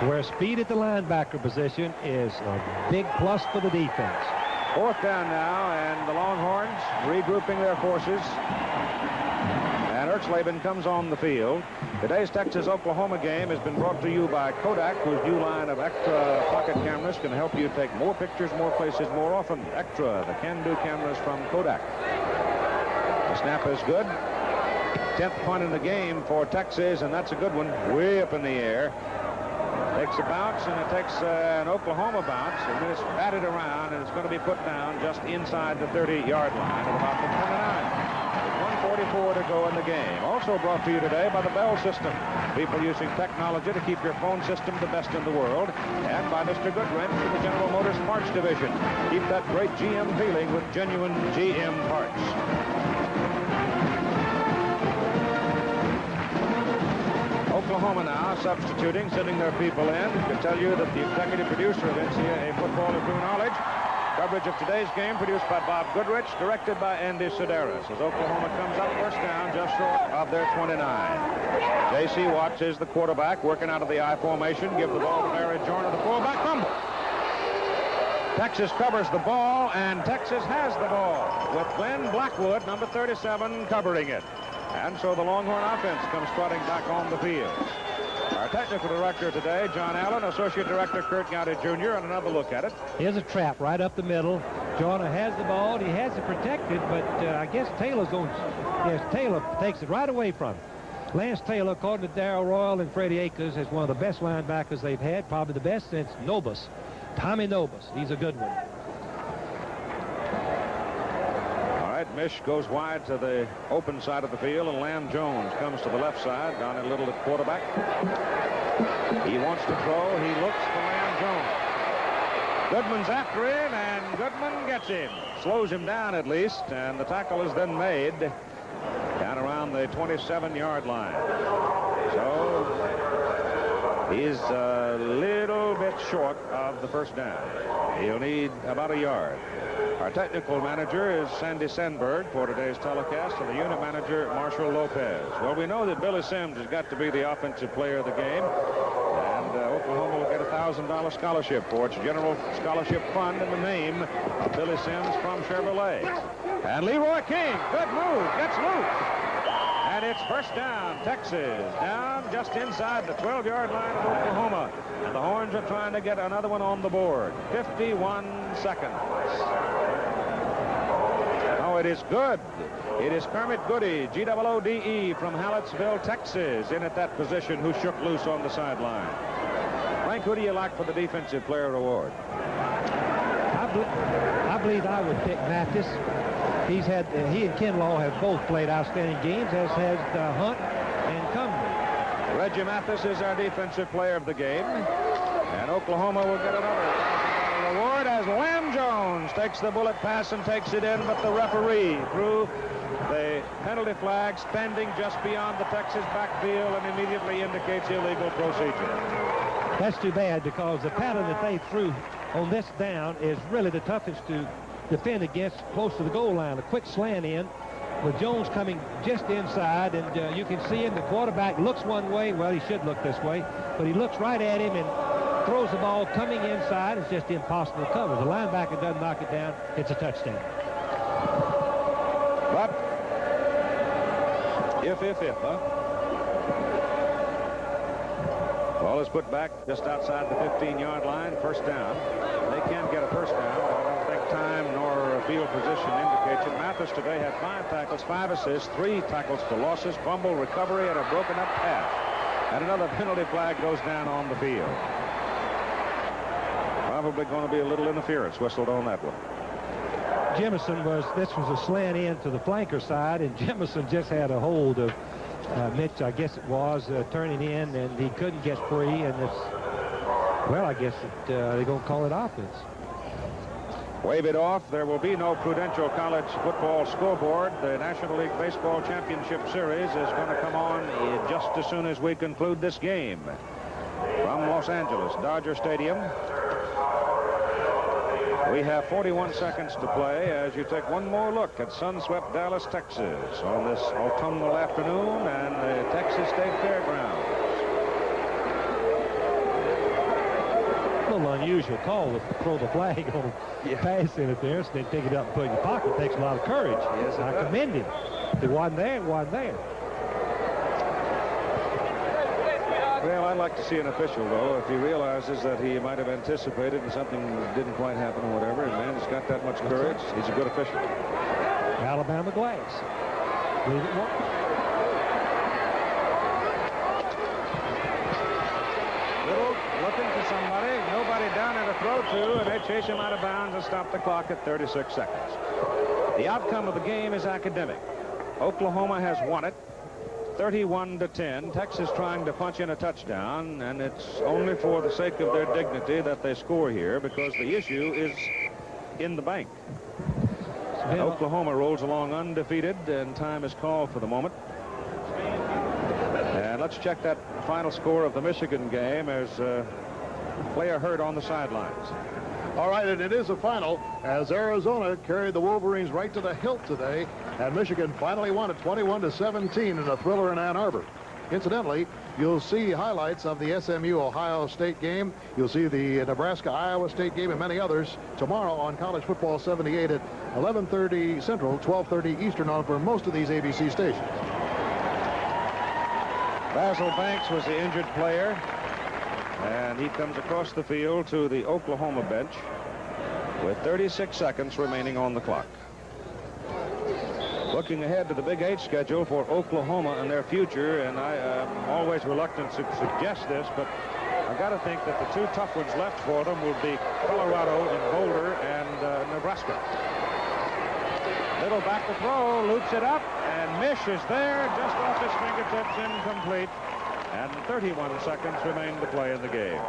Where speed at the linebacker position is a big plus for the defense. Fourth down now, and the Longhorns regrouping their forces. And Ertzleben comes on the field. Today's Texas-Oklahoma game has been brought to you by Kodak, whose new line of extra pocket cameras can help you take more pictures, more places, more often. Extra, the can-do cameras from Kodak. The snap is good. 10th punt in the game for Texas, and that's a good one. Way up in the air. Takes a bounce, and it takes an Oklahoma bounce, and then it's batted around, and it's going to be put down just inside the 30-yard line at about the 29. 1:44 to go in the game. Also brought to you today by the Bell System. People using technology to keep your phone system the best in the world. And by Mr. Goodwrench in the General Motors Parts Division. Keep that great GM feeling with genuine GM parts. Oklahoma now substituting, sending their people in. To tell you that the executive producer of NCAA football is Drew Knowledge. Coverage of today's game produced by Bob Goodrich, directed by Andy Sedaris. As Oklahoma comes up first down just short of their 29. J.C. Watts is the quarterback, working out of the I formation. Give the ball to Larry Joyner, the fullback. Fumble. Texas covers the ball, and Texas has the ball with Glenn Blackwood, number 37, covering it. And so the Longhorn offense comes trotting back on the field. Our technical director today, John Allen, Associate Director Kurt Gowdy Jr., and another look at it. Here's a trap right up the middle. Joyner has the ball. He has it protected, but I guess Taylor's going. Yes, Taylor takes it right away from him. Lance Taylor, according to Darrell Royal and Freddie Akers, is one of the best linebackers they've had, probably the best since Nobus. Tommy Nobus. He's a good one. Mish goes wide to the open side of the field, and Lamb Jones comes to the left side. Donnie Little at quarterback. He wants to throw. He looks for Lamb Jones. Goodman's after him, and Goodman gets him. Slows him down at least, and the tackle is then made down around the 27-yard line. So He's a little bit short of the first down. He'll need about a yard. Our technical manager is Sandy Sandberg for today's telecast, and the unit manager, Marshall Lopez. Well, we know that Billy Sims has got to be the offensive player of the game, and Oklahoma will get a $1,000 scholarship for its general scholarship fund in the name of Billy Sims from Chevrolet. And Leroy King, good move, gets loose. And it's first down, Texas, down just inside the 12-yard line of Oklahoma. And the Horns are trying to get another one on the board. 51 seconds. Oh, it is good. It is Kermit Goody, G-O-O-D-E, from Hallettsville, Texas, in at that position, who shook loose on the sideline. Frank, who do you like for the defensive player award? I believe I would pick Mathis. He and Kinlaw have both played outstanding games, as has Hunt and Cumberland. Reggie Mathis is our defensive player of the game, and Oklahoma will get another award as Lamb Jones takes the bullet pass and takes it in, but the referee threw the penalty flag standing just beyond the Texas backfield and immediately indicates illegal procedure. That's too bad, because the pattern that they threw on this down is really the toughest to defend against, close to the goal line. A quick slant in with Jones coming just inside, and you can see him. The quarterback looks one way. Well, he should look this way, but he looks right at him and throws the ball coming inside. It's just impossible to cover. The linebacker doesn't knock it down. It's a touchdown. But if, huh? Ball is put back just outside the 15-yard line. First down. They can get a first down. I don't think time nor field position indicates it. Mathis today had 5 tackles, 5 assists, 3 tackles for losses, fumble, recovery, and a broken up pass. And another penalty flag goes down on the field. Probably going to be a little interference whistled on that one. This was a slant in to the flanker side, and Jemison just had a hold of Mitch, I guess it was, turning in, and he couldn't get free, and it's, well, I guess they're going to call it offense. Wave it off. There will be no Prudential College football scoreboard. The National League Baseball Championship Series is going to come on just as soon as we conclude this game. From Los Angeles, Dodger Stadium. We have 41 seconds to play as you take one more look at sun-swept Dallas, Texas on this autumnal afternoon and the Texas State Fairgrounds. A little unusual call to throw the flag on a pass in it there, so then take it up and put it in your pocket. It takes a lot of courage. Yes, I commend him. If it wasn't there, it wasn't there. Well, I'd like to see an official, though, if he realizes that he might have anticipated and something didn't quite happen or whatever, and man's got that much courage, he's a good official. Alabama glass. Leave it one. Little looking for somebody, nobody down there to throw to, and they chase him out of bounds and stop the clock at 36 seconds. The outcome of the game is academic. Oklahoma has won it 31-10. Texas trying to punch in a touchdown, and it's only for the sake of their dignity that they score here, because the issue is in the bank. And Oklahoma rolls along undefeated, and time is called for the moment. And let's check that final score of the Michigan game as a player hurt on the sidelines. All right, and it is a final as Arizona carried the Wolverines right to the hilt today, and Michigan finally won it 21-17 in a thriller in Ann Arbor. Incidentally, you'll see highlights of the SMU-Ohio State game. You'll see the Nebraska-Iowa State game and many others tomorrow on College Football 78 at 11:30 Central, 12:30 Eastern on for most of these ABC stations. Basil Banks was the injured player, and he comes across the field to the Oklahoma bench with 36 seconds remaining on the clock. Looking ahead to the Big 8 schedule for Oklahoma and their future, and I'm always reluctant to suggest this, but I've got to think that the 2 tough ones left for them will be Colorado and Boulder and Nebraska. Little back to throw, loops it up, and Mish is there, just off his fingertips, incomplete. And 31 seconds remain to play in the game.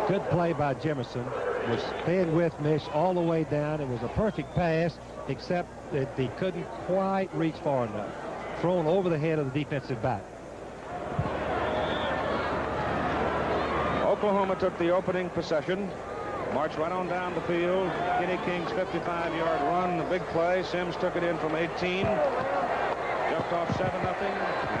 Good play by Jemison. Was staying with Mish all the way down. It was a perfect pass, except that he couldn't quite reach far enough. Thrown over the head of the defensive back. Oklahoma took the opening possession, marched right on down the field. Kenny King's 55-yard run, the big play. Sims took it in from 18. Jumped off 7-0,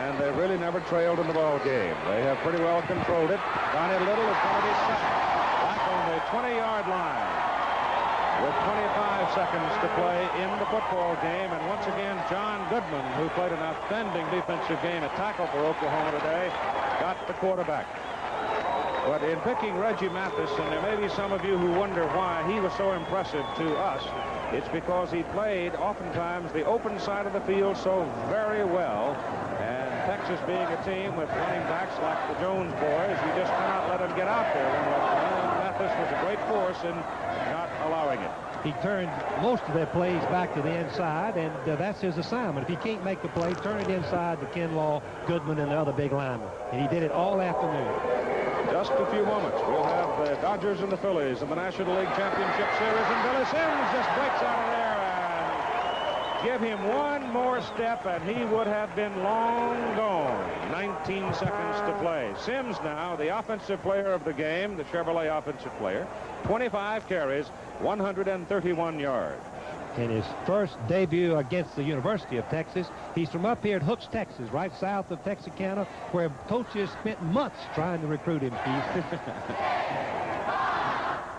and they really never trailed in the ball game. They have pretty well controlled it. Donnie Little is going to be set back on the 20-yard line with 25 seconds to play in the football game. And once again, John Goodman, who played an outstanding defensive game at tackle for Oklahoma today, got the quarterback. But in picking Reggie Mathis, and there may be some of you who wonder why he was so impressive to us, it's because he played oftentimes the open side of the field so very well. And Texas being a team with running backs like the Jones boys, you just cannot let them get out there. And Mathis was a great force in not allowing it. He turned most of their plays back to the inside, and that's his assignment. If he can't make the play, turn it inside to Kinlaw, Goodman, and the other big linemen. And he did it all afternoon. Just a few moments, we'll have the Dodgers and the Phillies in the National League Championship Series, and Billy Sims just breaks out of there and give him one more step, and he would have been long gone. 19 seconds to play. Sims now, the offensive player of the game, the Chevrolet offensive player, 25 carries, 131 yards. In his first debut against the University of Texas, he's from up here at Hooks, Texas, right south of Texarkana, where coaches spent months trying to recruit him, Keith.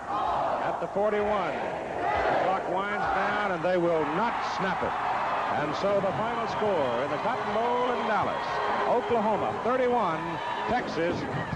At the 41, the clock winds down, and they will not snap it. And so the final score in the Cotton Bowl in Dallas, Oklahoma 31, Texas 10.